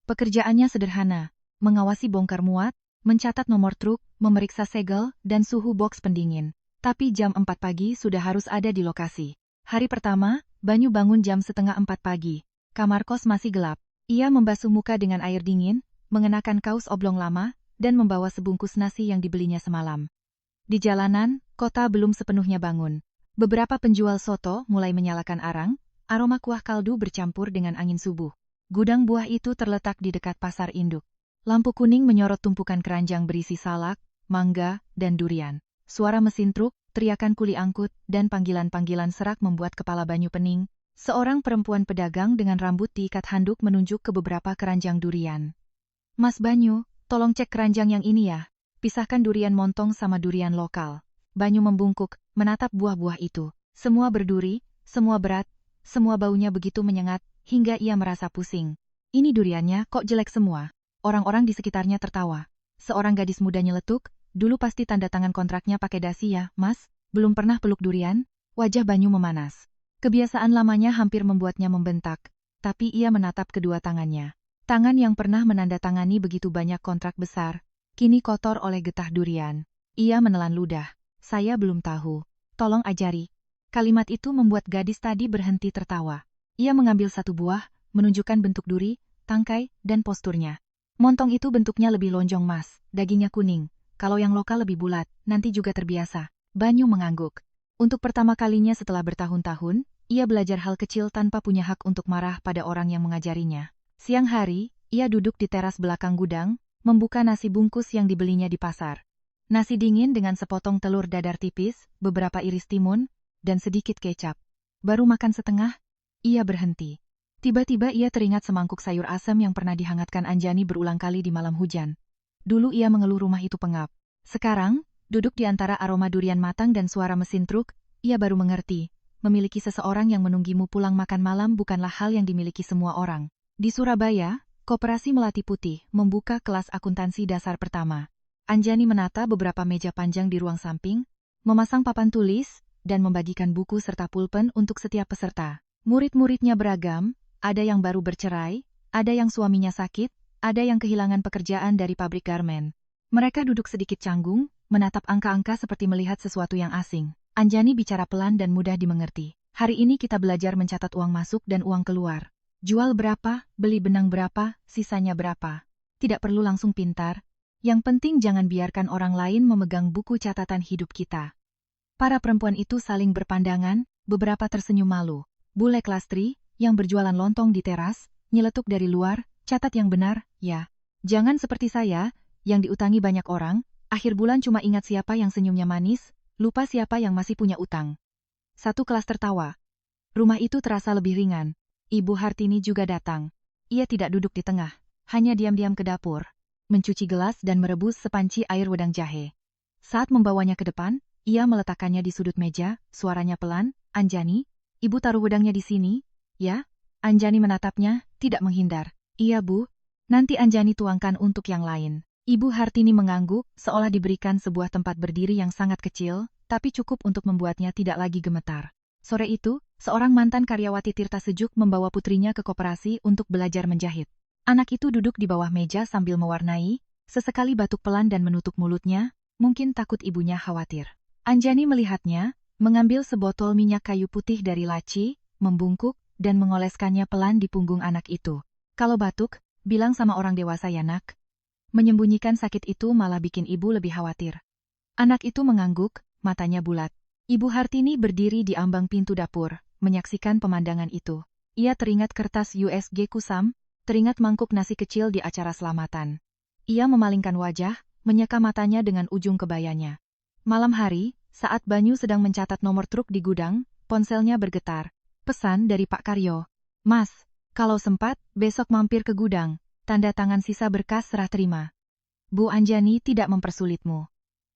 Pekerjaannya sederhana, mengawasi bongkar muat, mencatat nomor truk, memeriksa segel, dan suhu boks pendingin. Tapi jam 4 pagi sudah harus ada di lokasi. Hari pertama, Banyu bangun jam setengah 4 pagi. Kamar kos masih gelap. Ia membasuh muka dengan air dingin, mengenakan kaos oblong lama, dan membawa sebungkus nasi yang dibelinya semalam. Di jalanan, kota belum sepenuhnya bangun. Beberapa penjual soto mulai menyalakan arang, aroma kuah kaldu bercampur dengan angin subuh. Gudang buah itu terletak di dekat pasar induk. Lampu kuning menyorot tumpukan keranjang berisi salak, mangga, dan durian. Suara mesin truk, teriakan kuli angkut, dan panggilan-panggilan serak membuat kepala Banyu pening. Seorang perempuan pedagang dengan rambut diikat handuk menunjuk ke beberapa keranjang durian. Mas Banyu, tolong cek keranjang yang ini ya. Pisahkan durian montong sama durian lokal. Banyu membungkuk, menatap buah-buah itu. Semua berduri, semua berat, semua baunya begitu menyengat, hingga ia merasa pusing. Ini duriannya kok jelek semua. Orang-orang di sekitarnya tertawa. Seorang gadis muda nyeletuk, dulu pasti tanda tangan kontraknya pakai dasi ya, Mas? Belum pernah peluk durian? Wajah Banyu memanas. Kebiasaan lamanya hampir membuatnya membentak, tapi ia menatap kedua tangannya. Tangan yang pernah menandatangani begitu banyak kontrak besar, kini kotor oleh getah durian. Ia menelan ludah. Saya belum tahu. Tolong ajari. Kalimat itu membuat gadis tadi berhenti tertawa. Ia mengambil satu buah, menunjukkan bentuk duri, tangkai, dan posturnya. Montong itu bentuknya lebih lonjong Mas, dagingnya kuning. Kalau yang lokal lebih bulat, nanti juga terbiasa. Banyu mengangguk. Untuk pertama kalinya setelah bertahun-tahun, ia belajar hal kecil tanpa punya hak untuk marah pada orang yang mengajarinya. Siang hari, ia duduk di teras belakang gudang, membuka nasi bungkus yang dibelinya di pasar. Nasi dingin dengan sepotong telur dadar tipis, beberapa iris timun, dan sedikit kecap. Baru makan setengah, ia berhenti. Tiba-tiba ia teringat semangkuk sayur asam yang pernah dihangatkan Anjani berulang kali di malam hujan. Dulu ia mengeluh rumah itu pengap. Sekarang, duduk di antara aroma durian matang dan suara mesin truk, ia baru mengerti. Memiliki seseorang yang menunggimu pulang makan malam bukanlah hal yang dimiliki semua orang. Di Surabaya, Koperasi Melati Putih membuka kelas akuntansi dasar pertama. Anjani menata beberapa meja panjang di ruang samping, memasang papan tulis, dan membagikan buku serta pulpen untuk setiap peserta. Murid-muridnya beragam, ada yang baru bercerai, ada yang suaminya sakit, ada yang kehilangan pekerjaan dari pabrik garmen. Mereka duduk sedikit canggung, menatap angka-angka seperti melihat sesuatu yang asing. Anjani bicara pelan dan mudah dimengerti. Hari ini kita belajar mencatat uang masuk dan uang keluar. Jual berapa, beli benang berapa, sisanya berapa. Tidak perlu langsung pintar. Yang penting jangan biarkan orang lain memegang buku catatan hidup kita. Para perempuan itu saling berpandangan, beberapa tersenyum malu. Bule Klastri, yang berjualan lontong di teras, nyeletuk dari luar, catat yang benar, ya. Jangan seperti saya, yang diutangi banyak orang, akhir bulan cuma ingat siapa yang senyumnya manis, lupa siapa yang masih punya utang. Satu kelas tertawa. Rumah itu terasa lebih ringan. Ibu Hartini juga datang. Ia tidak duduk di tengah, hanya diam-diam ke dapur, mencuci gelas dan merebus sepanci air wedang jahe. Saat membawanya ke depan, ia meletakkannya di sudut meja, suaranya pelan, "Anjani, ibu taruh wedangnya di sini, ya?" Anjani menatapnya, tidak menghindar. "Iya, Bu. Nanti Anjani tuangkan untuk yang lain." Ibu Hartini mengangguk, seolah diberikan sebuah tempat berdiri yang sangat kecil, tapi cukup untuk membuatnya tidak lagi gemetar. Sore itu, seorang mantan karyawati Tirta Sejuk membawa putrinya ke koperasi untuk belajar menjahit. Anak itu duduk di bawah meja sambil mewarnai, sesekali batuk pelan dan menutup mulutnya, mungkin takut ibunya khawatir. Anjani melihatnya, mengambil sebotol minyak kayu putih dari laci, membungkuk, dan mengoleskannya pelan di punggung anak itu. "Kalau batuk, bilang sama orang dewasa ya, Nak." Menyembunyikan sakit itu malah bikin ibu lebih khawatir. Anak itu mengangguk, matanya bulat. Ibu Hartini berdiri di ambang pintu dapur, menyaksikan pemandangan itu. Ia teringat kertas USG Kusam, teringat mangkuk nasi kecil di acara selamatan. Ia memalingkan wajah, menyeka matanya dengan ujung kebayanya. Malam hari, saat Banyu sedang mencatat nomor truk di gudang, ponselnya bergetar. Pesan dari Pak Karyo. "Mas, kalau sempat, besok mampir ke gudang. Tanda tangan sisa berkas serah terima. Bu Anjani tidak mempersulitmu.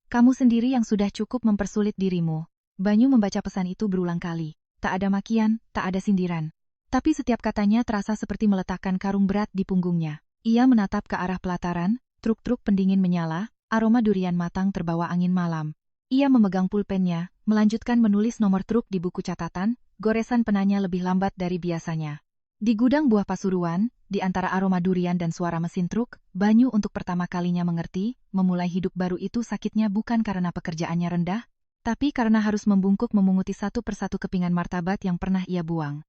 Kamu sendiri yang sudah cukup mempersulit dirimu." Banyu membaca pesan itu berulang kali. Tak ada makian, tak ada sindiran. Tapi setiap katanya terasa seperti meletakkan karung berat di punggungnya. Ia menatap ke arah pelataran, truk-truk pendingin menyala, aroma durian matang terbawa angin malam. Ia memegang pulpennya, melanjutkan menulis nomor truk di buku catatan, goresan penanya lebih lambat dari biasanya. Di gudang buah Pasuruan, di antara aroma durian dan suara mesin truk, Banyu untuk pertama kalinya mengerti, memulai hidup baru itu sakitnya bukan karena pekerjaannya rendah, tapi karena harus membungkuk memunguti satu persatu kepingan martabat yang pernah ia buang.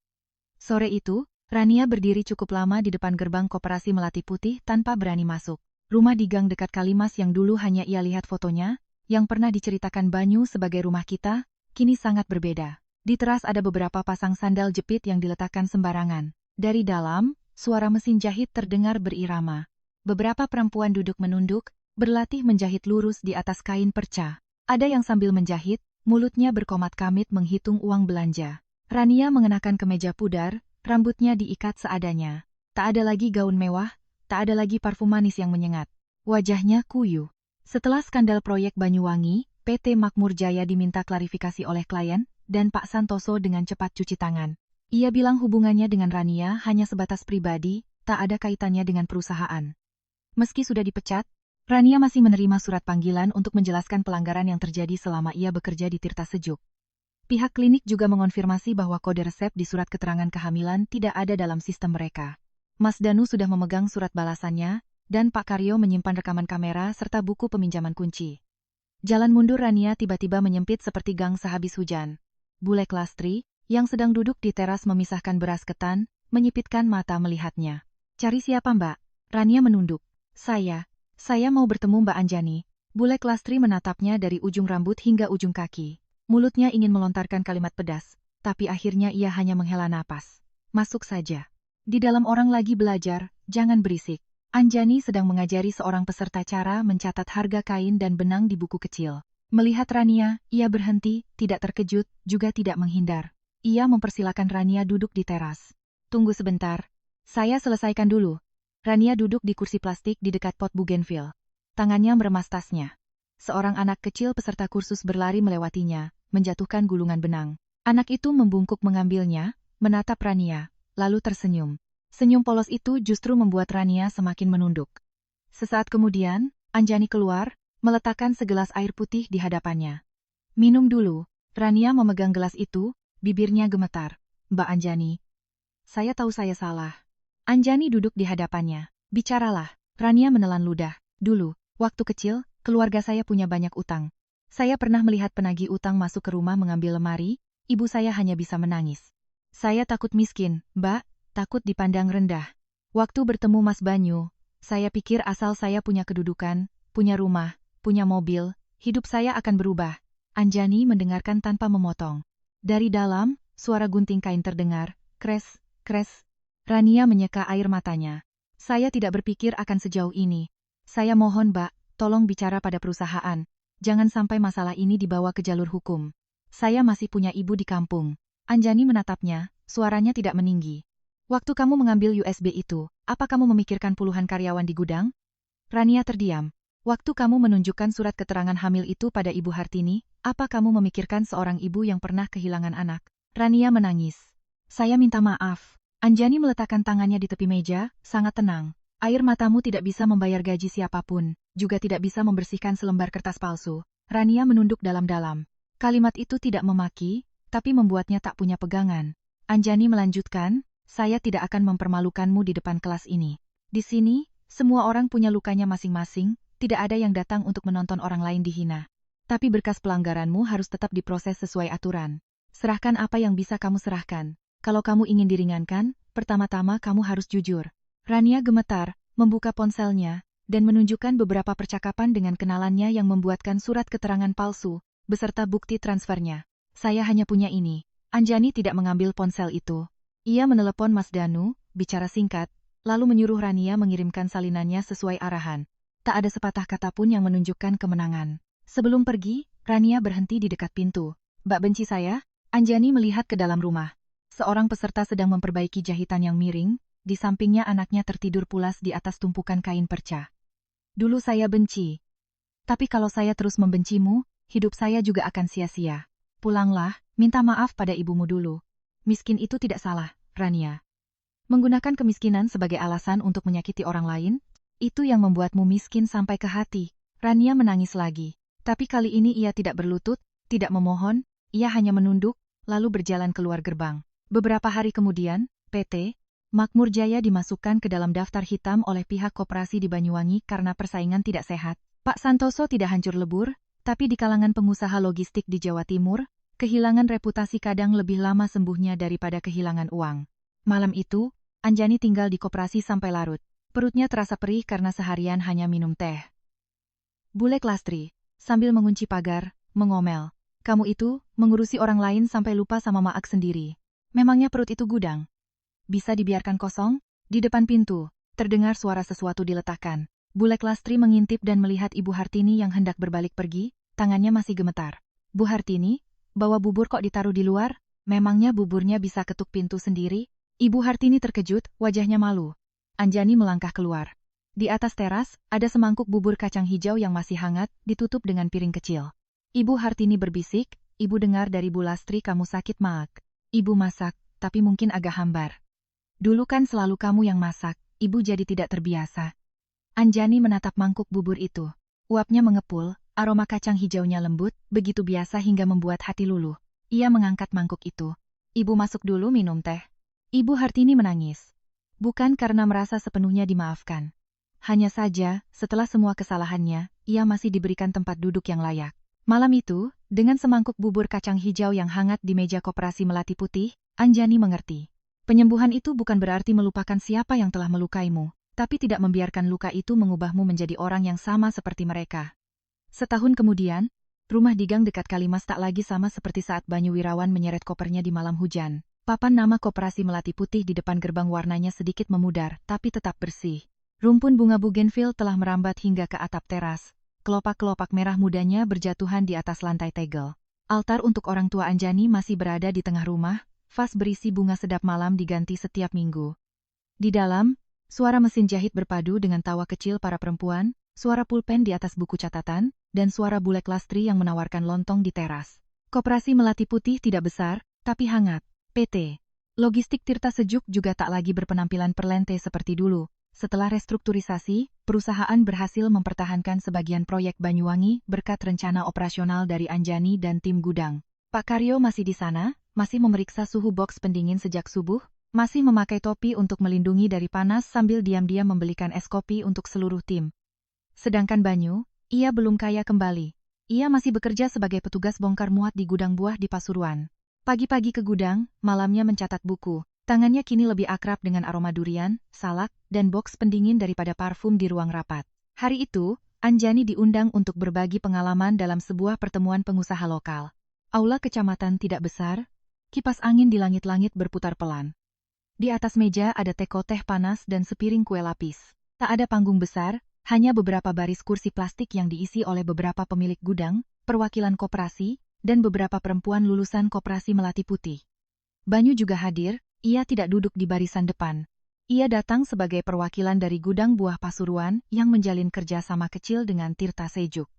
Sore itu, Rania berdiri cukup lama di depan gerbang koperasi Melati Putih tanpa berani masuk. Rumah di gang dekat Kalimas yang dulu hanya ia lihat fotonya, yang pernah diceritakan Banyu sebagai rumah kita, kini sangat berbeda. Di teras ada beberapa pasang sandal jepit yang diletakkan sembarangan. Dari dalam, suara mesin jahit terdengar berirama. Beberapa perempuan duduk menunduk, berlatih menjahit lurus di atas kain perca. Ada yang sambil menjahit, mulutnya berkomat-kamit menghitung uang belanja. Rania mengenakan kemeja pudar, rambutnya diikat seadanya. Tak ada lagi gaun mewah, tak ada lagi parfum manis yang menyengat. Wajahnya kuyu. Setelah skandal proyek Banyuwangi, PT Makmur Jaya diminta klarifikasi oleh klien, dan Pak Santoso dengan cepat cuci tangan. Ia bilang hubungannya dengan Rania hanya sebatas pribadi, tak ada kaitannya dengan perusahaan. Meski sudah dipecat, Rania masih menerima surat panggilan untuk menjelaskan pelanggaran yang terjadi selama ia bekerja di Tirta Sejuk. Pihak klinik juga mengonfirmasi bahwa kode resep di surat keterangan kehamilan tidak ada dalam sistem mereka. Mas Danu sudah memegang surat balasannya, dan Pak Karyo menyimpan rekaman kamera serta buku peminjaman kunci. Jalan mundur Rania tiba-tiba menyempit seperti gang sehabis hujan. Bule Klastri, yang sedang duduk di teras memisahkan beras ketan, menyipitkan mata melihatnya. "Cari siapa, Mbak?" Rania menunduk. Saya mau bertemu Mbak Anjani." Bule Klastri menatapnya dari ujung rambut hingga ujung kaki. Mulutnya ingin melontarkan kalimat pedas, tapi akhirnya ia hanya menghela napas. "Masuk saja. Di dalam orang lagi belajar, jangan berisik." Anjani sedang mengajari seorang peserta cara mencatat harga kain dan benang di buku kecil. Melihat Rania, ia berhenti, tidak terkejut, juga tidak menghindar. Ia mempersilakan Rania duduk di teras. "Tunggu sebentar. Saya selesaikan dulu." Rania duduk di kursi plastik di dekat pot bougainville. Tangannya meremas tasnya. Seorang anak kecil peserta kursus berlari melewatinya, menjatuhkan gulungan benang. Anak itu membungkuk mengambilnya, menatap Rania, lalu tersenyum. Senyum polos itu justru membuat Rania semakin menunduk. Sesaat kemudian, Anjani keluar, meletakkan segelas air putih di hadapannya. "Minum dulu." Rania memegang gelas itu, bibirnya gemetar. "Mbak Anjani." saya tahu saya salah. Anjani duduk di hadapannya. Bicaralah. Rania menelan ludah. Dulu, waktu kecil, keluarga saya punya banyak utang. Saya pernah melihat penagih utang masuk ke rumah mengambil lemari, ibu saya hanya bisa menangis. Saya takut miskin, Mbak, takut dipandang rendah. Waktu bertemu Mas Banyu, saya pikir asal saya punya kedudukan, punya rumah, punya mobil, hidup saya akan berubah. Anjani mendengarkan tanpa memotong. Dari dalam, suara gunting kain terdengar, kres, kres. Rania menyeka air matanya. Saya tidak berpikir akan sejauh ini. Saya mohon, Mbak, tolong bicara pada perusahaan. Jangan sampai masalah ini dibawa ke jalur hukum. Saya masih punya ibu di kampung. Anjani menatapnya, suaranya tidak meninggi. Waktu kamu mengambil USB itu, apa kamu memikirkan puluhan karyawan di gudang? Rania terdiam. Waktu kamu menunjukkan surat keterangan hamil itu pada Ibu Hartini, apa kamu memikirkan seorang ibu yang pernah kehilangan anak? Rania menangis. Saya minta maaf. Anjani meletakkan tangannya di tepi meja, sangat tenang. Air matamu tidak bisa membayar gaji siapapun, juga tidak bisa membersihkan selembar kertas palsu. Rania menunduk dalam-dalam. Kalimat itu tidak memaki, tapi membuatnya tak punya pegangan. Anjani melanjutkan, saya tidak akan mempermalukanmu di depan kelas ini. Di sini, semua orang punya lukanya masing-masing, tidak ada yang datang untuk menonton orang lain dihina. Tapi berkas pelanggaranmu harus tetap diproses sesuai aturan. Serahkan apa yang bisa kamu serahkan. Kalau kamu ingin diringankan, pertama-tama kamu harus jujur. Rania gemetar, membuka ponselnya, dan menunjukkan beberapa percakapan dengan kenalannya yang membuatkan surat keterangan palsu, beserta bukti transfernya. Saya hanya punya ini. Anjani tidak mengambil ponsel itu. Ia menelepon Mas Danu, bicara singkat, lalu menyuruh Rania mengirimkan salinannya sesuai arahan. Tak ada sepatah kata pun yang menunjukkan kemenangan. Sebelum pergi, Rania berhenti di dekat pintu. Mbak benci saya? Anjani melihat ke dalam rumah. Seorang peserta sedang memperbaiki jahitan yang miring, di sampingnya anaknya tertidur pulas di atas tumpukan kain perca. Dulu saya benci. Tapi kalau saya terus membencimu, hidup saya juga akan sia-sia. Pulanglah, minta maaf pada ibumu dulu. Miskin itu tidak salah, Rania. Menggunakan kemiskinan sebagai alasan untuk menyakiti orang lain, itu yang membuatmu miskin sampai ke hati. Rania menangis lagi. Tapi kali ini ia tidak berlutut, tidak memohon, ia hanya menunduk, lalu berjalan keluar gerbang. Beberapa hari kemudian, PT Makmur Jaya dimasukkan ke dalam daftar hitam oleh pihak koperasi di Banyuwangi karena persaingan tidak sehat. Pak Santoso tidak hancur lebur, tapi di kalangan pengusaha logistik di Jawa Timur, kehilangan reputasi kadang lebih lama sembuhnya daripada kehilangan uang. Malam itu, Anjani tinggal di koperasi sampai larut. Perutnya terasa perih karena seharian hanya minum teh. Bulek Lastri, sambil mengunci pagar, mengomel. Kamu itu, mengurusi orang lain sampai lupa sama Maak sendiri. Memangnya perut itu gudang? Bisa dibiarkan kosong? Di depan pintu, terdengar suara sesuatu diletakkan. Bulek Lastri mengintip dan melihat Ibu Hartini yang hendak berbalik pergi, tangannya masih gemetar. Bu Hartini, bawa bubur kok ditaruh di luar? Memangnya buburnya bisa ketuk pintu sendiri? Ibu Hartini terkejut, wajahnya malu. Anjani melangkah keluar. Di atas teras, ada semangkuk bubur kacang hijau yang masih hangat, ditutup dengan piring kecil. Ibu Hartini berbisik, Ibu dengar dari Bu Lastri kamu sakit Maak. Ibu masak, tapi mungkin agak hambar. Dulu kan selalu kamu yang masak, ibu jadi tidak terbiasa. Anjani menatap mangkuk bubur itu. Uapnya mengepul, aroma kacang hijaunya lembut, begitu biasa hingga membuat hati luluh. Ia mengangkat mangkuk itu. Ibu masuk dulu minum teh. Ibu Hartini menangis. Bukan karena merasa sepenuhnya dimaafkan. Hanya saja, setelah semua kesalahannya, ia masih diberikan tempat duduk yang layak. Malam itu, dengan semangkuk bubur kacang hijau yang hangat di meja koperasi Melati Putih, Anjani mengerti. Penyembuhan itu bukan berarti melupakan siapa yang telah melukaimu, tapi tidak membiarkan luka itu mengubahmu menjadi orang yang sama seperti mereka. Setahun kemudian, rumah di gang dekat Kalimas tak lagi sama seperti saat Banyu Wirawan menyeret kopernya di malam hujan. Papan nama koperasi Melati Putih di depan gerbang warnanya sedikit memudar, tapi tetap bersih. Rumpun bunga bougainville telah merambat hingga ke atap teras. Kelopak-kelopak merah mudanya berjatuhan di atas lantai tegel. Altar untuk orang tua Anjani masih berada di tengah rumah, vas berisi bunga sedap malam diganti setiap minggu. Di dalam, suara mesin jahit berpadu dengan tawa kecil para perempuan, suara pulpen di atas buku catatan, dan suara Bulek Lastri yang menawarkan lontong di teras. Koperasi Melati Putih tidak besar, tapi hangat. PT Logistik Tirta Sejuk juga tak lagi berpenampilan perlente seperti dulu. Setelah restrukturisasi, perusahaan berhasil mempertahankan sebagian proyek Banyuwangi berkat rencana operasional dari Anjani dan tim gudang. Pak Karyo masih di sana, masih memeriksa suhu box pendingin sejak subuh, masih memakai topi untuk melindungi dari panas sambil diam-diam membelikan es kopi untuk seluruh tim. Sedangkan Banyu, ia belum kaya kembali. Ia masih bekerja sebagai petugas bongkar muat di gudang buah di Pasuruan. Pagi-pagi ke gudang, malamnya mencatat buku. Tangannya kini lebih akrab dengan aroma durian, salak, dan boks pendingin daripada parfum di ruang rapat. Hari itu, Anjani diundang untuk berbagi pengalaman dalam sebuah pertemuan pengusaha lokal. Aula kecamatan tidak besar, kipas angin di langit-langit berputar pelan. Di atas meja ada teko teh panas dan sepiring kue lapis. Tak ada panggung besar, hanya beberapa baris kursi plastik yang diisi oleh beberapa pemilik gudang, perwakilan koperasi, dan beberapa perempuan lulusan koperasi Melati Putih. Banyu juga hadir, ia tidak duduk di barisan depan. Ia datang sebagai perwakilan dari gudang buah Pasuruan yang menjalin kerjasama kecil dengan Tirta Sejuk.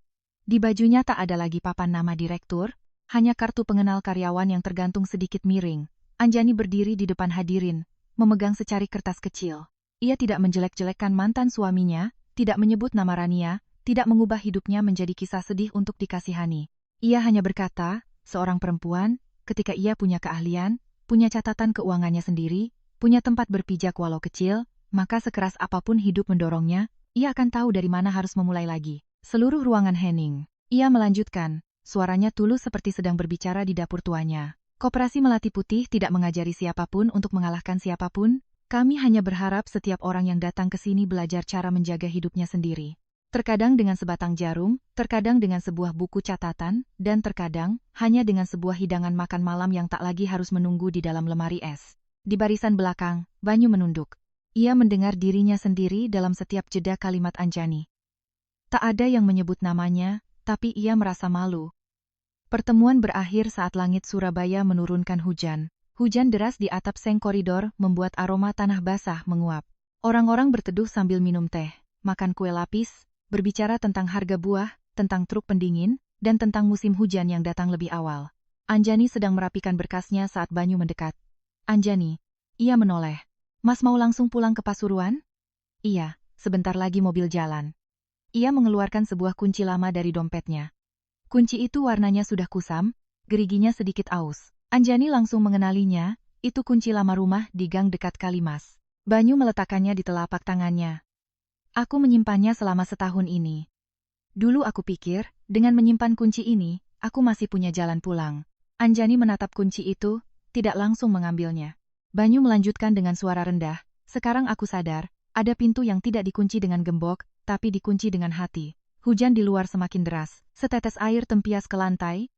Di bajunya tak ada lagi papan nama direktur, hanya kartu pengenal karyawan yang tergantung sedikit miring. Anjani berdiri di depan hadirin, memegang secari kertas kecil. Ia tidak menjelek-jelekkan mantan suaminya, tidak menyebut nama Rania, tidak mengubah hidupnya menjadi kisah sedih untuk dikasihani. Ia hanya berkata, seorang perempuan, ketika ia punya keahlian, punya catatan keuangannya sendiri, punya tempat berpijak walau kecil, maka sekeras apapun hidup mendorongnya, ia akan tahu dari mana harus memulai lagi. Seluruh ruangan hening. Ia melanjutkan, suaranya tulus seperti sedang berbicara di dapur tuanya. Koperasi Melati Putih tidak mengajari siapapun untuk mengalahkan siapapun, kami hanya berharap setiap orang yang datang ke sini belajar cara menjaga hidupnya sendiri. Terkadang dengan sebatang jarum, terkadang dengan sebuah buku catatan, dan terkadang hanya dengan sebuah hidangan makan malam yang tak lagi harus menunggu di dalam lemari es. Di barisan belakang, Banyu menunduk. Ia mendengar dirinya sendiri dalam setiap jeda kalimat Anjani. Tak ada yang menyebut namanya, tapi ia merasa malu. Pertemuan berakhir saat langit Surabaya menurunkan hujan. Hujan deras di atap seng koridor membuat aroma tanah basah menguap. Orang-orang berteduh sambil minum teh, makan kue lapis, berbicara tentang harga buah, tentang truk pendingin, dan tentang musim hujan yang datang lebih awal. Anjani sedang merapikan berkasnya saat Banyu mendekat. Anjani, ia menoleh. Mas mau langsung pulang ke Pasuruan? Iya, sebentar lagi mobil jalan. Ia mengeluarkan sebuah kunci lama dari dompetnya. Kunci itu warnanya sudah kusam, geriginya sedikit aus. Anjani langsung mengenalinya, itu kunci lama rumah di gang dekat Kalimas. Banyu meletakkannya di telapak tangannya. Aku menyimpannya selama setahun ini. Dulu aku pikir, dengan menyimpan kunci ini, aku masih punya jalan pulang. Anjani menatap kunci itu, tidak langsung mengambilnya. Banyu melanjutkan dengan suara rendah, sekarang aku sadar, ada pintu yang tidak dikunci dengan gembok, tapi dikunci dengan hati. Hujan di luar semakin deras, setetes air tempias ke lantai,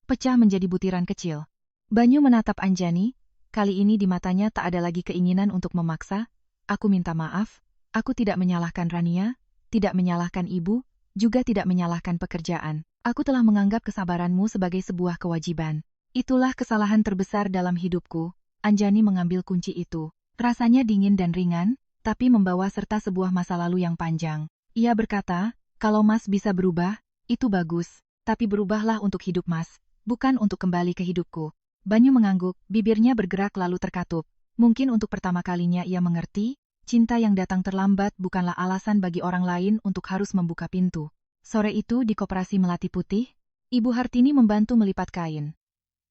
pecah menjadi butiran kecil. Banyu menatap Anjani, kali ini di matanya tak ada lagi keinginan untuk memaksa. Aku minta maaf, aku tidak menyalahkan Rania, tidak menyalahkan ibu, juga tidak menyalahkan pekerjaan. Aku telah menganggap kesabaranmu sebagai sebuah kewajiban. Itulah kesalahan terbesar dalam hidupku. Anjani mengambil kunci itu. Rasanya dingin dan ringan, tapi membawa serta sebuah masa lalu yang panjang. Ia berkata, kalau Mas bisa berubah, itu bagus, tapi berubahlah untuk hidup Mas, bukan untuk kembali ke hidupku. Banyu mengangguk, bibirnya bergerak lalu terkatup. Mungkin untuk pertama kalinya ia mengerti, cinta yang datang terlambat bukanlah alasan bagi orang lain untuk harus membuka pintu. Sore itu di Koperasi Melati Putih, Ibu Hartini membantu melipat kain.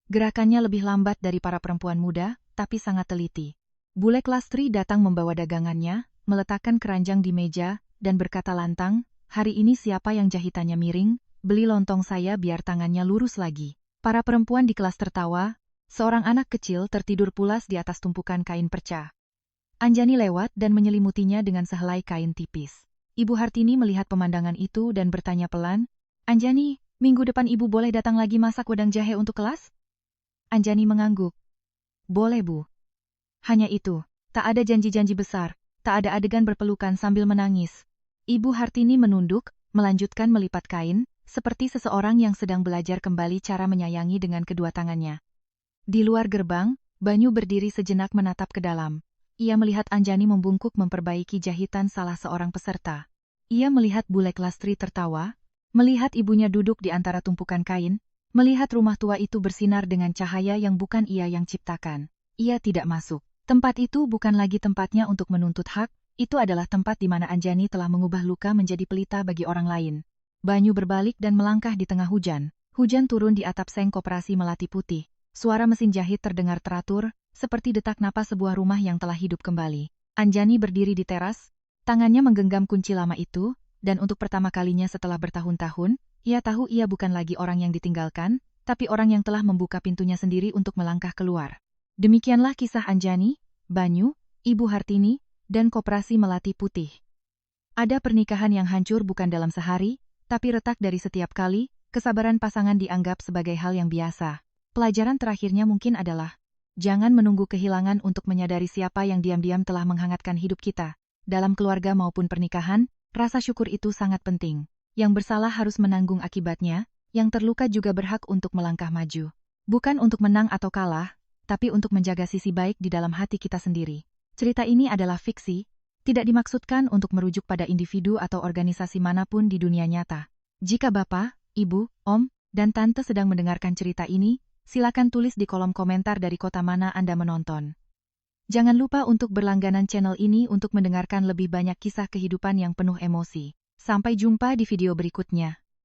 Gerakannya lebih lambat dari para perempuan muda, tapi sangat teliti. Bule Klastri datang membawa dagangannya, meletakkan keranjang di meja, dan berkata lantang, hari ini siapa yang jahitannya miring, beli lontong saya biar tangannya lurus lagi. Para perempuan di kelas tertawa, seorang anak kecil tertidur pulas di atas tumpukan kain perca. Anjani lewat dan menyelimutinya dengan sehelai kain tipis. Ibu Hartini melihat pemandangan itu dan bertanya pelan, Anjani, minggu depan ibu boleh datang lagi masak wedang jahe untuk kelas? Anjani mengangguk. Boleh Bu. Hanya itu, tak ada janji-janji besar, tak ada adegan berpelukan sambil menangis. Ibu Hartini menunduk, melanjutkan melipat kain, seperti seseorang yang sedang belajar kembali cara menyayangi dengan kedua tangannya. Di luar gerbang, Banyu berdiri sejenak menatap ke dalam. Ia melihat Anjani membungkuk memperbaiki jahitan salah seorang peserta. Ia melihat Bule Klastri tertawa, melihat ibunya duduk di antara tumpukan kain, melihat rumah tua itu bersinar dengan cahaya yang bukan ia yang ciptakan. Ia tidak masuk. Tempat itu bukan lagi tempatnya untuk menuntut hak, itu adalah tempat di mana Anjani telah mengubah luka menjadi pelita bagi orang lain. Banyu berbalik dan melangkah di tengah hujan. Hujan turun di atap seng Koperasi Melati Putih. Suara mesin jahit terdengar teratur, seperti detak napas sebuah rumah yang telah hidup kembali. Anjani berdiri di teras, tangannya menggenggam kunci lama itu, dan untuk pertama kalinya setelah bertahun-tahun, ia tahu ia bukan lagi orang yang ditinggalkan, tapi orang yang telah membuka pintunya sendiri untuk melangkah keluar. Demikianlah kisah Anjani, Banyu, Ibu Hartini, dan Koperasi Melati Putih. Ada pernikahan yang hancur bukan dalam sehari, tapi retak dari setiap kali, kesabaran pasangan dianggap sebagai hal yang biasa. Pelajaran terakhirnya mungkin adalah, jangan menunggu kehilangan untuk menyadari siapa yang diam-diam telah menghangatkan hidup kita. Dalam keluarga maupun pernikahan, rasa syukur itu sangat penting. Yang bersalah harus menanggung akibatnya, yang terluka juga berhak untuk melangkah maju. Bukan untuk menang atau kalah, tapi untuk menjaga sisi baik di dalam hati kita sendiri. Cerita ini adalah fiksi, tidak dimaksudkan untuk merujuk pada individu atau organisasi manapun di dunia nyata. Jika Bapak, Ibu, Om, dan Tante sedang mendengarkan cerita ini, silakan tulis di kolom komentar dari kota mana Anda menonton. Jangan lupa untuk berlangganan channel ini untuk mendengarkan lebih banyak kisah kehidupan yang penuh emosi. Sampai jumpa di video berikutnya.